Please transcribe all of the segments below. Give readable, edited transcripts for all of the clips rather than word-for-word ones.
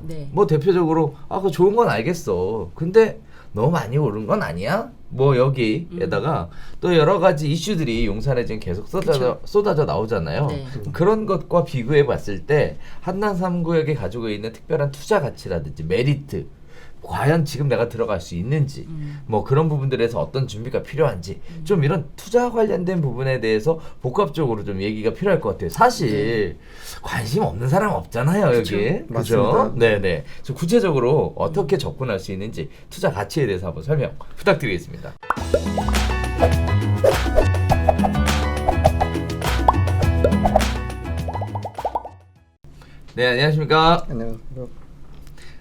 네. 뭐 대표적으로 그 좋은 건 알겠어. 근데 너무 많이 오른 건 아니야? 뭐 여기에다가 또 여러 가지 이슈들이 용산에 지금 계속 쏟아져 나오잖아요. 네. 그런 것과 비교해 봤을 때 한남 3구역이 가지고 있는 특별한 투자 가치라든지 메리트, 과연 지금 내가 들어갈 수 있는지 뭐 그런 부분들에서 어떤 준비가 필요한지 좀 이런 투자 관련된 부분에 대해서 복합적으로 좀 얘기가 필요할 것 같아요. 사실 관심 없는 사람 없잖아요. 여기. 맞습니다. 네네. 좀 구체적으로 어떻게 접근할 수 있는지 투자 가치에 대해서 한번 설명 부탁드리겠습니다. 네, 안녕하십니까. 안녕하세요.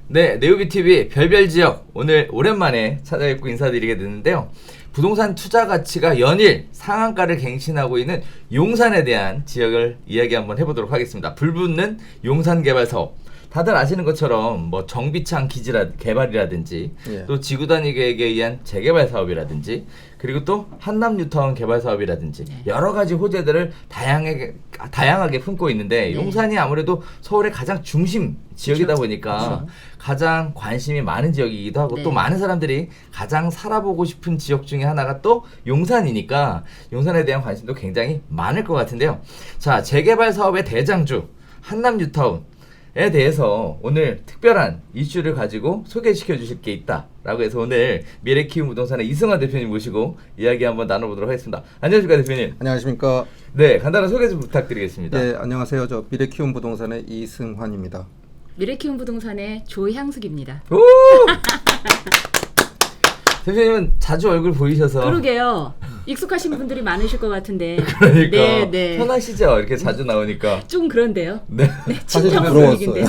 네, 네오비TV 별별 지역 오늘 오랜만에 찾아뵙고 인사드리게 되는데요. 부동산 투자 가치가 연일 상한가를 갱신하고 있는 용산에 대한 지역을 이야기 한번 해보도록 하겠습니다. 불붙는 용산 개발 사업. 다들 아시는 것처럼 뭐 정비창 기지 개발이라든지 또 지구단위 계획에 의한 재개발 사업이라든지 그리고 또 한남 뉴타운 개발 사업이라든지 여러 가지 호재들을 다양하게 품고 있는데 용산이 아무래도 서울의 가장 중심 지역이다 보니까 가장 관심이 많은 지역이기도 하고 또 많은 사람들이 가장 살아보고 싶은 지역 중에 하나가 또 용산이니까 용산에 대한 관심도 굉장히 많을 것 같은데요. 자, 재개발 사업의 대장주 한남 뉴타운에 대해서 오늘 특별한 이슈를 가지고 소개시켜 주실 게 있다라고 해서 오늘 미래키움 부동산의 이승환 대표님 모시고 이야기 한번 나눠보도록 하겠습니다. 안녕하십니까 대표님. 안녕하십니까. 네, 간단한 소개 좀 부탁드리겠습니다. 네, 안녕하세요. 저 미래키움 부동산의 이승환입니다. 미래키움 부동산의 조향숙입니다. 오! 대표님은 자주 얼굴 보이셔서 그러게요. 익숙하신 분들이 많으실 것 같은데. 그러니까 네. 편하시죠? 이렇게 자주 나오니까. 좀 그런데요. 네. 사실 친정 부러웠어요. 분위기인데.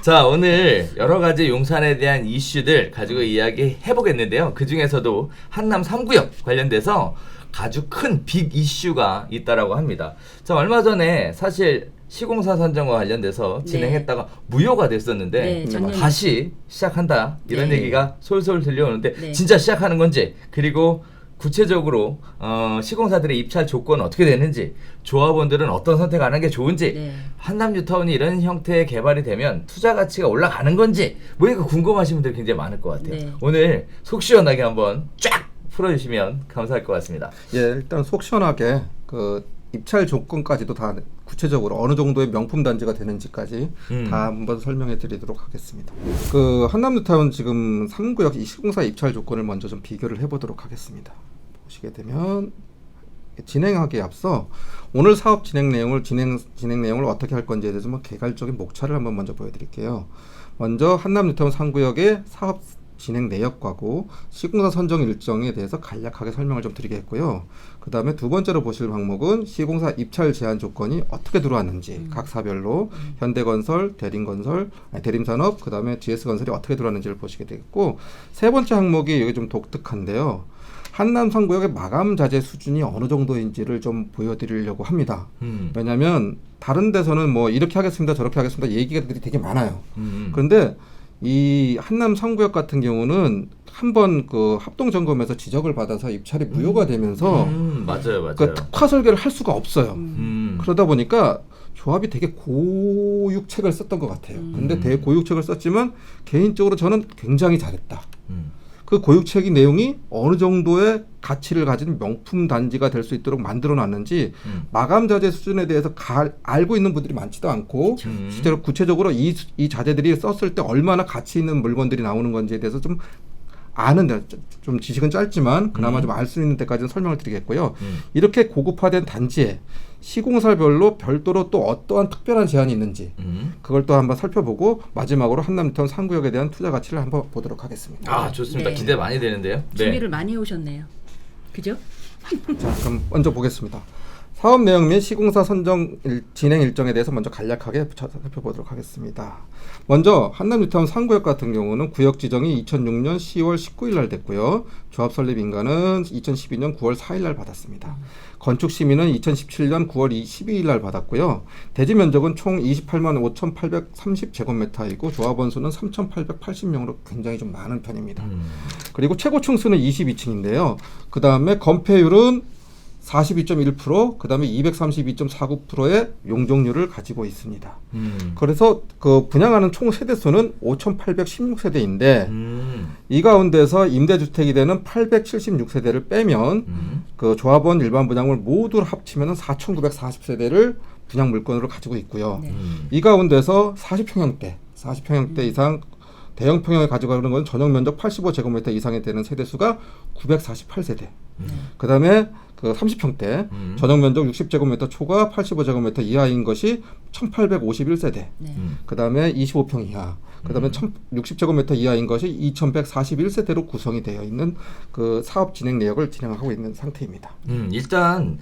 자, 오늘 여러 가지 용산에 대한 이슈들 가지고 이야기 해보겠는데요. 그 중에서도 한남 3구역 관련돼서 아주 큰 빅 이슈가 있다라고 합니다. 자, 얼마 전에 사실 시공사 선정과 관련돼서 진행했다가 무효가 됐었는데 작년에. 다시 시작한다 이런 얘기가 솔솔 들려오는데 진짜 시작하는 건지 그리고 구체적으로 시공사들의 입찰 조건은 어떻게 되는지 조합원들은 어떤 선택하는 게 좋은지 한남 뉴타운이 이런 형태의 개발이 되면 투자 가치가 올라가는 건지 뭐 이거 궁금하신 분들 굉장히 많을 것 같아요. 오늘 속 시원하게 한번 쫙 풀어주시면 감사할 것 같습니다. 예, 일단 속 시원하게 그 입찰 조건까지도 다 구체적으로 어느 정도의 명품 단지가 되는지까지 다 한번 설명해 드리도록 하겠습니다. 그 한남 뉴타운 지금 3구역 이 시공사 입찰 조건을 먼저 좀 비교를 해보도록 하겠습니다. 보시게 되면 진행하기에 앞서 오늘 사업 진행 내용을 어떻게 할 건지에 대해서 뭐 개괄적인 목차를 한번 먼저 보여드릴게요. 먼저 한남 뉴타운 3구역의 사업 진행 내역과고 시공사 선정 일정에 대해서 간략하게 설명을 좀 드리겠고요. 그 다음에 두 번째로 보실 항목은 시공사 입찰 제한 조건이 어떻게 들어왔는지 각 사별로 현대건설, 대림산업, 그 다음에 GS건설이 어떻게 들어왔는지를 보시게 되겠고 세 번째 항목이 여기 좀 독특한데요. 한남 3구역의 마감 자재 수준이 어느 정도인지를 좀 보여드리려고 합니다. 왜냐하면 다른 데서는 뭐 이렇게 하겠습니다, 저렇게 하겠습니다 얘기들이 되게 많아요. 그런데 이 한남 3구역 같은 경우는 한번 그 합동 점검에서 지적을 받아서 입찰이 무효가 되면서 맞아요. 그 특화 설계를 할 수가 없어요. 그러다 보니까 조합이 되게 고육책을 썼던 것 같아요. 근데 되게 고육책을 썼지만 개인적으로 저는 굉장히 잘했다. 그 고육책의 내용이 어느 정도의 가치를 가진 명품 단지가 될 수 있도록 만들어놨는지 마감 자재 수준에 대해서 알고 있는 분들이 많지도 않고 실제로 구체적으로 이 자재들이 썼을 때 얼마나 가치 있는 물건들이 나오는 건지에 대해서 좀 아는데 좀 지식은 짧지만 그나마 좀 알 수 있는 데까지는 설명을 드리겠고요. 이렇게 고급화된 단지에 시공사별로 별도로 또 어떠한 특별한 제한이 있는지 그걸 또 한번 살펴보고 마지막으로 한남 뉴타운 3구역에 대한 투자 가치를 한번 보도록 하겠습니다. 아, 좋습니다. 기대 많이 되는데요. 준비를 많이 해오셨네요. 그죠? 자, 그럼 먼저 보겠습니다. 사업 내용 및 시공사 선정 진행 일정에 대해서 먼저 간략하게 살펴보도록 하겠습니다. 먼저 한남 뉴타운 3구역 같은 경우는 구역 지정이 2006년 10월 19일 날 됐고요. 조합 설립 인가는 2012년 9월 4일 날 받았습니다. 건축 심의는 2017년 9월 12일 날 받았고요. 대지 면적은 총 28만 5,830제곱미터이고 조합원 수는 3,880명으로 굉장히 좀 많은 편입니다. 그리고 최고 층수는 22층인데요. 그 다음에 건폐율은 42.1%, 그다음에 232.49%의 용적률을 가지고 있습니다. 음. 그래서 그 분양하는 총 세대수는 5,816세대인데 음. 이 가운데서 임대주택이 되는 876세대를 빼면 그 조합원 일반 분양물 모두 합치면 4,940세대를 분양 물건으로 가지고 있고요. 네. 이 가운데서 40평형대 이상 대형 평형을 가져가는 건 전용 면적 85제곱미터 이상이 되는 세대수가 948세대. 그다음에 그 30평대 전용 면적 60제곱미터 초과 85제곱미터 이하인 것이 1851세대. 네. 그다음에 25평 이하. 그다음에 60제곱미터 이하인 것이 2141세대로 구성이 되어 있는 그 사업 진행 내역을 진행하고 있는 상태입니다. 일단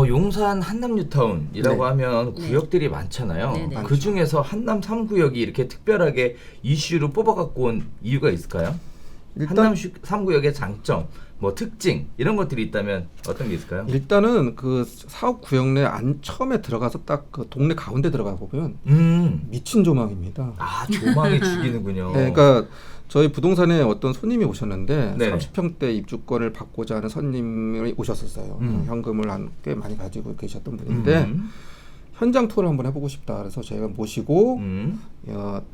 용산 한남 뉴타운이라고 네. 하면 네. 구역들이 많잖아요. 네, 네. 그 중에서 한남 3구역이 이렇게 특별하게 이슈로 뽑아갖고 온 이유가 있을까요? 한남 3구역의 장점, 뭐 특징 이런 것들이 있다면 어떤 게 있을까요? 일단은 그 사업 구역 내 처음에 들어가서 딱 그 동네 가운데 들어가 보면 미친 조망입니다. 아, 조망이 죽이는군요. 네, 그러니까 저희 부동산에 어떤 손님이 오셨는데 네네. 30평대 입주권을 받고자 하는 손님이 오셨었어요. 현금을 꽤 많이 가지고 계셨던 분인데 현장 투어를 한번 해보고 싶다. 그래서 저희가 모시고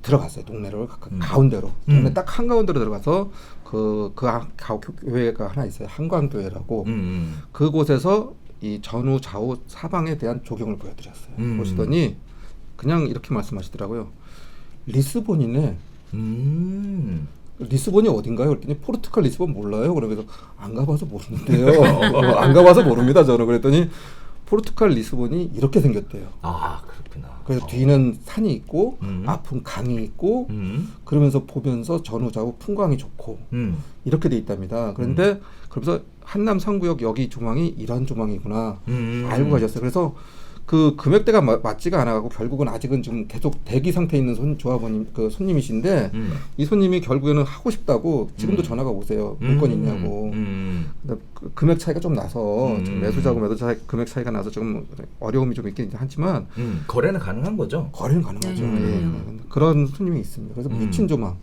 들어갔어요. 동네로 가운데로. 동네 딱 한가운데로 들어가서 그 교회가 하나 있어요. 한광교회라고. 그곳에서 이 전후 좌우 사방에 대한 조경을 보여드렸어요. 보시더니 그냥 이렇게 말씀하시더라고요. 리스본이네. 리스본이 어딘가요? 그랬더니 포르투갈 리스본 몰라요? 그러면서 안 가봐서 모르는데요. 안 가봐서 모릅니다. 저는 그랬더니 포르투갈 리스본이 이렇게 생겼대요. 아, 그렇구나. 그래서 뒤는 산이 있고 앞은 강이 있고 그러면서 보면서 전후 좌우 풍광이 좋고 이렇게 돼 있답니다. 그런데 그러면서 한남 3구역 여기 조망이 이런 조망이구나 알고 가셨어요. 그래서 그 금액대가 맞지가 않아가고 결국은 아직은 지금 계속 대기 상태에 있는 조합원님 그 손님이신데 이 손님이 결국에는 하고 싶다고 지금도 전화가 오세요. 물건 있냐고. 근데 그 금액 차이가 좀 나서 지금 매수자고 매도자 금액 차이가 나서 조금 어려움이 좀 있긴 하지만 거래는 가능한 거죠? 거래는 가능하죠. 네. 예. 그런 손님이 있습니다. 그래서 미친 조망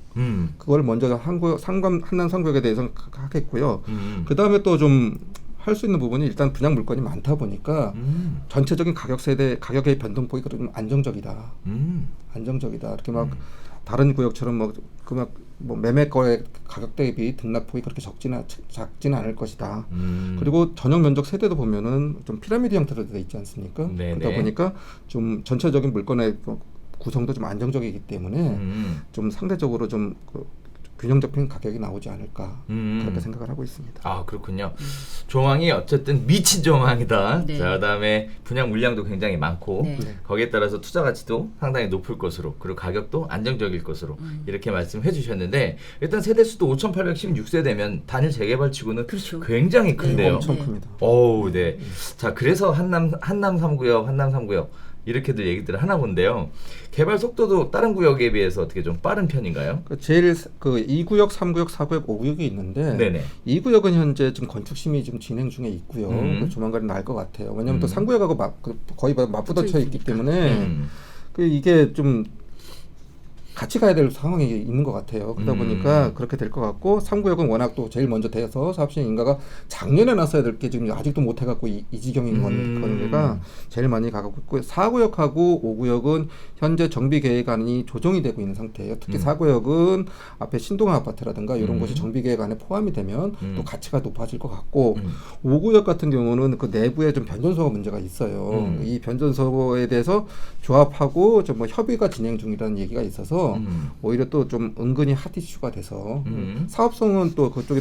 그걸 먼저 한남 3구역에 대해서 하겠고요. 그 다음에 또 좀 할 수 있는 부분이 일단 분양 물건이 많다 보니까 전체적인 가격의 변동폭이 좀 안정적이다. 안정적이다. 이렇게 막 다른 구역처럼 뭐 매매거래 가격 대비 등락폭이 그렇게 작지는 않을 것이다. 그리고 전용 면적 세대도 보면은 좀 피라미드 형태로 되어 있지 않습니까? 네네. 그러다 보니까 좀 전체적인 물건의 구성도 좀 안정적이기 때문에 좀 상대적으로 좀 균형 잡힌 가격이 나오지 않을까 그렇게 생각을 하고 있습니다. 아, 그렇군요. 조망이 어쨌든 미친 조망이다. 네. 자, 그다음에 분양 물량도 굉장히 많고 네. 거기에 따라서 투자 가치도 상당히 높을 것으로 그리고 가격도 안정적일 것으로 이렇게 말씀해 주셨는데 일단 세대 수도 5,816세대면 단일 재개발치고는 그렇죠. 굉장히 큰데요. 엄청 네. 큽니다. 어우, 네. 자, 그래서 한남 3구역 이렇게들 얘기들을 하나 본데요. 개발 속도도 다른 구역에 비해서 어떻게 좀 빠른 편인가요? 제일 그 2구역, 3구역, 4구역, 5구역이 있는데 네네. 2구역은 현재 지금 건축심의 지금 진행 중에 있고요. 조만간 날 것 같아요. 왜냐하면 또 3구역하고 거의 맞붙어쳐 있기 때문에 이게 좀 같이 가야 될 상황이 있는 것 같아요. 그러다 보니까 그렇게 될 것 같고 3구역은 워낙 또 제일 먼저 돼서 사업시행 인가가 작년에 났어야 될 게 지금 아직도 못 해갖고 이 지경인 거니까 제일 많이 가고 있고 4구역하고 5구역은 현재 정비 계획안이 조정이 되고 있는 상태예요. 특히 4구역은 앞에 신동아 아파트라든가 이런 곳이 정비 계획안에 포함이 되면 또 가치가 높아질 것 같고 5구역 같은 경우는 그 내부에 좀 변전소가 문제가 있어요. 이 변전소에 대해서 조합하고 좀 뭐 협의가 진행 중이라는 얘기가 있어서 오히려 또 좀 은근히 핫 이슈가 돼서 사업성은 또 그쪽에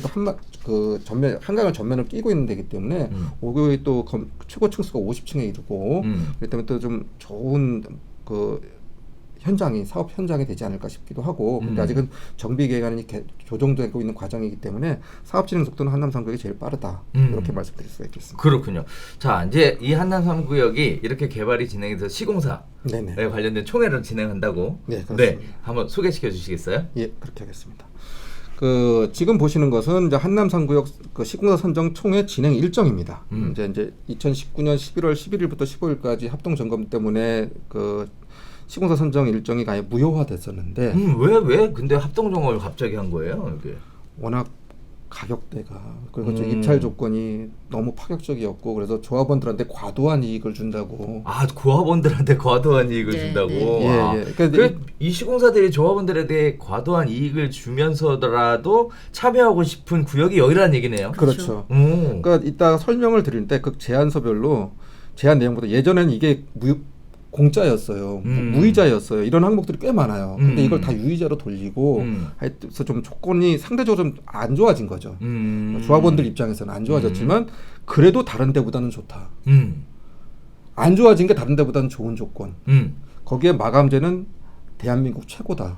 또 한강을 전면을 끼고 있는 데기 때문에 5구역이 또 최고 층수가 50층에 이르고 그렇기 때문에 또 좀 좋은 사업 현장이 되지 않을까 싶기도 하고 근데 아직은 정비 계획안이 조정되고 있는 과정이기 때문에 사업 진행 속도는 한남 3구역이 제일 빠르다 이렇게 말씀드릴 수가 있겠습니다. 그렇군요. 자, 이제 이 한남 3구역이 이렇게 개발이 진행돼서 시공사에 네네. 관련된 총회를 진행한다고. 네, 그렇습니다. 한번 소개시켜 주시겠어요? 예, 그렇게 하겠습니다. 지금 보시는 것은 이제 한남 3구역 시공사 선정 총회 진행 일정입니다. 이제 2019년 11월 11일부터 15일까지 합동 점검 때문에 시공사 선정 일정이 아예 무효화됐었는데 왜 근데 합동 점검을 갑자기 한 거예요? 이게. 워낙 가격대가 그리고 좀 입찰 조건이 너무 파격적이었고 그래서 조합원들한테 과도한 이익을 준다고. 아, 조합원들한테 과도한 이익을 네, 준다고. 네. 아, 예, 예. 그러니까 이 시공사들이 조합원들에 대해 과도한 이익을 주면서라도 참여하고 싶은 구역이 여기라는 얘기네요. 그렇죠. 오. 그러니까 이따 설명을 드릴 때 그 제안서별로 제안 내용보다 예전에는 이게 공짜였어요. 무이자였어요. 이런 항목들이 꽤 많아요. 근데 이걸 다 유이자로 돌리고 하여튼 좀 조건이 상대적으로 좀 안 좋아진 거죠. 조합원들 입장에서는 안 좋아졌지만 그래도 다른 데보다는 좋다. 안 좋아진 게 다른 데보다는 좋은 조건. 거기에 마감재는 대한민국 최고다.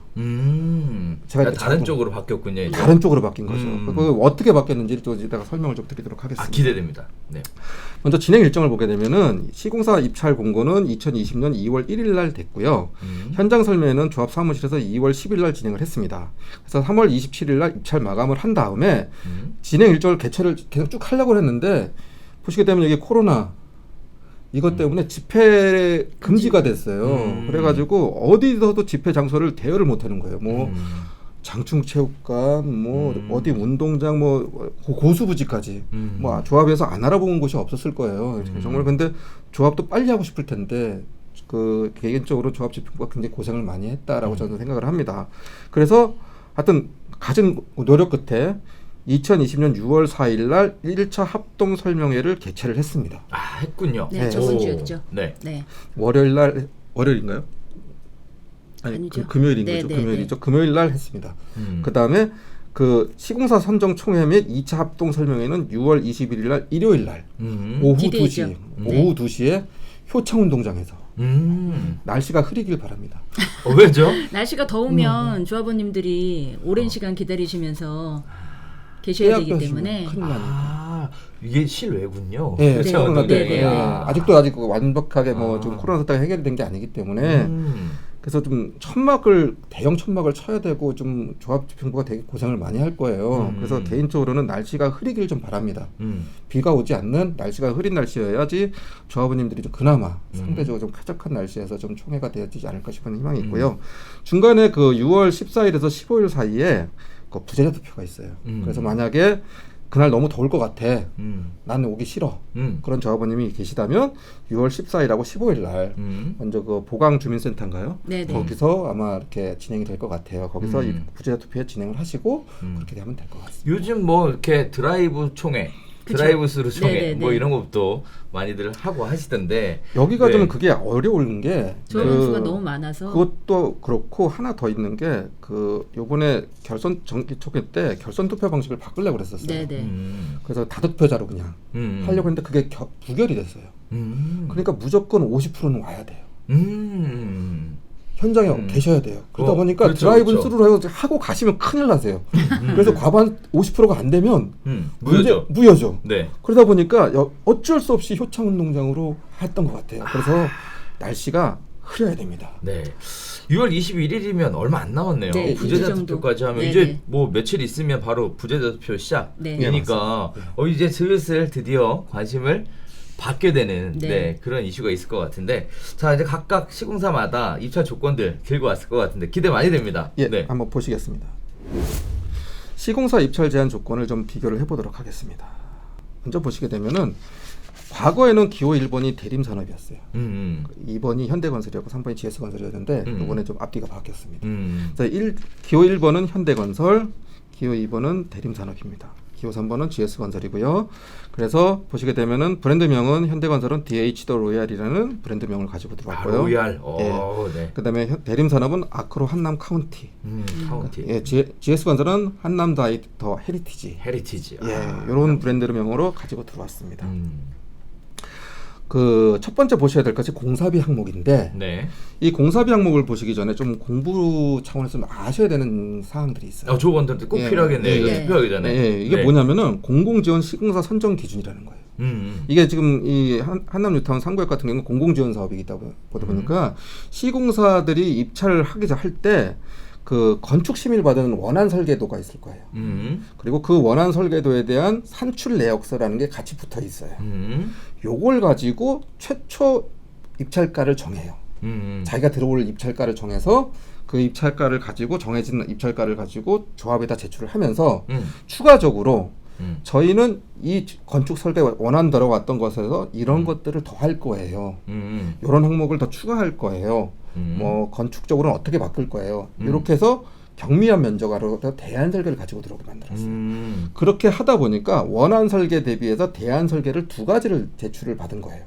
제가 다른 자꾸 쪽으로 바뀌었군요. 이제. 다른 쪽으로 바뀐 거죠. 그 어떻게 바뀌었는지 또 이따가 설명을 좀 드리도록 하겠습니다. 아, 기대됩니다. 네. 먼저 진행 일정을 보게 되면은 시공사 입찰 공고는 2020년 2월 1일 날 됐고요. 현장 설매는 조합 사무실에서 2월 10일 날 진행을 했습니다. 그래서 3월 27일 날 입찰 마감을 한 다음에 진행 일정을 개최를 계속 쭉 하려고 했는데 보시게 되면 여기 코로나 이것 때문에 집회 금지가 됐어요. 그래가지고 어디서도 집회 장소를 대여를 못하는 거예요. 뭐 장충체육관, 뭐 어디 운동장, 뭐 고수부지까지 뭐 조합에서 안 알아본 곳이 없었을 거예요. 정말 근데 조합도 빨리 하고 싶을 텐데 그 개인적으로 조합 집행부가 굉장히 고생을 많이 했다라고 저는 생각을 합니다. 그래서 하여튼 가진 노력 끝에 2020년 6월 4일 날 1차 합동 설명회를 개최를 했습니다. 아, 했군요. 네, 저번 주였죠. 네. 네. 월요일 날 월요일인가요? 아니, 아니죠. 금요일인 네, 거죠. 네, 금요일이죠. 금요일 날 했습니다. 그다음에 그 시공사 선정 총회 및 2차 합동 설명회는 6월 21일 날 일요일 날 오후 기대했죠. 2시 네. 오후 2시에 효창운동장에서 날씨가 흐리길 바랍니다. 왜죠? 날씨가 더우면 조합원님들이 오랜 시간 기다리시면서 계셔야 되기 때문에 큰일 나니까. 아, 이게 실외군요. 예, 그렇죠? 코로나 네, 때문에 네, 네. 아직 완벽하게 뭐 좀 코로나 사태가 해결된 게 아니기 때문에 그래서 좀 대형 천막을 쳐야 되고 좀 조합 집행부가 되게 고생을 많이 할 거예요. 그래서 개인적으로는 날씨가 흐리길 좀 바랍니다. 비가 오지 않는 날씨가 흐린 날씨여야지 조합원님들이 좀 그나마 상대적으로 좀 쾌적한 날씨에서 좀 총회가 되어지지 않을까 싶은 희망이 있고요. 중간에 그 6월 14일에서 15일 사이에 그 부재자 투표가 있어요. 그래서 만약에 그날 너무 더울 것 같아. 나는 오기 싫어. 그런 조합원님이 계시다면 6월 14일하고 15일 날 먼저 그 보강 주민센터인가요? 네네. 거기서 아마 이렇게 진행이 될 것 같아요. 거기서 이 부재자 투표에 진행을 하시고 그렇게 되면 될 것 같습니다. 요즘 뭐 이렇게 드라이브 총회, 그쵸. 드라이브 스루 총회 네네네. 뭐 이런 것도 많이들 하고 하시던데 여기가 네. 좀 그게 어려운 게 조합원 수가 너무 많아서 그것도 그렇고 하나 더 있는 게 그 요번에 결선 정기총회 때 결선 투표 방식을 바꾸려고 그랬었어요. 네네. 그래서 다득표자로 그냥 하려고 했는데 그게 부결이 됐어요. 그러니까 무조건 50%는 와야 돼요. 현장에 계셔야 돼요. 그러다 보니까 그렇죠, 드라이브 그렇죠. 스루로 하고 가시면 큰일 나세요. 그래서 과반 50%가 안 되면 무효죠. 무효죠. 네. 그러다 보니까 어쩔 수 없이 효창운동장으로 했던 것 같아요. 그래서 날씨가 흐려야 됩니다. 네. 6월 21일이면 얼마 안 남았네요. 네, 부재자 이주 정도. 투표까지 하면 네, 이제 네. 뭐 며칠 있으면 바로 부재자 투표 시작. 네. 그러니까 네, 이제 슬슬 드디어 관심을 받게 되는 네. 그런 이슈가 있을 것 같은데 자 이제 각각 시공사마다 입찰 조건들 들고 왔을 것 같은데 기대 많이 됩니다. 예, 네. 한번 보시겠습니다. 시공사 입찰 제한 조건을 좀 비교를 해보도록 하겠습니다. 먼저 보시게 되면은 과거에는 기호 1번이 대림산업이었어요. 2번이 현대건설이었고 3번이 GS건설이었는데 이번에 좀 앞뒤가 바뀌었습니다. 그래서 기호 1번은 현대건설, 기호 2번은 대림산업입니다. 기호 3번은 GS건설이고요. 그래서 보시게 되면은 브랜드명은 현대건설은 DH 더 로얄이라는 브랜드명을 가지고 들어왔고요. 로얄. 네. 그다음에 대림산업은 아크로 한남 카운티. 카운티. 예, GS건설은 한남 더 헤리티지. 헤리티지. 예, 이런 브랜드명으로 가지고 들어왔습니다. 그 첫 번째 보셔야 될 것이 공사비 항목인데 네. 이 공사비 항목을 보시기 전에 좀 공부 차원에서 좀 아셔야 되는 사항들이 있어요. 조건들도 꼭 예. 필요하겠네요. 이거 네. 투표하기 전에. 예, 이게 네. 뭐냐면은 공공지원 시공사 선정 기준이라는 거예요. 이게 지금 이 한남 뉴타운 3구역 같은 경우는 공공지원 사업이기 때문에 보다 보니까 시공사들이 입찰을 하기 할 때 그 건축 심의를 받은 원안 설계도가 있을 거예요. 그리고 그 원안 설계도에 대한 산출 내역서라는 게 같이 붙어 있어요. 요걸 가지고 최초 입찰가를 정해요. 자기가 들어올 입찰가를 정해서 그 입찰가를 가지고 정해진 입찰가를 가지고 조합에다 제출을 하면서 추가적으로 저희는 이 건축 설계 원안 들어왔던 것에서 이런 것들을 더 할 거예요. 이런 항목을 더 추가할 거예요. 뭐 건축적으로는 어떻게 바꿀 거예요. 이렇게 해서 경미한 면적으로 대안 설계를 가지고 들어오게 만들었어요. 그렇게 하다 보니까 원안 설계 대비해서 대안 설계를 2가지를 제출을 받은 거예요.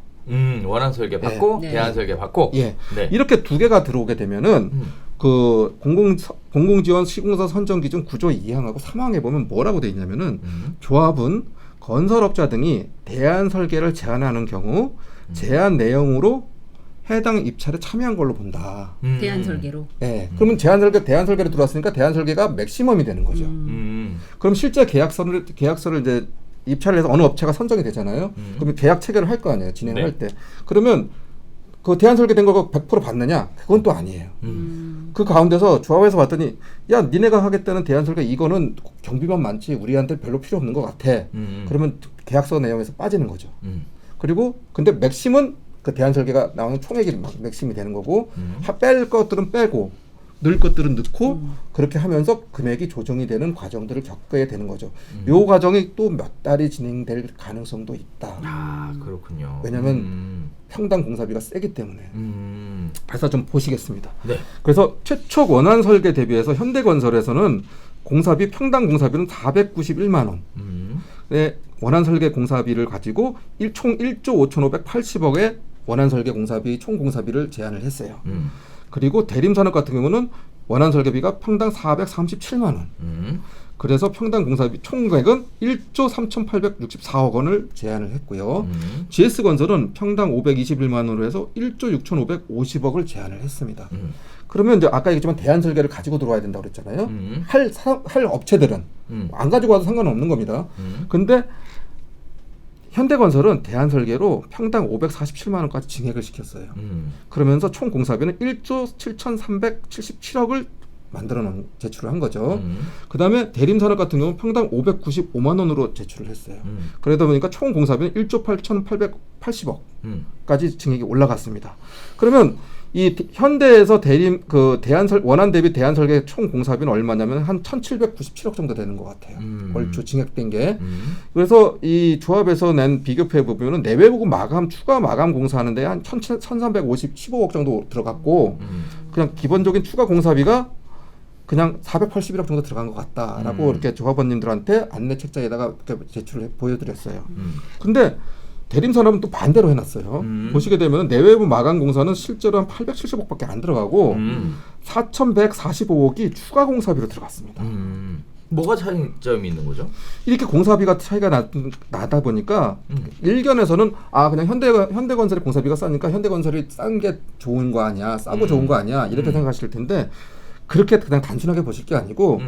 원안 설계 받고 네. 대안 설계 받고. 예. 네. 이렇게 2개가 들어오게 되면은 그 공공지원 시공사 선정 기준 9조 2항하고 3항에 보면 뭐라고 돼 있냐면은 조합은 건설업자 등이 대안 설계를 제안하는 경우 제안 내용으로 해당 입찰에 참여한 걸로 본다. 대안 설계로. 네. 그러면 대안 설계로 들어왔으니까 대안 설계가 맥시멈이 되는 거죠. 그럼 실제 계약서를 이제 입찰을 해서 어느 업체가 선정이 되잖아요. 그러면 계약 체결을 할 거 아니에요. 진행을 네. 할 때. 그러면 그 대안 설계된 거 100% 받느냐? 그건 또 아니에요. 그 가운데서 조합에서 봤더니 야 니네가 하겠다는 대안 설계 이거는 경비만 많지 우리한테 별로 필요 없는 것 같아. 그러면 계약서 내용에서 빠지는 거죠. 그리고 근데 맥심은 그 대안 설계가 나오는 총액이 맥심이 되는 거고 뺄 것들은 빼고 넣을 것들은 넣고 그렇게 하면서 금액이 조정이 되는 과정들을 겪어야 되는 거죠. 요 과정이 또 몇 달이 진행될 가능성도 있다. 아 그렇군요. 왜냐하면 평당 공사비가 세기 때문에. 그래서 좀 보시겠습니다. 네. 그래서 최초 원안 설계 대비해서 현대건설에서는 공사비 평당 공사비는 491만 원. 의 원안 설계 공사비를 가지고 총 1조 5,580억의 원안 설계 공사비 총 공사비를 제안을 했어요. 그리고 대림산업 같은 경우는 원안 설계비가 평당 437만 원. 그래서 평당 공사비 총 금액은 1조 3,864억 원을 제안을 했고요. GS건설은 평당 521만 원으로 해서 1조 6,550억을 제안을 했습니다. 그러면 이제 아까 얘기했지만 대안 설계를 가지고 들어와야 된다고 그랬잖아요. 할 업체들은 안 가지고 와도 상관없는 겁니다. 근데 현대건설은 대안 설계로 평당 547만 원까지 증액을 시켰어요. 그러면서 총 공사비는 1조 7,377억을 만들어 놓은 제출을 한 거죠. 그다음에 대림산업 같은 경우는 평당 595만 원으로 제출을 했어요. 그러다 보니까 총 공사비는 1조 8,880억까지 증액이 올라갔습니다. 그러면 이 현대에서 원안 대비 대안 설계 총 공사비는 얼마냐면 한 1,797억 정도 되는 것 같아요. 얼추 증액된 게. 그래서 이 조합에서 낸 비교표에 보면은 내외부금 마감 추가 마감 공사하는데 한 1,315억 정도 들어갔고 그냥 기본적인 추가 공사비가 그냥 481억 정도 들어간 것 같다라고 이렇게 조합원님들한테 안내 책자에다가 이렇게 제출을 보여드렸어요. 근데 대림산업은 또 반대로 해놨어요. 보시게 되면 내외부 마감 공사는 실제로 한 870억밖에 안 들어가고 4,145억이 추가 공사비로 들어갔습니다. 뭐가 차이점이 있는 거죠? 이렇게 공사비가 차이가 나다 보니까 일견에서는 그냥 현대건설의 공사비가 싸니까 현대건설이 싼 게 좋은 거 아니야, 싸고 좋은 거 아니야 이렇게 생각하실 텐데 그렇게 그냥 단순하게 보실 게 아니고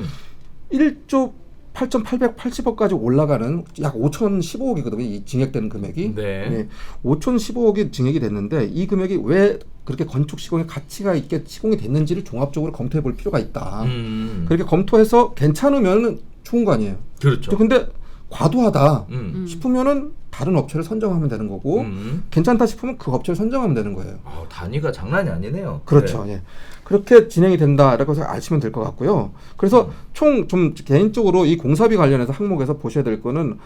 1조 8,880억까지 올라가는 약 5,015억이거든요. 이 증액되는 금액이. 네. 5,015억이 증액이 됐는데 이 금액이 왜 그렇게 건축 시공에 가치가 있게 시공이 됐는지를 종합적으로 검토해 볼 필요가 있다. 그렇게 검토해서 괜찮으면 좋은 거 아니에요. 그렇죠. 근데 과도하다 싶으면은 다른 업체를 선정하면 되는 거고 괜찮다 싶으면 그 업체를 선정하면 되는 거예요. 단위가 장난이 아니네요. 그렇죠. 네. 예. 그렇게 진행이 된다라고 아시면 될 것 같고요. 그래서 총 좀 개인적으로 이 공사비 관련해서 항목에서 보셔야 될 거는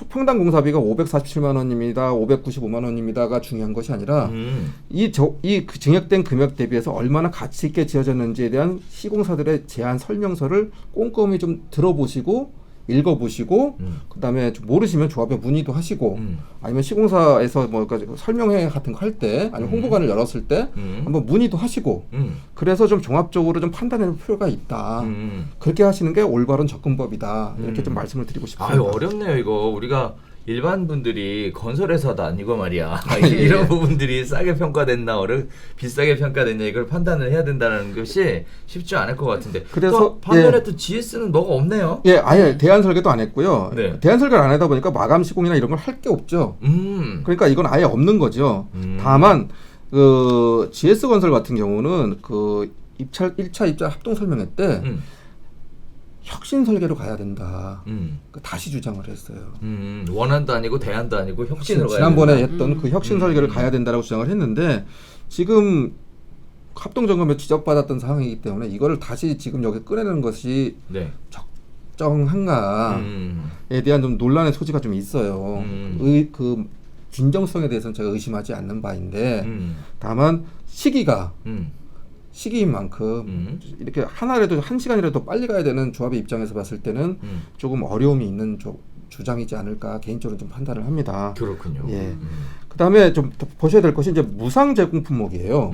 평당 공사비가 547만 원입니다, 595만 원입니다가 중요한 것이 아니라 이 그 증액된 금액 대비해서 얼마나 가치 있게 지어졌는지에 대한 시공사들의 제안 설명서를 꼼꼼히 좀 들어보시고 읽어보시고 그다음에 좀 모르시면 조합에 문의도 하시고 아니면 시공사에서 뭐 설명회 같은 거 할 때 아니면 홍보관을 열었을 때 한번 문의도 하시고 그래서 좀 종합적으로 좀 판단할 필요가 있다. 그렇게 하시는 게 올바른 접근법이다. 이렇게 좀 말씀을 드리고 싶습니다. 어렵네요 이거. 우리가 일반 분들이 건설회사도 아니고 말이야. 이런 부분들이 싸게 평가됐나 비싸게 평가됐냐 이걸 판단을 해야 된다는 것이 쉽지 않을 것 같은데. 그래서 또 반면에 또 GS는 뭐가 없네요. 예, 아예 대안 설계도 안 했고요. 네. 대안 설계를 안 하다 보니까 마감 시공이나 이런 걸 할 게 없죠. 그러니까 이건 아예 없는 거죠. 다만 그 GS건설 같은 경우는 그 1차 입찰 합동 설명회 때 혁신 설계로 가야 된다. 다시 주장을 했어요. 원안도 아니고 대안도 아니고 혁신으로 가야 지난번에 된다. 했던 그 혁신 설계를 가야 된다라고 주장을 했는데 지금 합동점검에 지적받았던 상황이기 때문에 이거를 다시 지금 여기 꺼내는 것이 네. 적정한가에 대한 좀 논란의 소지가 좀 있어요. 그 진정성에 대해서는 제가 의심하지 않는 바인데 다만 시기인 만큼 이렇게 하나라도 한 시간이라도 빨리 가야 되는 조합의 입장에서 봤을 때는 조금 어려움이 있는 주장이지 않을까 개인적으로 좀 판단을 합니다. 그렇군요. 예. 그다음에 좀 보셔야 될 것이 이제 무상 제공 품목이에요.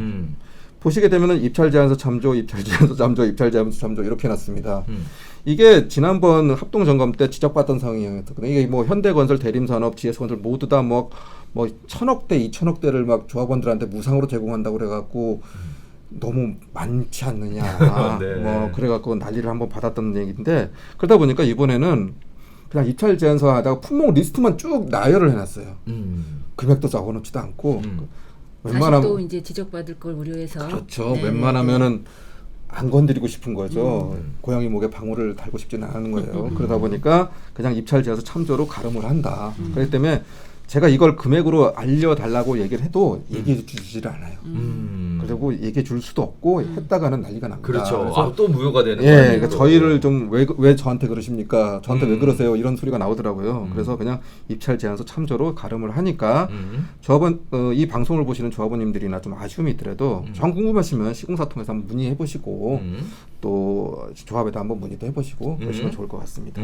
보시게 되면은 입찰 제안서 참조, 입찰 제안서 참조, 입찰 제안서 참조 이렇게 해놨습니다. 이게 지난번 합동 점검 때 지적받던 상황이었거든요. 이게 뭐 현대건설, 대림산업, GS건설 모두 다 뭐 1,000억대, 2,000억대를 막 조합원들한테 무상으로 제공한다고 그래갖고 너무 많지 않느냐. 네. 뭐 그래갖고 난리를 한번 받았던 얘기인데 그러다 보니까 이번에는 그냥 입찰 제안서 하다가 품목 리스트만 쭉 나열을 해놨어요. 금액도 적어놓지도 않고. 다시 또 이제 지적받을 걸 우려해서 그렇죠. 네, 웬만하면은 안 건드리고 싶은 거죠. 고양이 목에 방울을 달고 싶지는 않은 거예요. 그러다 보니까 그냥 입찰 제안서 참조로 가름을 한다. 그렇기 때문에 제가 이걸 금액으로 알려달라고 얘기를 해도 얘기해 주질 않아요. 그리고 얘기해 줄 수도 없고 했다가는 난리가 납니다. 그렇죠. 또 무효가 되는 예, 거예요. 그러니까 저희를 좀 왜 저한테 그러십니까? 저한테 왜 그러세요? 이런 소리가 나오더라고요. 그래서 그냥 입찰 제안서 참조로 가름을 하니까 조합원 이 방송을 보시는 조합원님들이나 좀 아쉬움이 있더라도 정 궁금하시면 시공사 통해서 한번 문의해 보시고 또 조합에다 한번 문의도 해보시고 그러시면 좋을 것 같습니다.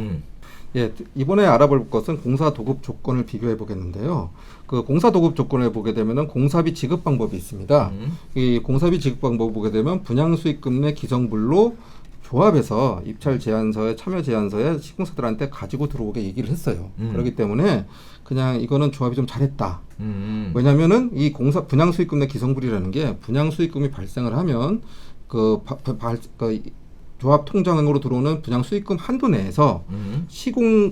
예, 이번에 알아볼 것은 공사 도급 조건을 비교해 보겠는데요. 그 공사 도급 조건을 보게 되면은 공사비 지급 방법이 있습니다. 이 공사비 지급 방법을 보게 되면 분양 수익금 내 기성불로 조합에서 입찰 제안서에 참여 제안서에 시공사들한테 가지고 들어오게 얘기를 했어요. 그렇기 때문에 그냥 이거는 조합이 좀 잘했다. 왜냐면은 이 분양 수익금 내 기성불이라는 게 분양 수익금이 발생을 하면 조합 통장으로 들어오는 분양 수익금 한도 내에서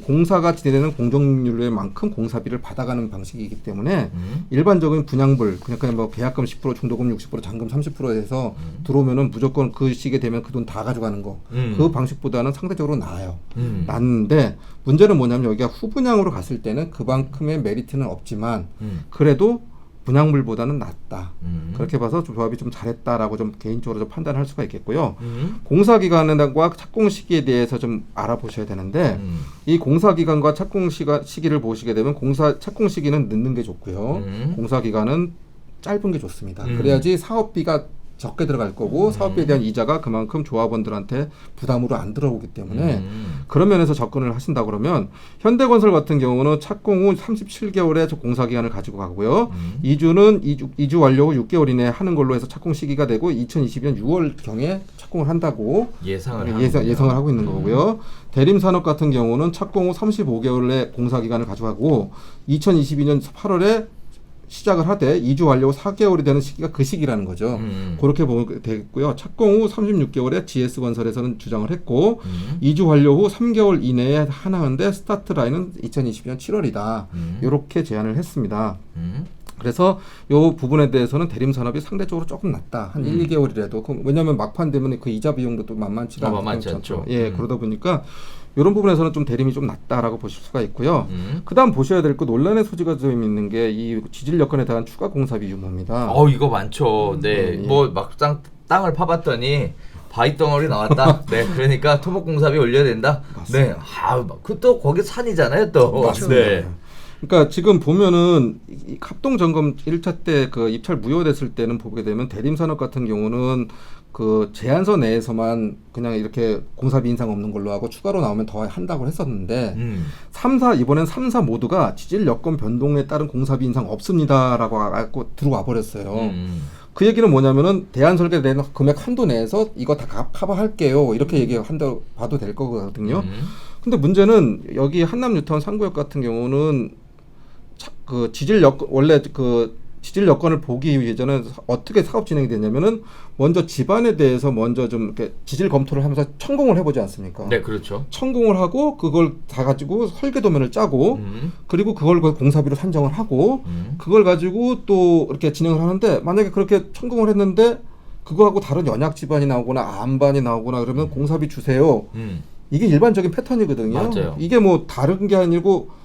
공사가 진행되는 공정률의 만큼 공사비를 받아가는 방식이기 때문에 일반적인 분양불 그러니까 뭐 계약금 10%, 중도금 60%, 잔금 30%에서 들어오면은 무조건 그 시기에 되면 그 돈 다 가져가는 거. 그 방식보다는 상대적으로 나아요. 낫는데 문제는 뭐냐면 여기가 후분양으로 갔을 때는 그만큼의 메리트는 없지만 그래도 분양물보다는 낫다. 그렇게 봐서 조합이 좀 잘했다라고 좀 개인적으로 좀 판단할 수가 있겠고요. 공사 기간과 착공 시기에 대해서 좀 알아보셔야 되는데 이 공사 기간과 착공 시기를 보시게 되면 착공 시기는 늦는 게 좋고요. 공사 기간은 짧은 게 좋습니다. 그래야지 사업비가 적게 들어갈 거고 사업비에 대한 이자가 그만큼 조합원들한테 부담으로 안 들어오기 때문에 그런 면에서 접근을 하신다 그러면 현대건설 같은 경우는 착공 후 37개월의 공사기간을 가지고 가고요. 이주 완료 후 6개월 이내에 하는 걸로 해서 착공 시기가 되고 2022년 6월경에 착공을 한다고 예상을 하고 있는 거고요. 대림산업 같은 경우는 착공 후 35개월의 공사기간을 가져가고 2022년 8월에 시작을 하되 2주 완료 후 4개월이 되는 시기가 그 시기라는 거죠. 그렇게 보면 되겠고요. 착공 후 36개월에 GS건설에서는 주장을 했고 2주 완료 후 3개월 이내에 하나인데 스타트 라인은 2022년 7월이다. 이렇게 제안을 했습니다. 그래서 이 부분에 대해서는 대림산업이 상대적으로 조금 낫다. 한 1, 2개월이라도. 왜냐하면 막판 되면 그 이자 비용도 또 만만치가 않죠. 예, 그러다 보니까 이런 부분에서는 좀 대림이 좀 낮다라고 보실 수가 있고요. 그다음 보셔야 될 거 논란의 소지가 좀 있는 게 이 지질 여건에 대한 추가 공사비 유무입니다. 이거 많죠. 네, 뭐 막상 땅을 파봤더니 바위 덩어리 나왔다. 네, 그러니까 토목 공사비 올려야 된다. 맞습니다. 네, 그 또 거기 산이잖아요, 또. 맞습니다. 네. 그러니까 지금 보면은 합동 점검 1차 때 그 입찰 무효됐을 때는 보게 되면 대림산업 같은 경우는 그 제안서 내에서만 그냥 이렇게 공사비 인상 없는 걸로 하고 추가로 나오면 더 한다고 했었는데 3사 이번엔 3사 모두가 지질 여건 변동에 따른 공사비 인상 없습니다라고 하고 들어와 버렸어요. 그 얘기는 뭐냐면은 대안설계 내는 금액 한도 내에서 이거 다 커버할게요. 이렇게 얘기한다 봐도 될 거거든요. 근데 문제는 여기 한남뉴타운 3구역 같은 경우는 그 지질 여건 원래 그 지질 여건을 보기 위해서는 어떻게 사업 진행이 되냐면은 먼저 집안에 대해서 먼저 좀 이렇게 지질 검토를 하면서 천공을 해보지 않습니까? 네, 그렇죠. 천공을 하고 그걸 다 가지고 설계도면을 짜고 그리고 그걸 공사비로 산정을 하고 그걸 가지고 또 이렇게 진행을 하는데 만약에 그렇게 천공을 했는데 그거하고 다른 연약 집안이 나오거나 안반이 나오거나 그러면 공사비 주세요. 이게 일반적인 패턴이거든요. 맞아요. 이게 뭐 다른 게 아니고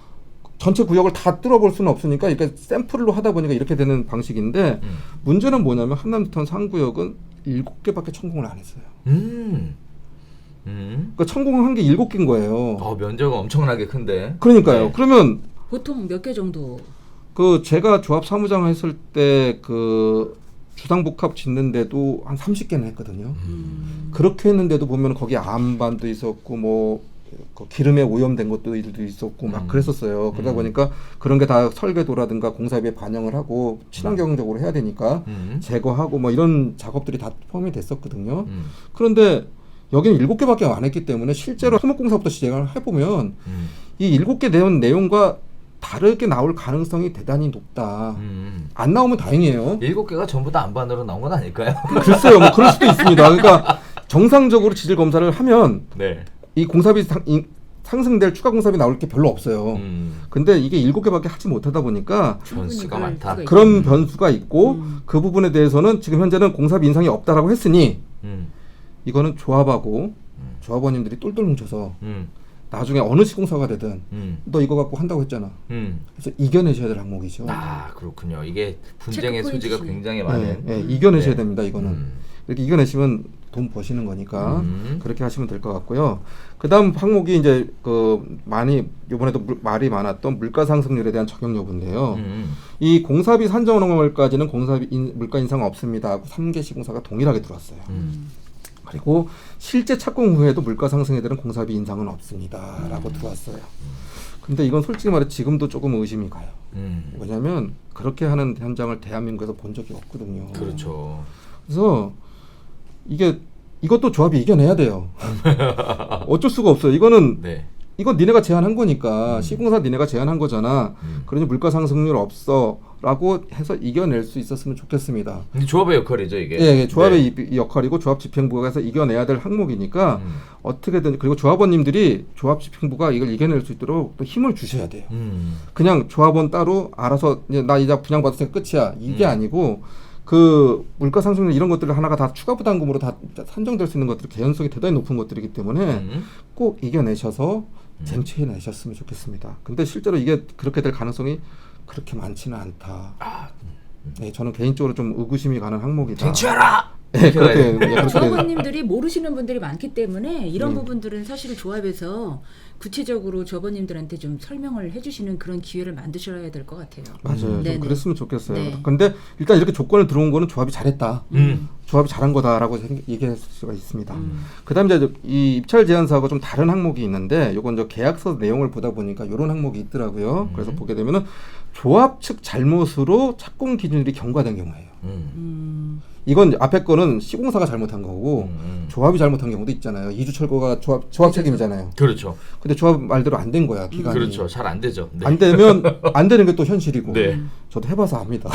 전체 구역을 다 뚫어볼 수는 없으니까 이렇게 샘플로 하다 보니까 이렇게 되는 방식인데 문제는 뭐냐면 한남뉴타운 3구역은 7개밖에 천공을 안 했어요. 음. 그러니까 천공한 게 7개인 거예요. 면적은 엄청나게 큰데. 그러니까요. 네. 그러면 보통 몇 개 정도? 제가 조합 사무장 했을 때 주상복합 짓는데도 한 30개는 했거든요. 그렇게 했는데도 보면 거기 암반도 있었고 그 기름에 오염된 것도 있었고 막 그랬었어요. 그러다 보니까 그런 게 다 설계도라든가 공사비에 반영을 하고 친환경적으로 해야 되니까 제거하고 뭐 이런 작업들이 다 포함이 됐었거든요. 그런데 여기는 7개밖에 안 했기 때문에 실제로 토목공사부터 시작을 해보면 이 7개 내용과 다르게 나올 가능성이 대단히 높다. 안 나오면 다행이에요. 7개가 전부 다 안반으로 나온 건 아닐까요? 글쎄요, 뭐 그럴 수도 있습니다. 그러니까 정상적으로 지질 검사를 하면 네. 이 공사비 상승될 추가 공사비 나올 게 별로 없어요. 근데 이게 7개밖에 하지 못하다 보니까 변수가 많다. 그런 변수가 있고 그 부분에 대해서는 지금 현재는 공사비 인상이 없다라고 했으니 이거는 조합하고 조합원님들이 똘똘 뭉쳐서 나중에 어느 시공사가 되든 너 이거 갖고 한다고 했잖아. 그래서 이겨내셔야 될 항목이죠. 그렇군요. 이게 분쟁의 소지가 굉장히 많은. 네, 이겨내셔야 됩니다. 이거는 이렇게 이겨내시면 돈 버시는 거니까 그렇게 하시면 될 것 같고요. 그다음 항목이 이제 이번에도 말이 많았던 물가 상승률에 대한 적용 여부인데요. 이 공사비 산정월까지는 물가 인상 없습니다 하고 3개 시공사가 동일하게 들어왔어요. 그리고 실제 착공 후에도 물가 상승에 대한 공사비 인상은 없습니다라고 들어왔어요. 근데 이건 솔직히 말해 지금도 조금 의심이 가요. 왜냐하면 그렇게 하는 현장을 대한민국에서 본 적이 없거든요. 그렇죠. 그래서 이것도 조합이 이겨내야 돼요. 어쩔 수가 없어요. 이건 니네가 제안한 거니까 시공사 니네가 제안한 거잖아. 그러니 물가 상승률 없어라고 해서 이겨낼 수 있었으면 좋겠습니다. 근데 조합의 역할이죠 이게. 예, 조합의 역할이고 조합 집행부가 해서 이겨내야 될 항목이니까 어떻게든 그리고 조합원님들이 조합 집행부가 이걸 이겨낼 수 있도록 또 힘을 주셔야 돼요. 그냥 조합원 따로 알아서 나 이제 분양받았으니까 끝이야 이게 아니고 그 물가 상승률 이런 것들을 하나가 다 추가 부담금으로 다 산정될 수 있는 것들이 개연성이 대단히 높은 것들이기 때문에 꼭 이겨내셔서 쟁취해내셨으면 좋겠습니다. 근데 실제로 이게 그렇게 될 가능성이 그렇게 많지는 않다. 네, 저는 개인적으로 좀 의구심이 가는 항목이다. 쟁취하라! 네, 그렇게 조합원님들이 모르시는 분들이 많기 때문에 이런 부분들은 사실 조합에서 구체적으로 조합원님들한테 좀 설명을 해주시는 그런 기회를 만드셔야 될 것 같아요. 맞아요. 좀 그랬으면 좋겠어요. 네. 근데 일단 이렇게 조건을 들어온 거는 조합이 잘했다. 조합이 잘한 거다라고 얘기할 수가 있습니다. 그다음에 이제 이 입찰 제한 사하고 좀 다른 항목이 있는데 이건 저 계약서 내용을 보다 보니까 이런 항목이 있더라고요. 그래서 보게 되면은 조합 측 잘못으로 착공 기준일이 경과된 경우예요. 이건 앞에 거는 시공사가 잘못한 거고 조합이 잘못한 경우도 있잖아요. 이주 철거가 조합 책임이잖아요. 그렇죠. 근데 조합 말대로 안 된 거야 기간이. 그렇죠. 잘 안 되죠. 네. 안 되면 안 되는 게 또 현실이고. 네. 저도 해봐서 압니다.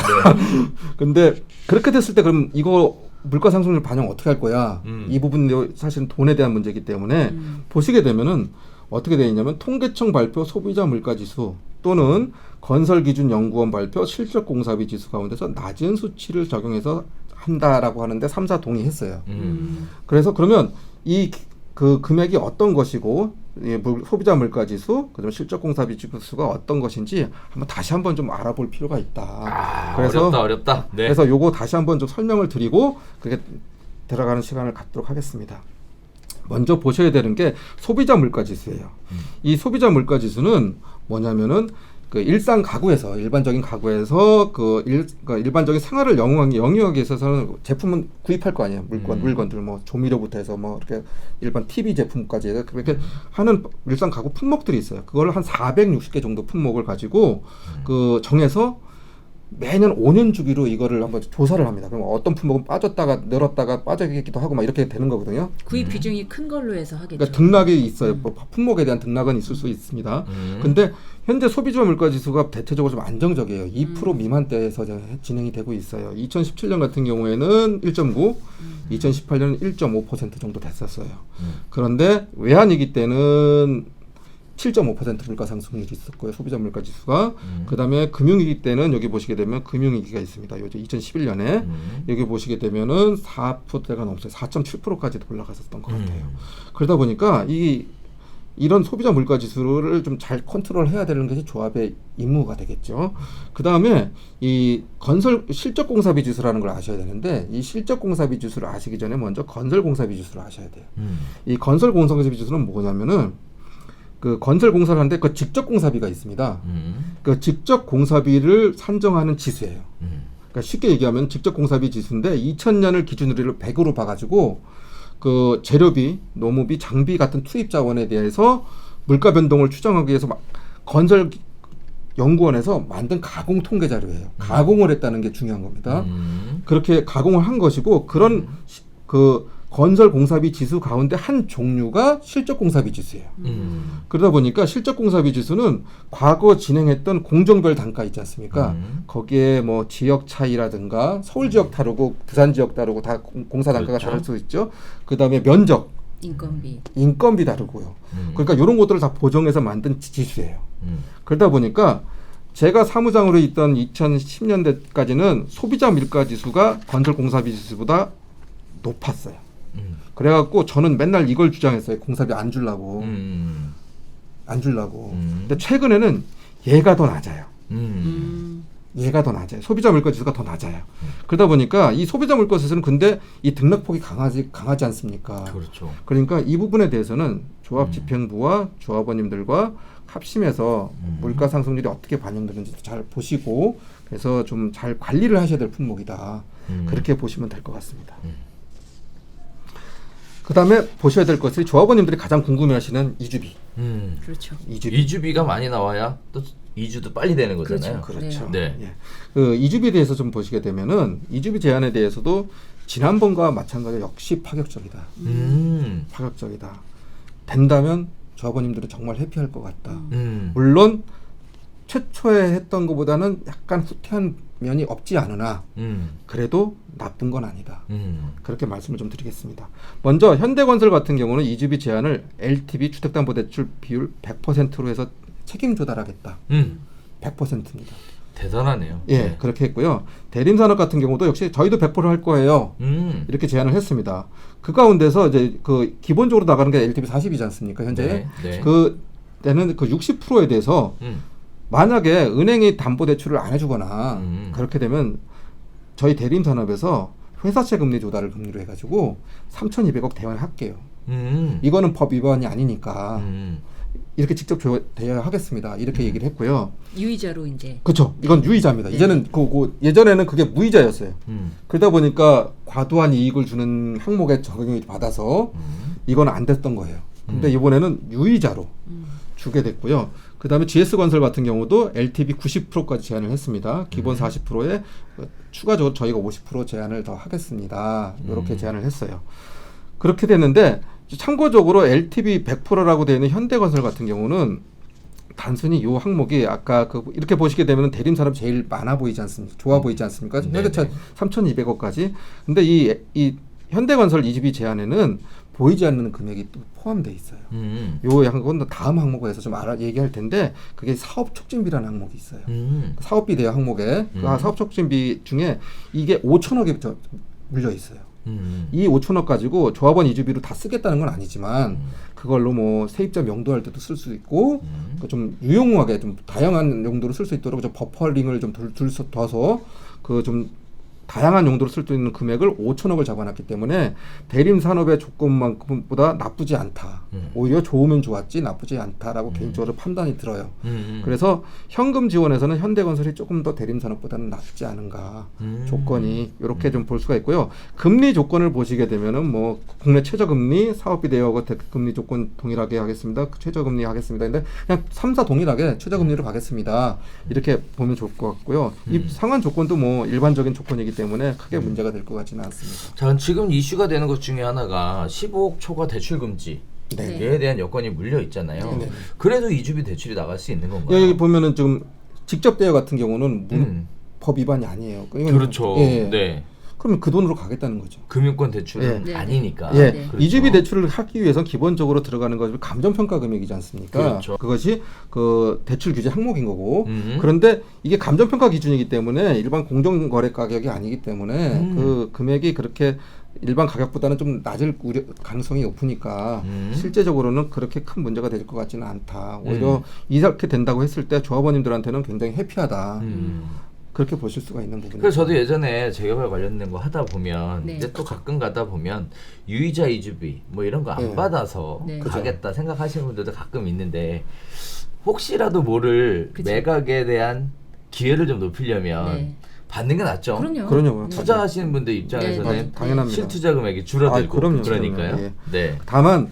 근데 그렇게 됐을 때 그럼 이거 물가 상승률 반영 어떻게 할 거야? 이 부분도 사실은 돈에 대한 문제이기 때문에 보시게 되면은 어떻게 되어 있냐면 통계청 발표 소비자 물가지수 또는 건설기준연구원 발표 실적공사비 지수 가운데서 낮은 수치를 적용해서 한다라고 하는데 3사 동의했어요. 그래서 그러면 그 금액이 어떤 것이고 소비자 물가지수, 그다음에 실적공사비 지수가 어떤 것인지 다시 한번 좀 알아볼 필요가 있다. 그래서 어렵다. 네. 그래서 요거 다시 한번 좀 설명을 드리고 그게 들어가는 시간을 갖도록 하겠습니다. 먼저 보셔야 되는 게 소비자 물가지수예요. 이 소비자 물가지수는 뭐냐면은 그 일상 가구에서 일반적인 가구에서 일반적인 생활을 영위하기 위해서는 제품은 구입할 거 아니에요. 물건들 뭐 조미료부터 해서 뭐 이렇게 일반 TV 제품까지 해서 그렇게 하는 일상 가구 품목들이 있어요. 그걸 한 460개 정도 품목을 가지고 정해서 매년 5년 주기로 이거를 한번 조사를 합니다. 그럼 어떤 품목은 빠졌다가 늘었다가 빠져있기도 하고 막 이렇게 되는 거거든요. 구입 비중이 큰 걸로 해서 하겠죠. 그러니까 등락이 있어요. 뭐 품목에 대한 등락은 있을 수 있습니다. 근데 현재 소비자 물가지수가 대체적으로 좀 안정적이에요. 2% 미만대에서 진행이 되고 있어요. 2017년 같은 경우에는 1.9, 2018년은 1.5% 정도 됐었어요. 그런데 외환위기 때는 7.5% 물가 상승률이 있었고요. 소비자 물가 지수가. 그다음에 금융위기 때는 여기 보시게 되면 금융위기가 있습니다. 요즘 2011년에 여기 보시게 되면은 4%대가 넘어요. 4.7%까지도 올라갔었던 것 같아요. 그러다 보니까 이 이런 소비자 물가 지수를 좀 잘 컨트롤해야 되는 것이 조합의 임무가 되겠죠. 그 다음에 이 건설 실적 공사비 지수라는 걸 아셔야 되는데 이 실적 공사비 지수를 아시기 전에 먼저 건설 공사비 지수를 아셔야 돼요. 이 건설 공사비 지수는 뭐냐면은 그 건설 공사를 하는데 그 직접 공사비가 있습니다. 그 직접 공사비를 산정하는 지수예요. 그러니까 쉽게 얘기하면 직접 공사비 지수인데 2000년을 기준으로 100으로 봐가지고 그 재료비, 노무비, 장비 같은 투입 자원에 대해서 물가 변동을 추정하기 위해서 건설 연구원에서 만든 가공 통계 자료예요. 가공을 했다는 게 중요한 겁니다. 그렇게 가공을 한 것이고 그런 그 건설 공사비 지수 가운데 한 종류가 실적 공사비 지수예요. 그러다 보니까 실적 공사비 지수는 과거 진행했던 공정별 단가 있지 않습니까? 거기에 뭐 지역 차이라든가 서울 지역 다르고 부산 지역 다르고 다 공사 단가가 그렇죠. 다를 수 있죠. 그다음에 면적, 인건비 다르고요. 그러니까 이런 것들을 다 보정해서 만든 지수예요. 그러다 보니까 제가 사무장으로 있던 2010년대까지는 소비자 물가 지수가 건설 공사비 지수보다 높았어요. 그래갖고 저는 맨날 이걸 주장했어요. 공사비 안 주려고. 안 주려고. 근데 최근에는 얘가 더 낮아요. 얘가 더 낮아요. 소비자 물가 지수가 더 낮아요. 그러다 보니까 이 소비자 물가 지수는 근데 이 등락폭이 강하지 않습니까? 그렇죠. 그러니까 이 부분에 대해서는 조합 집행부와 조합원님들과 합심해서 물가 상승률이 어떻게 반영되는지 잘 보시고 그래서 좀 잘 관리를 하셔야 될 품목이다. 그렇게 보시면 될 것 같습니다. 그 다음에 보셔야 될 것이 조합원님들이 가장 궁금해하시는 이주비. 그렇죠. 이주비가 많이 나와야 또 이주도 빨리 되는 거잖아요. 그렇죠. 네. 예. 그 이주비에 대해서 좀 보시게 되면은 이주비 제한에 대해서도 지난번과 마찬가지로 역시 파격적이다. 파격적이다. 된다면 조합원님들은 정말 해피할 것 같다. 물론 최초에 했던 것보다는 약간 후퇴한 면이 없지 않으나 그래도 나쁜 건 아니다. 그렇게 말씀을 좀 드리겠습니다. 먼저 현대건설 같은 경우는 이주비 제한을 LTV 주택담보대출 비율 100%로 해서 책임 조달하겠다. 100%입니다. 대단하네요. 예, 네. 그렇게 했고요. 대림산업 같은 경우도 역시 저희도 100%할 거예요. 이렇게 제안을 했습니다. 그 가운데서 이제 그 기본적으로 나가는 게 LTV 40이지 않습니까? 현재 네. 그 때는 그 60%에 대해서 만약에 은행이 담보대출을 안 해주거나 그렇게 되면 저희 대림산업에서 회사채 금리 조달을 금리로 해가지고 3,200억 대환할게요. 이거는 법 위반이 아니니까 이렇게 직접 대여하겠습니다. 이렇게 얘기를 했고요. 유의자로 이제. 그렇죠. 이건 유의자입니다. 네. 이제는 예전에는 그게 무이자였어요. 그러다 보니까 과도한 이익을 주는 항목에 적용이 받아서 이건 안 됐던 거예요. 근데 이번에는 유의자로 주게 됐고요. 그 다음에 GS건설 같은 경우도 LTV 90%까지 제한을 했습니다. 기본 40%에 추가적으로 저희가 50% 제한을 더 하겠습니다. 이렇게 제한을 했어요. 그렇게 됐는데 참고적으로 LTV 100%라고 되어 있는 현대건설 같은 경우는 단순히 이 항목이 아까 이렇게 보시게 되면 대림산업 제일 많아 보이지 않습니까? 좋아 보이지 않습니까? 현대차 3,200억까지. 근데 이 현대건설 이주비 제한에는 보이지 않는 금액이 또 포함되어 있어요. 요 항목은 다음 항목에서 좀 얘기할 텐데 그게 사업촉진비라는 항목이 있어요. 사업비 대여 항목에 그 사업촉진비 중에 이게 5천억이 물려 있어요. 이 5천억 가지고 조합원 이주비로 다 쓰겠다는 건 아니지만 그걸로 뭐 세입자 명도할 때도 쓸 수 있고 좀 유용하게 좀 다양한 용도로 쓸 수 있도록 좀 버퍼링을 좀 둬서 그 좀 다양한 용도로 쓸 수 있는 금액을 5천억을 잡아놨기 때문에 대림산업의 조건만큼보다 나쁘지 않다. 오히려 좋으면 좋았지 나쁘지 않다라고 개인적으로 판단이 들어요. 그래서 현금 지원에서는 현대건설이 조금 더 대림산업보다는 낫지 않은가 조건이 이렇게 좀 볼 수가 있고요. 금리 조건을 보시게 되면은 뭐 국내 최저금리, 사업비 대여하고 금리 조건 동일하게 하겠습니다. 최저금리 하겠습니다. 근데 그냥 3, 4 동일하게 최저금리로 가겠습니다. 이렇게 보면 좋을 것 같고요. 이 상한 조건도 뭐 일반적인 조건이기 때문에 크게 문제가 될 것 같지는 않습니다. 자, 지금 이슈가 되는 것 중에 하나가 15억 초과 대출 금지. 네. 에 대한 여건이 물려 있잖아요. 네. 그래도 이주비 대출이 나갈 수 있는 건가요? 여기 보면은 지금 직접 대여 같은 경우는 법 위반이 아니에요. 그렇죠. 예. 네. 그러면 그 돈으로 가겠다는 거죠. 금융권 대출은 예. 아니니까. 예, 네. 그렇죠. 이주비 대출을 하기 위해서는 기본적으로 들어가는 것이 감정평가 금액이지 않습니까? 그렇죠. 그것이 그 대출 규제 항목인 거고. 그런데 이게 감정평가 기준이기 때문에 일반 공정거래 가격이 아니기 때문에 그 금액이 그렇게 일반 가격보다는 좀 낮을 가능성이 높으니까 실제적으로는 그렇게 큰 문제가 될 것 같지는 않다. 오히려 이렇게 된다고 했을 때 조합원님들한테는 굉장히 해피하다. 그렇게 보실 수가 있는 부분이죠. 그래서 저도 예전에 재개발 관련된 거 하다 보면 네. 이제 또 가끔 가다 보면 유이자 이주비 뭐 이런 거 안 네. 받아서 네. 가겠다 생각하시는 분들도 가끔 있는데 혹시라도 모를 그쵸. 매각에 대한 기회를 좀 높이려면 네. 받는 게 낫죠. 그럼요. 투자하시는 분들 입장에서는 네, 당연합니다. 실투자 금액이 줄어들고 그럼요. 그러니까요. 예. 네. 다만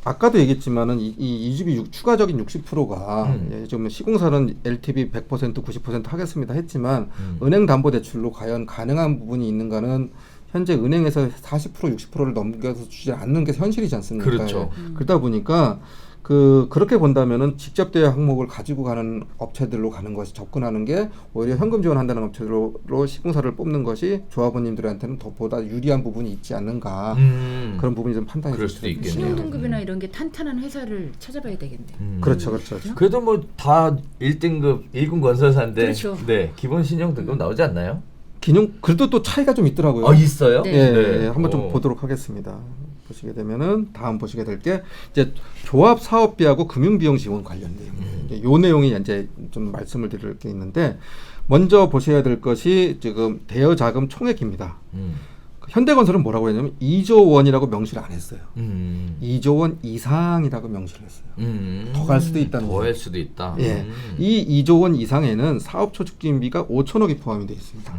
아까도 얘기했지만은 이 이주비 추가적인 60%가 좀 시공사는 LTV 100% 90% 하겠습니다 했지만 은행 담보 대출로 과연 가능한 부분이 있는가는 현재 은행에서 40% 60%를 넘겨서 주지 않는 게 현실이지 않습니까? 그렇죠. 그러다 보니까 그렇게 본다면은 직접 대여 항목을 가지고 가는 업체들로 가는 것이 접근하는 게 오히려 현금 지원한다는 업체로 시공사를 뽑는 것이 조합원님들한테는 더 보다 유리한 부분이 있지 않는가 그런 부분이 좀 판단이 그럴 좀 수도 있겠네요. 신용등급이나 이런 게 탄탄한 회사를 찾아봐야 되겠네. 그렇죠. 그래도 뭐 다 1등급 1군 건설사인데 그렇죠. 네, 기본 신용 등급 나오지 않나요? 그래도 또 차이가 좀 있더라고요. 아, 있어요? 네. 예, 한번 좀 보도록 하겠습니다. 보시게 되면은 다음 보시게 될 게 이제 조합 사업비하고 금융 비용 지원 관련 내용이에요. 요 내용이 이제 좀 말씀을 드릴 게 있는데 먼저 보셔야 될 것이 지금 대여 자금 총액입니다. 현대건설은 뭐라고 했냐면 2조 원이라고 명시를 안 했어요. 2조 원 이상이라고 명시를 했어요. 더 갈 수도 있다는 더 거죠. 할 수도 있다. 예, 이 2조 원 이상에는 사업초 축진비가 5천억이 포함이 되어 있습니다.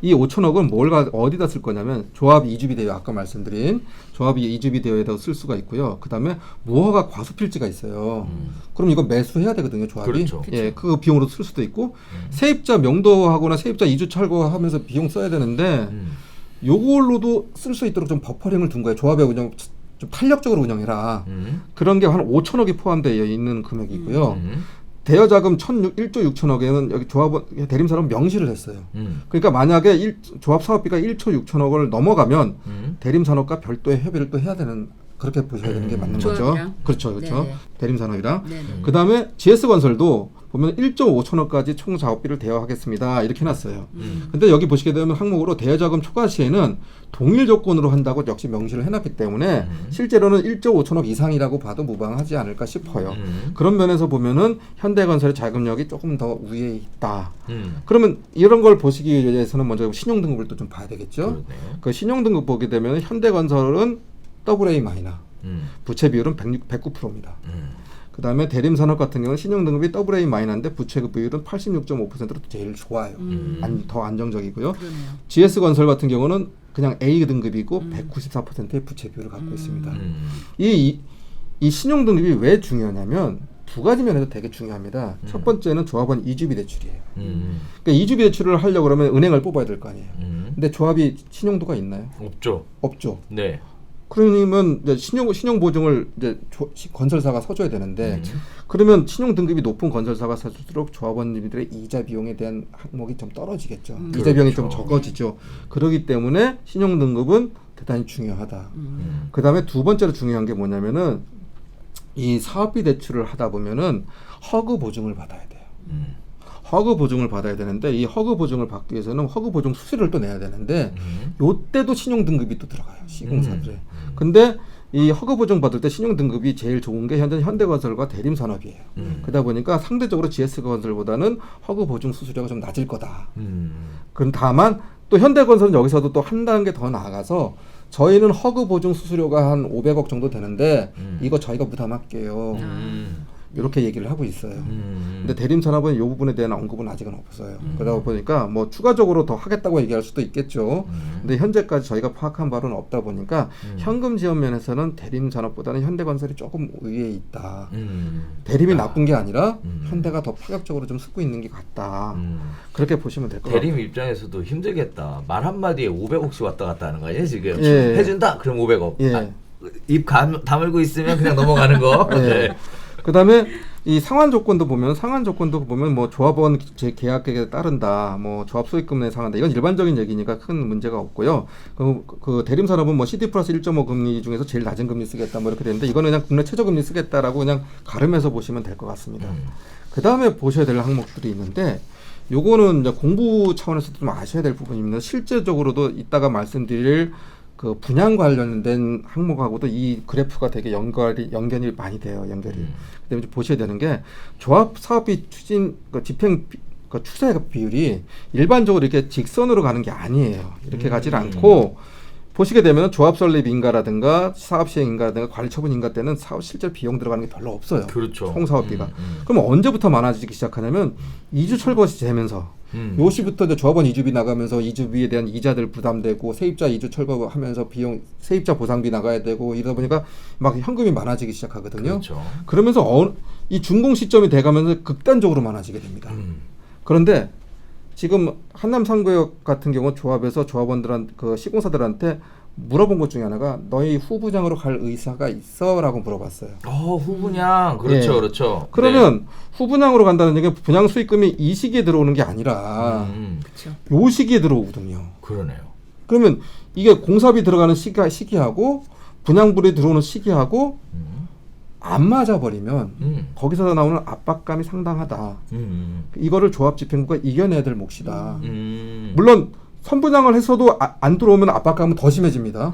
이 5천억은 어디다 쓸 거냐면 조합 이주비 대여 아까 말씀드린 조합 이주비 대여에다 쓸 수가 있고요. 그 다음에 무허가 과수 필지가 있어요. 그럼 이거 매수해야 되거든요, 조합이. 그렇죠. 예, 그 비용으로 쓸 수도 있고 세입자 명도하거나 세입자 이주 철거하면서 비용 써야 되는데 요걸로도 쓸 수 있도록 좀 버퍼링을 둔 거예요. 조합의 운영 좀 탄력적으로 운영해라. 그런 게 한 5천억이 포함되어 있는 금액이고요. 대여 자금 1조 6천억에는 여기 조합원 대림사업 명시를 했어요. 그러니까 만약에 조합 사업비가 1조 6천억을 넘어가면 대림산업과 별도의 협의를 또 해야 되는 그렇게 보셔야 되는 게 맞는 거죠. 조합이랑? 그렇죠. 네네. 대림산업이랑. 네네. 그다음에 GS건설도 보면 1조 5천억까지 총 작업비를 대여하겠습니다. 이렇게 해놨어요. 근데 여기 보시게 되면 항목으로 대여자금 초과 시에는 동일 조건으로 한다고 역시 명시를 해놨기 때문에 실제로는 1조 5천억 이상이라고 봐도 무방하지 않을까 싶어요. 그런 면에서 보면은 현대건설의 자금력이 조금 더 위에 있다. 그러면 이런 걸 보시기 위해서는 먼저 신용등급을 또 좀 봐야 되겠죠. 그러네. 그 신용등급 보게 되면 현대건설은 AA 마이너, 부채 비율은 109%입니다. 그 다음에 대림산업 같은 경우는 신용등급이 AA 마이너인데 부채 비율은 86.5%로 제일 좋아요. 더 안정적이고요. 그러네요. GS건설 같은 경우는 그냥 A 등급이고 194%의 부채 비율을 갖고 있습니다. 이 신용등급이 왜 중요하냐면 두 가지 면에서 되게 중요합니다. 첫 번째는 조합원 이주비 대출이에요. 그러니까 이주비 대출을 하려고 그러면 은행을 뽑아야 될 거 아니에요. 근데 조합이 신용도가 있나요? 없죠. 없죠. 네. 그러면 이제 신용 보증을 이제 건설사가 서줘야 되는데 그러면 신용 등급이 높은 건설사가 서줄수록 조합원님들의 이자 비용에 대한 항목이 좀 떨어지겠죠. 이자 비용이 좀 그렇죠. 적어지죠. 그렇기 때문에 신용 등급은 대단히 중요하다. 그 다음에 두 번째로 중요한 게 뭐냐면은 이 사업비 대출을 하다 보면은 허그 보증을 받아야 돼요. 허그 보증을 받아야 되는데 이 허그 보증을 받기 위해서는 허그 보증 수수료를 또 내야 되는데 요때도 신용 등급이 또 들어가요. 시공사들에. 근데 이 허그 보증 받을 때 신용 등급이 제일 좋은 게 현대건설과 대림산업이에요. 그러다 보니까 상대적으로 GS건설보다는 허그 보증 수수료가 좀 낮을 거다. 그럼 다만 또 현대건설은 여기서도 또 한 단계 더 나아가서 저희는 허그 보증 수수료가 한 500억 정도 되는데 이거 저희가 부담할게요. 이렇게 얘기를 하고 있어요. 근데 대림산업은 이 부분에 대한 언급은 아직은 없어요. 그러다 보니까 뭐 추가적으로 더 하겠다고 얘기할 수도 있겠죠. 근데 현재까지 저희가 파악한 바로는 없다 보니까 현금 지원 면에서는 대림산업보다는 현대건설이 조금 위에 있다. 대림이 나쁜 게 아니라 현대가 더 파격적으로 좀 쓰고 있는 게 같다. 그렇게 보시면 될 것 같아요. 대림 입장에서도 힘들겠다. 말 한마디에 500억씩 왔다 갔다 하는 거 아니에요 지금? 예. 해준다? 그럼 500억. 예. 입 다물고 있으면 그냥 넘어가는 거. 예. 네. 그다음에 이 상환 조건도 보면 뭐 조합원 제 계약액에 따른다, 뭐 조합 소액금 내 상한다. 이건 일반적인 얘기니까 큰 문제가 없고요. 그 대림산업은 뭐 CD 플러스 1.5 금리 중에서 제일 낮은 금리 쓰겠다, 뭐 이렇게 되는데 이거는 그냥 국내 최저 금리 쓰겠다라고 그냥 가름해서 보시면 될 것 같습니다. 그다음에 보셔야 될 항목들이 있는데. 요거는 이제 공부 차원에서도 좀 아셔야 될 부분입니다. 실제적으로도 이따가 말씀드릴 그 분양 관련된 항목하고도 이 그래프가 되게 연결이 많이 돼요. 연결이. 그다음에 보셔야 되는 게 조합 사업비 추진 그 집행 그 추세 비율이 일반적으로 이렇게 직선으로 가는 게 아니에요. 이렇게 가지 않고 보시게 되면 조합 설립 인가라든가 사업 시행 인가라든가 관리 처분 인가 때는 사업 실제 비용 들어가는 게 별로 없어요. 그렇죠. 총 사업비가. 그럼 언제부터 많아지기 시작하냐면 이주 철거시 되면서 요 시부터 이제 조합원 이주비 나가면서 이주비에 대한 이자들 부담되고 세입자 이주 철거하면서 비용 세입자 보상비 나가야 되고 이러다 보니까 막 현금이 많아지기 시작하거든요. 그렇죠. 그러면서 이 준공 시점이 돼가면서 극단적으로 많아지게 됩니다. 그런데 지금 한남 3구역 같은 경우 조합에서 조합원들한테 그 시공사들한테 물어본 것 중에 하나가 너희 후분양으로 갈 의사가 있어라고 물어봤어요. 후분양 그렇죠, 예. 그렇죠. 그러면 후분양으로 간다는 얘기는 분양 수익금이 이 시기에 들어오는 게 아니라 그렇죠. 요 시기에 들어오거든요. 그러네요. 그러면 이게 공사비 들어가는 시기하고 분양불이 들어오는 시기하고 안 맞아버리면 거기서 나오는 압박감이 상당하다. 이거를 조합집행부가 이겨내야 될 몫이다. 물론 선분양을 했어도 안 들어오면 압박감은 더 심해집니다.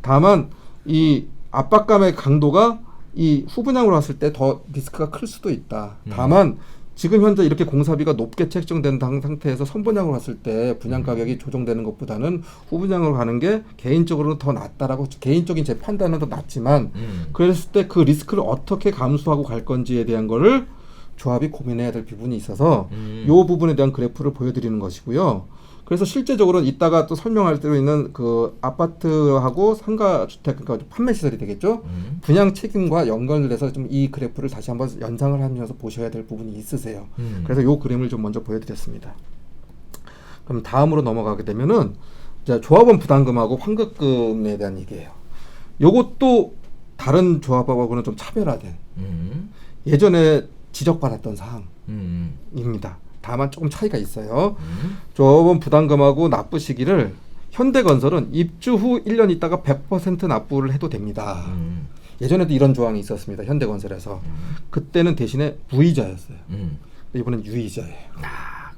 다만 이 압박감의 강도가 이 후분양으로 왔을 때 더 리스크가 클 수도 있다. 다만 지금 현재 이렇게 공사비가 높게 책정된 상태에서 선분양으로 갔을 때 분양 가격이 조정되는 것보다는 후분양으로 가는 게 개인적으로는 더 낫다라고 개인적인 제 판단은 더 낫지만 그랬을 때 그 리스크를 어떻게 감수하고 갈 건지에 대한 거를 조합이 고민해야 될 부분이 있어서 이 부분에 대한 그래프를 보여드리는 것이고요. 그래서 실제적으로는 이따가 또 설명할 대로 있는 그 아파트하고 상가주택 그러니까 판매 시설이 되겠죠. 분양 책임과 연결돼서 좀 이 그래프를 다시 한번 연상을 하면서 보셔야 될 부분이 있으세요. 그래서 이 그림을 좀 먼저 보여드렸습니다. 그럼 다음으로 넘어가게 되면은 이제 조합원 부담금하고 환급금에 대한 얘기예요. 요것도 다른 조합하고는 좀 차별화된 예전에 지적받았던 사항입니다. 다만 조금 차이가 있어요. 조합원 부담금하고 납부 시기를 현대건설은 입주 후 1년 있다가 100% 납부를 해도 됩니다. 예전에도 이런 조항이 있었습니다. 현대건설에서. 그때는 대신에 무이자였어요. 이번엔 유이자예요.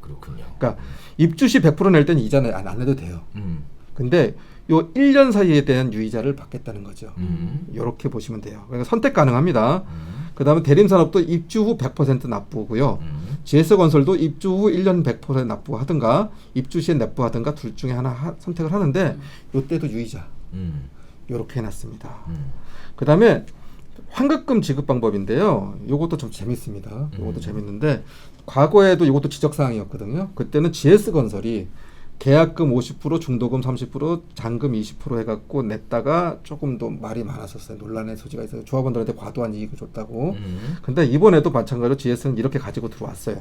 그렇군요. 그러니까 입주 시 100% 낼 때는 이자는 안 내도 돼요. 근데 요 1년 사이에 대한 유이자를 받겠다는 거죠. 이렇게 보시면 돼요. 그러니까 선택 가능합니다. 그 다음에 대림산업도 입주 후 100% 납부고요. GS건설도 입주 후 1년 100% 납부하든가 입주 시에 납부하든가 둘 중에 하나 선택을 하는데 이때도 유이자 이렇게 해놨습니다. 그 다음에 환급금 지급 방법인데요. 이것도 좀 재밌습니다. 이것도 재밌는데 과거에도 이것도 지적사항이었거든요. 그때는 GS건설이 계약금 50%, 중도금 30%, 잔금 20% 해갖고 냈다가 조금 더 말이 많았었어요. 논란의 소지가 있어서 조합원들한테 과도한 이익을 줬다고. 근데 이번에도 마찬가지로 GS는 이렇게 가지고 들어왔어요.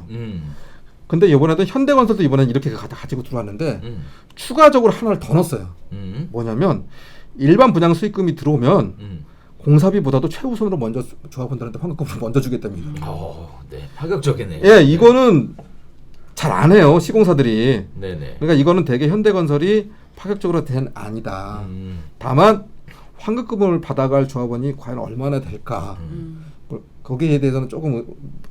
근데 이번에도 현대건설도 이번에는 이렇게 가지고 들어왔는데 추가적으로 하나를 더 넣었어요. 뭐냐면 일반 분양 수익금이 들어오면 공사비보다도 최우선으로 먼저 조합원들한테 환급금을 먼저 주겠답니다. 네, 파격적이네요. 예, 이거는 잘 안 해요 시공사들이. 네네. 그러니까 이거는 되게 현대건설이 파격적으로 된 안이다. 다만 환급금을 받아갈 조합원이 과연 얼마나 될까? 거기에 대해서는 조금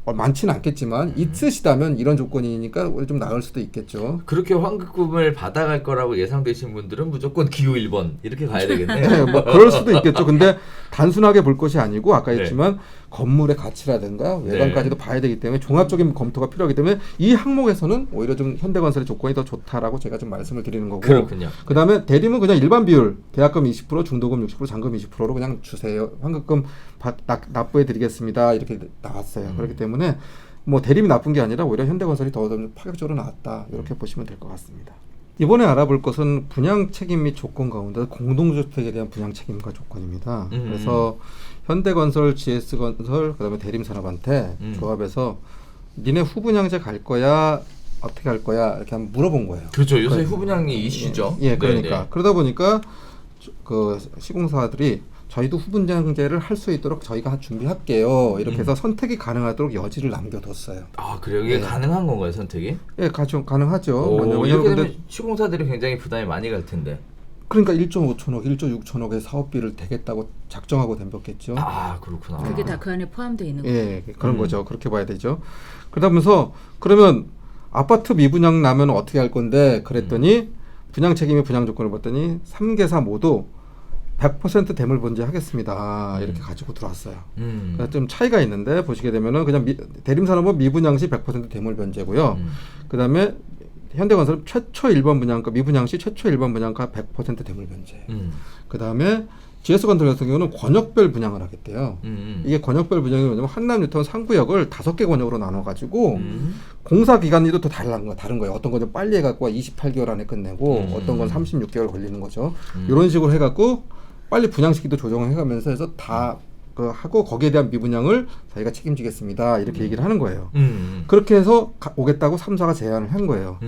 많지는 않겠지만 있으시다면 이런 조건이니까 좀 나을 수도 있겠죠. 그렇게 환급금을 받아갈 거라고 예상되신 분들은 무조건 기호 1번 이렇게 가야 되겠네요. 네, 뭐 그럴 수도 있겠죠. 근데 단순하게 볼 것이 아니고 아까 네. 했지만 건물의 가치라든가 외관까지도 봐야 되기 때문에 종합적인 검토가 필요하기 때문에 이 항목에서는 오히려 좀 현대건설의 조건이 더 좋다라고 제가 좀 말씀을 드리는 거고. 그렇군요. 그다음에 대림은 그냥 일반 비율, 계약금 20%, 중도금 60%, 잔금 20%로 그냥 주세요. 환급금 납부해 드리겠습니다. 이렇게 나왔어요. 그렇기 때문에 뭐 대림이 나쁜 게 아니라 오히려 현대건설이 더 파격적으로 나왔다. 이렇게 보시면 될 것 같습니다. 이번에 알아볼 것은 분양 책임 및 조건 가운데 공동주택에 대한 분양 책임과 조건입니다. 그래서 현대건설, GS건설, 그다음에 대림산업한테 조합해서 니네 후분양제 갈 거야? 어떻게 할 거야? 이렇게 한번 물어본 거예요. 그렇죠. 요새 후분양이 이슈죠. 예, 그러니까 네네. 그러다 보니까 그 시공사들이 저희도 후분양제를 할 수 있도록 저희가 준비할게요. 이렇게 해서 선택이 가능하도록 여지를 남겨뒀어요. 그래요? 이게 가능한 건가요, 선택이? 예, 가능하죠. 이렇게 왜냐면 되면 근데 시공사들이 굉장히 부담이 많이 갈 텐데. 그러니까 1.5천억, 1.6천억의 사업비를 대겠다고 작정하고 덤볐겠죠. 그렇구나. 그게 다 그 안에 포함되어 있는 거예요. 예, 그런 거죠. 그렇게 봐야 되죠. 그러면서 그러면 아파트 미분양 나면 어떻게 할 건데 그랬더니 분양 책임의 분양 조건을 봤더니 3개사 모두 100% 대물 번제하겠습니다. 이렇게 가지고 들어왔어요. 그래서 좀 차이가 있는데 보시게 되면은 그냥 대림산업은 미분양 시 100% 대물 번제고요. 그다음에 현대건설은 최초 1번 분양가 미분양 시 최초 1번 분양가 100% 대물 번제. 그다음에 GS건설 같은 경우는 권역별 분양을 하겠대요. 이게 권역별 분양이 뭐냐면 한남뉴타운 3구역을 5개 권역으로 나눠가지고 공사 기간이도 또 다른 거예요. 어떤 건 좀 빨리 해갖고 28개월 안에 끝내고 어떤 건 36개월 걸리는 거죠. 이런 식으로 해갖고 빨리 분양 시기도 조정을 해가면서 해서 다 하고 거기에 대한 미분양을 저희가 책임지겠습니다. 이렇게 얘기를 하는 거예요. 그렇게 해서 오겠다고 3사가 제안을 한 거예요.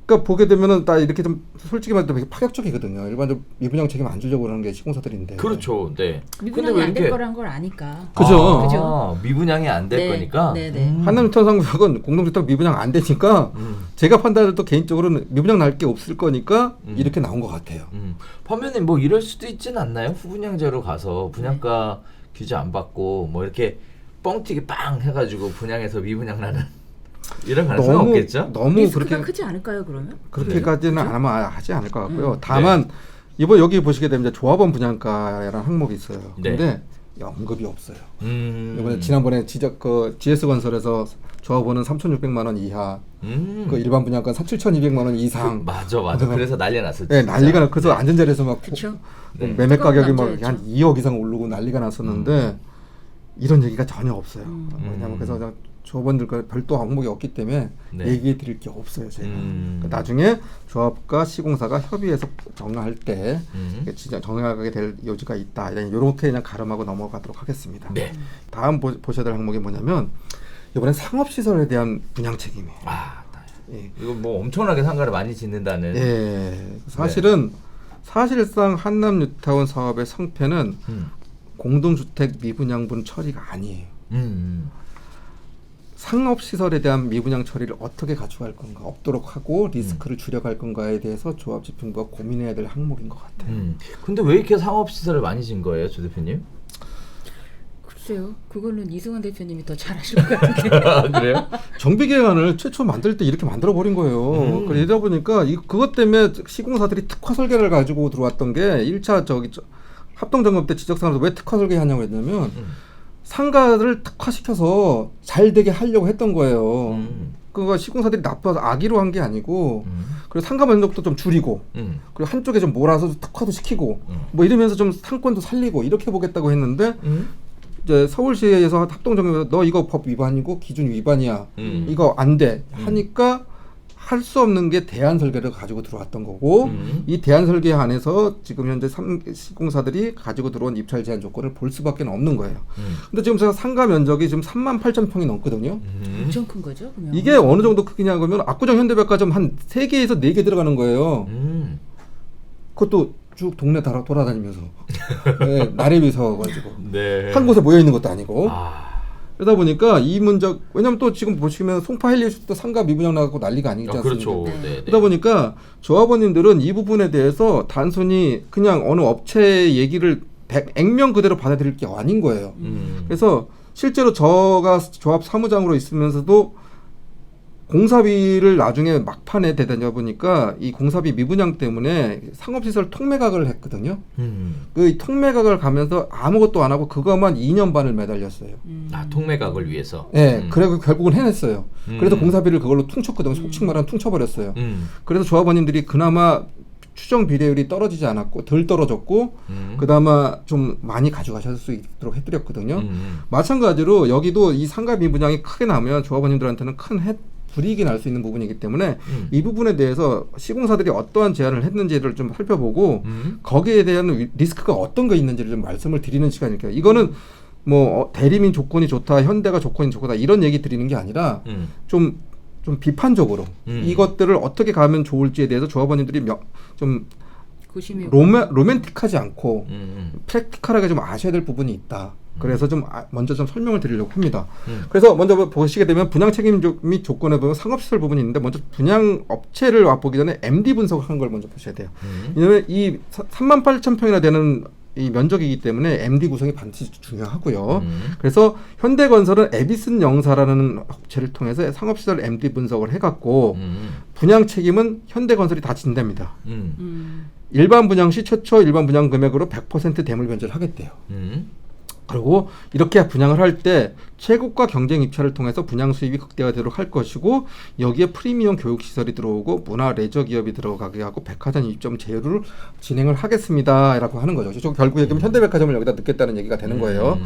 그러니까 보게 되면은 다 이렇게 좀 솔직히 말해도 되게 파격적이거든요. 일반적으로 미분양 책임 안 주려고 그러는 게 시공사들인데. 그렇죠. 네. 미분양이 안 될 거란 걸 아니까. 그죠. 그죠. 미분양이 안 될 네. 거니까. 네네. 한남뉴타운 상구역은 공동주택 미분양 안 되니까 제가 판단할 때 개인적으로는 미분양 날 게 없을 거니까 이렇게 나온 것 같아요. 판매는 뭐 이럴 수도 있진 않나요? 후분양제로 가서 분양가 규제 안 받고 뭐 이렇게 뻥튀기 빵 해가지고 분양해서 미분양 나는 이런 가능성은 없겠죠? 너무 리스크가 그렇게 크지 않을까요 그러면? 그렇게까지는 아마 하지 않을 것 같고요. 다만 이번 여기 보시게 되면 이제 조합원 분양가라는 항목이 있어요. 근데 언급이 없어요. 이번에 지난번에 GS건설에서 조합원은 3,600만 원 이하, 그 일반 분양가 7,200만 원 이상. 맞아. 그래서 난리 났었죠. 네, 난리가 나. 그래서 안전자리에서 막 그쵸. 매매 가격이 막 난자였죠. 한 2억 이상 오르고 난리가 났었는데 이런 얘기가 전혀 없어요. 왜냐면 그래서 그냥 조합원들과 별도 항목이 없기 때문에 얘기해 드릴 게 없어요. 제가 나중에 조합과 시공사가 협의해서 정할 때 진짜 정하게 될 여지가 있다. 이렇게 그냥 가름하고 넘어가도록 하겠습니다. 네. 다음 보셔야 될 항목이 뭐냐면 이번엔 상업시설에 대한 분양 책임이에요. 예. 이거 뭐 엄청나게 상가를 많이 짓는다는. 예. 사실상 한남뉴타운 사업의 성패는 공동주택 미분양분 처리가 아니에요. 상업시설에 대한 미분양 처리를 어떻게 가져갈 건가, 없도록 하고 리스크를 줄여갈 건가에 대해서 조합 집행부가 고민해야 될 항목인 것 같아요. 근데 왜 이렇게 상업시설을 많이 짓는 거예요, 조 대표님? 글쎄요. 그거는 이승환 대표님이 더 잘 아실 것 같은데. 그래요? 정비계획안을 최초 만들 때 이렇게 만들어 버린 거예요. 그러다 보니까 그것 때문에 시공사들이 특화 설계를 가지고 들어왔던 게 1차 합동점검 때 지적사항에서 왜 특화 설계하냐고 했냐면 상가를 특화시켜서 잘 되게 하려고 했던 거예요. 그거 시공사들이 나빠서 악의로 한 게 아니고 그리고 상가 면적도 좀 줄이고 그리고 한쪽에 좀 몰아서 특화도 시키고 뭐 이러면서 좀 상권도 살리고 이렇게 보겠다고 했는데 이제 서울시에서 합동점검에서 너 이거 법 위반이고 기준 위반이야. 이거 안 돼. 하니까 할 수 없는 게 대안 설계를 가지고 들어왔던 거고 이 대안 설계 안에서 지금 현재 시공사들이 가지고 들어온 입찰 제한 조건을 볼 수밖에 없는 거예요. 근데 지금 제가 상가 면적이 지금 38,000평이 넘거든요. 엄청 큰 거죠. 그러면. 이게 어느 정도 크기냐 그러면 압구정 현대백화점 한 3개에서 4개 들어가는 거예요. 그것도 쭉 동네 돌아다니면서 나래비 서가지고 한 곳에 모여 있는 것도 아니고 그러다 보니까 이 문제 왜냐면 또 지금 보시면 송파 헬리우드도 상가 미분양 나가고 난리가 아니지 않습니까? 그렇죠. 그러다 보니까 조합원님들은 이 부분에 대해서 단순히 그냥 어느 업체 얘기를 액면 그대로 받아들일 게 아닌 거예요. 그래서 실제로 저가 조합 사무장으로 있으면서도 공사비를 나중에 막판에 되다 보니까 이 공사비 미분양 때문에 상업시설 통매각을 했거든요. 그 통매각을 가면서 아무것도 안 하고 그것만 2년 반을 매달렸어요. 통매각을 위해서. 네, 그리고 결국은 해냈어요. 그래서 공사비를 그걸로 퉁쳤거든요. 속칭 말하면 퉁쳐버렸어요. 그래서 조합원님들이 그나마 추정 비례율이 떨어지지 않았고 덜 떨어졌고 그나마 좀 많이 가져가실 수 있도록 해드렸거든요. 마찬가지로 여기도 이 상가 미분양이 크게 나면 조합원님들한테는 큰 불이익이 날 수 있는 부분이기 때문에 이 부분에 대해서 시공사들이 어떠한 제안을 했는지를 좀 살펴보고 거기에 대한 리스크가 어떤 거 있는지를 좀 말씀을 드리는 시간이니까 이거는 뭐 대리민 조건이 좋다, 현대가 조건이 좋다 이런 얘기 드리는 게 아니라 좀 비판적으로 이것들을 어떻게 가면 좋을지에 대해서 조합원님들이 좀 로맨틱하지 않고 프랙티컬하게 좀 아셔야 될 부분이 있다. 그래서 좀 먼저 좀 설명을 드리려고 합니다. 그래서 먼저 보시게 되면 분양 책임 및 조건에 보면 상업시설 부분이 있는데 먼저 분양 업체를 보기 전에 MD 분석을 한 걸 먼저 보셔야 돼요. 왜냐하면 이 38,000평이나 되는 이 면적이기 때문에 MD 구성이 반드시 중요하고요. 그래서 현대건설은 에비슨 영사라는 업체를 통해서 상업시설 MD 분석을 해갖고 분양 책임은 현대건설이 다 진답니다. 일반 분양 시 최초 일반 분양 금액으로 100% 대물 변제를 하겠대요. 그리고 이렇게 분양을 할 때 최고가 경쟁 입찰을 통해서 분양 수입이 극대화되도록 할 것이고 여기에 프리미엄 교육시설이 들어오고 문화 레저 기업이 들어가게 하고 백화점 입점 제휴를 진행을 하겠습니다 라고 하는 거죠. 저 결국 얘기하면 현대백화점을 여기다 넣겠다는 얘기가 되는 거예요.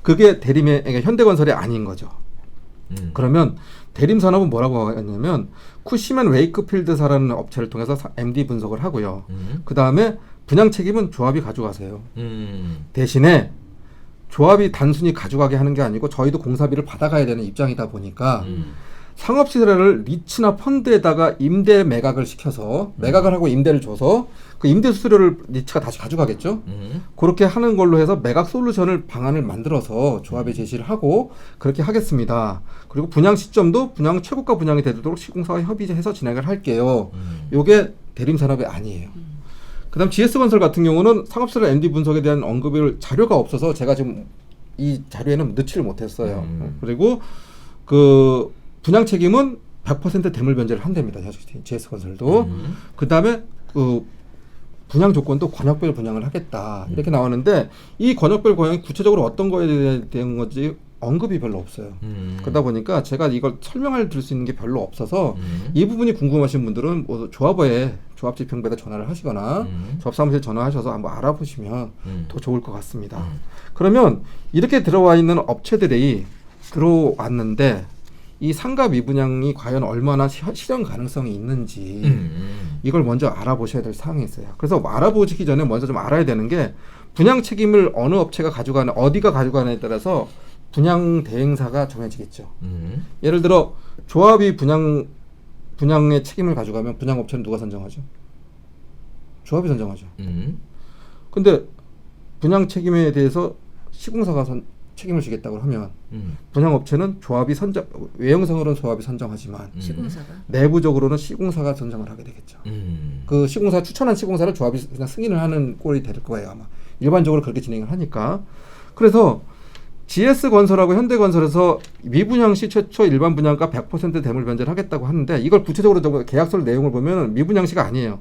그게 대림의 그러니까 현대건설이 아닌 거죠. 그러면 대림산업은 뭐라고 하냐면 쿠시맨 웨이크필드사라는 업체를 통해서 MD 분석을 하고요. 그 다음에 분양 책임은 조합이 가져가세요. 대신에 조합이 단순히 가져가게 하는 게 아니고 저희도 공사비를 받아가야 되는 입장이다 보니까 상업시설을 리츠나 펀드에다가 임대 매각을 시켜서 매각을 하고 임대를 줘서 그 임대 수수료를 리츠가 다시 가져가겠죠. 그렇게 하는 걸로 해서 매각 솔루션을 방안을 만들어서 조합에 제시를 하고 그렇게 하겠습니다. 그리고 분양 시점도 분양 최고가 분양이 되도록 시공사와 협의해서 진행을 할게요. 요게 대림산업이 아니에요. 그다음 GS건설 같은 경우는 상업시설 MD 분석에 대한 언급을 자료가 없어서 제가 지금 이 자료에는 넣지를 못했어요. 그리고 그 분양 책임은 100% 대물 변제를 한답니다. GS건설도. 그다음에 그 분양 조건도 권역별 분양을 하겠다 이렇게 나왔는데 이 권역별 분양이 구체적으로 어떤 거에 대한 건지 언급이 별로 없어요. 그러다 보니까 제가 이걸 설명을 드릴 수 있는 게 별로 없어서 이 부분이 궁금하신 분들은 뭐 조합원에 조합집행부에다 전화를 하시거나 조합사무실에 전화하셔서 한번 알아보시면 더 좋을 것 같습니다. 그러면 이렇게 들어와 있는 업체들이 들어왔는데 이 상가 미분양이 과연 얼마나 실현 가능성이 있는지 이걸 먼저 알아보셔야 될 사항이 있어요. 그래서 알아보시기 전에 먼저 좀 알아야 되는 게 분양 책임을 어느 업체가 가져가는 어디가 가져가느냐에 따라서 분양 대행사가 정해지겠죠. 예를 들어 조합이 분양의 책임을 가져가면 분양업체는 누가 선정하죠? 조합이 선정하죠. 근데 분양 책임에 대해서 시공사가 책임을 지겠다고 하면 분양업체는 조합이 외형상으로는 조합이 선정하지만 시공사가 내부적으로는 시공사가 선정을 하게 되겠죠. 그 시공사 추천한 시공사를 조합이 그냥 승인을 하는 꼴이 될 거예요 아마. 일반적으로 그렇게 진행을 하니까. 그래서 GS건설하고 현대건설에서 미분양 시 최초 일반 분양가 100% 대물 변제를 하겠다고 하는데 이걸 구체적으로 계약서 내용을 보면 미분양 시가 아니에요.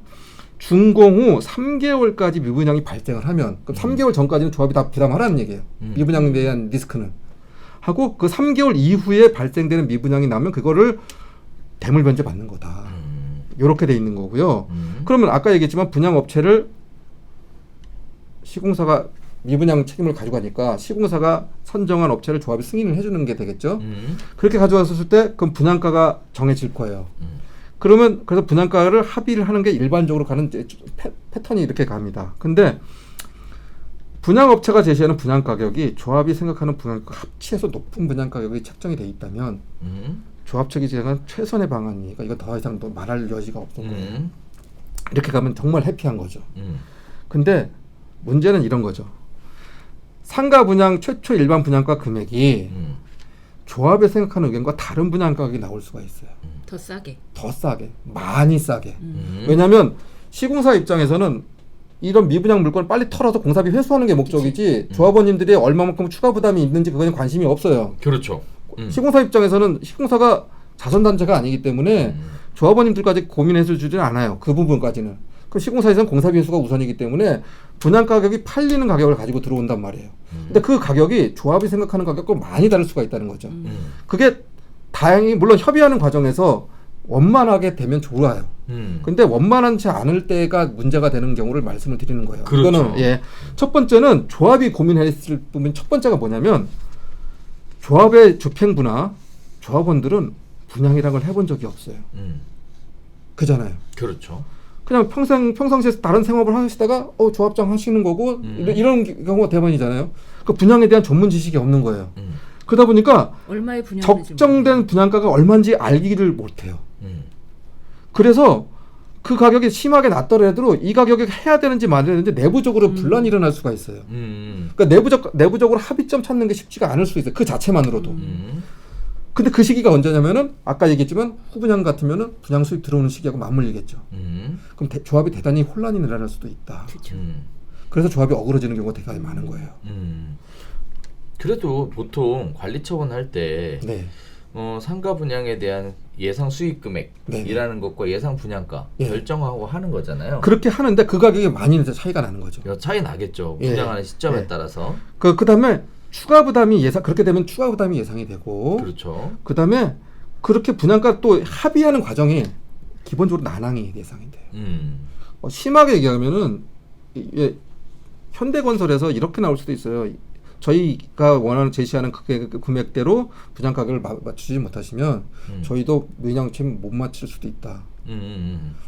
준공 후 3개월까지 미분양이 발생을 하면 그럼 3개월 전까지는 조합이 다 부담하라는 얘기예요. 미분양에 대한 리스크는. 하고 그 3개월 이후에 발생되는 미분양이 나면 그거를 대물 변제 받는 거다. 이렇게 돼 있는 거고요. 그러면 아까 얘기했지만 분양업체를 시공사가 미분양 책임을 가져가니까 시공사가 선정한 업체를 조합이 승인을 해주는 게 되겠죠. 그렇게 가져왔을 때 그럼 분양가가 정해질 거예요. 그러면 그래서 분양가를 합의를 하는 게 일반적으로 가는 패턴이 이렇게 갑니다. 근데 분양업체가 제시하는 분양가격이 조합이 생각하는 분양가 합치해서 높은 분양가격이 책정이 돼 있다면 조합 측이 제시한 최선의 방안이니까 이거 더 이상 또 말할 여지가 없는 거예요. 이렇게 가면 정말 해피한 거죠. 근데 문제는 이런 거죠. 상가 분양 최초 일반 분양가 금액이 조합이 생각하는 의견과 다른 분양 가격이 나올 수가 있어요. 더 싸게, 많이 싸게. 왜냐하면 시공사 입장에서는 이런 미분양 물건을 빨리 털어서 공사비 회수하는 게 목적이지 조합원님들이 얼마만큼 추가 부담이 있는지 그거는 관심이 없어요. 그렇죠. 시공사 입장에서는 시공사가 자선단체가 아니기 때문에 조합원님들까지 고민해서 주지는 않아요. 그 부분까지는. 그 시공사에서는 공사비 회수가 우선이기 때문에 분양 가격이 팔리는 가격을 가지고 들어온단 말이에요. 근데 그 가격이 조합이 생각하는 가격과 많이 다를 수가 있다는 거죠. 그게 다행히 물론 협의하는 과정에서 원만하게 되면 좋아요. 근데 원만하지 않을 때가 문제가 되는 경우를 말씀을 드리는 거예요. 그렇죠. 이거는 첫 번째는 조합이 고민했을 부분 첫 번째가 뭐냐면 조합의 집행부나 조합원들은 분양이라는 걸 해본 적이 없어요. 그잖아요. 그렇죠. 그냥 평상시에 다른 생업을 하시다가 조합장 하시는 거고 이런 경우가 대부분이잖아요. 그 분양에 대한 전문 지식이 없는 거예요. 그러다 보니까 얼마의 적정된 분양가가 얼마인지 알기를 못해요. 그래서 그 가격이 심하게 낮더라도 이 가격에 해야 되는지 말아야 되는지 내부적으로 분란이 일어날 수가 있어요. 그러니까 내부적으로 합의점 찾는 게 쉽지가 않을 수 있어요. 그 자체만으로도. 근데 그 시기가 언제냐면은 아까 얘기했지만 후분양 같으면은 분양 수입 들어오는 시기하고 맞물리겠죠. 그럼 조합이 대단히 혼란이 일어날 수도 있다. 그래서 조합이 어그러지는 경우가 되게 많은 거예요. 그래도 보통 관리 처분할 때 네. 상가 분양에 대한 예상 수익 금액이라는 것과 예상 분양가 예. 결정하고 하는 거잖아요. 그렇게 하는데 그 가격이 많이 차이가 나는 거죠. 차이 나겠죠. 예. 분양하는 시점에 예. 따라서. 그다음에 추가 부담이 그렇게 되면 추가 부담이 예상이 되고 그렇죠. 그다음에 그렇게 분양가 또 합의하는 과정이 기본적으로 난항이 예상이 돼요. 심하게 얘기하면은 현대건설에서 이렇게 나올 수도 있어요. 저희가 원하는 제시하는 그 금액대로 분양 가격을 맞추지 못하시면 저희도 매장팀 못 맞출 수도 있다.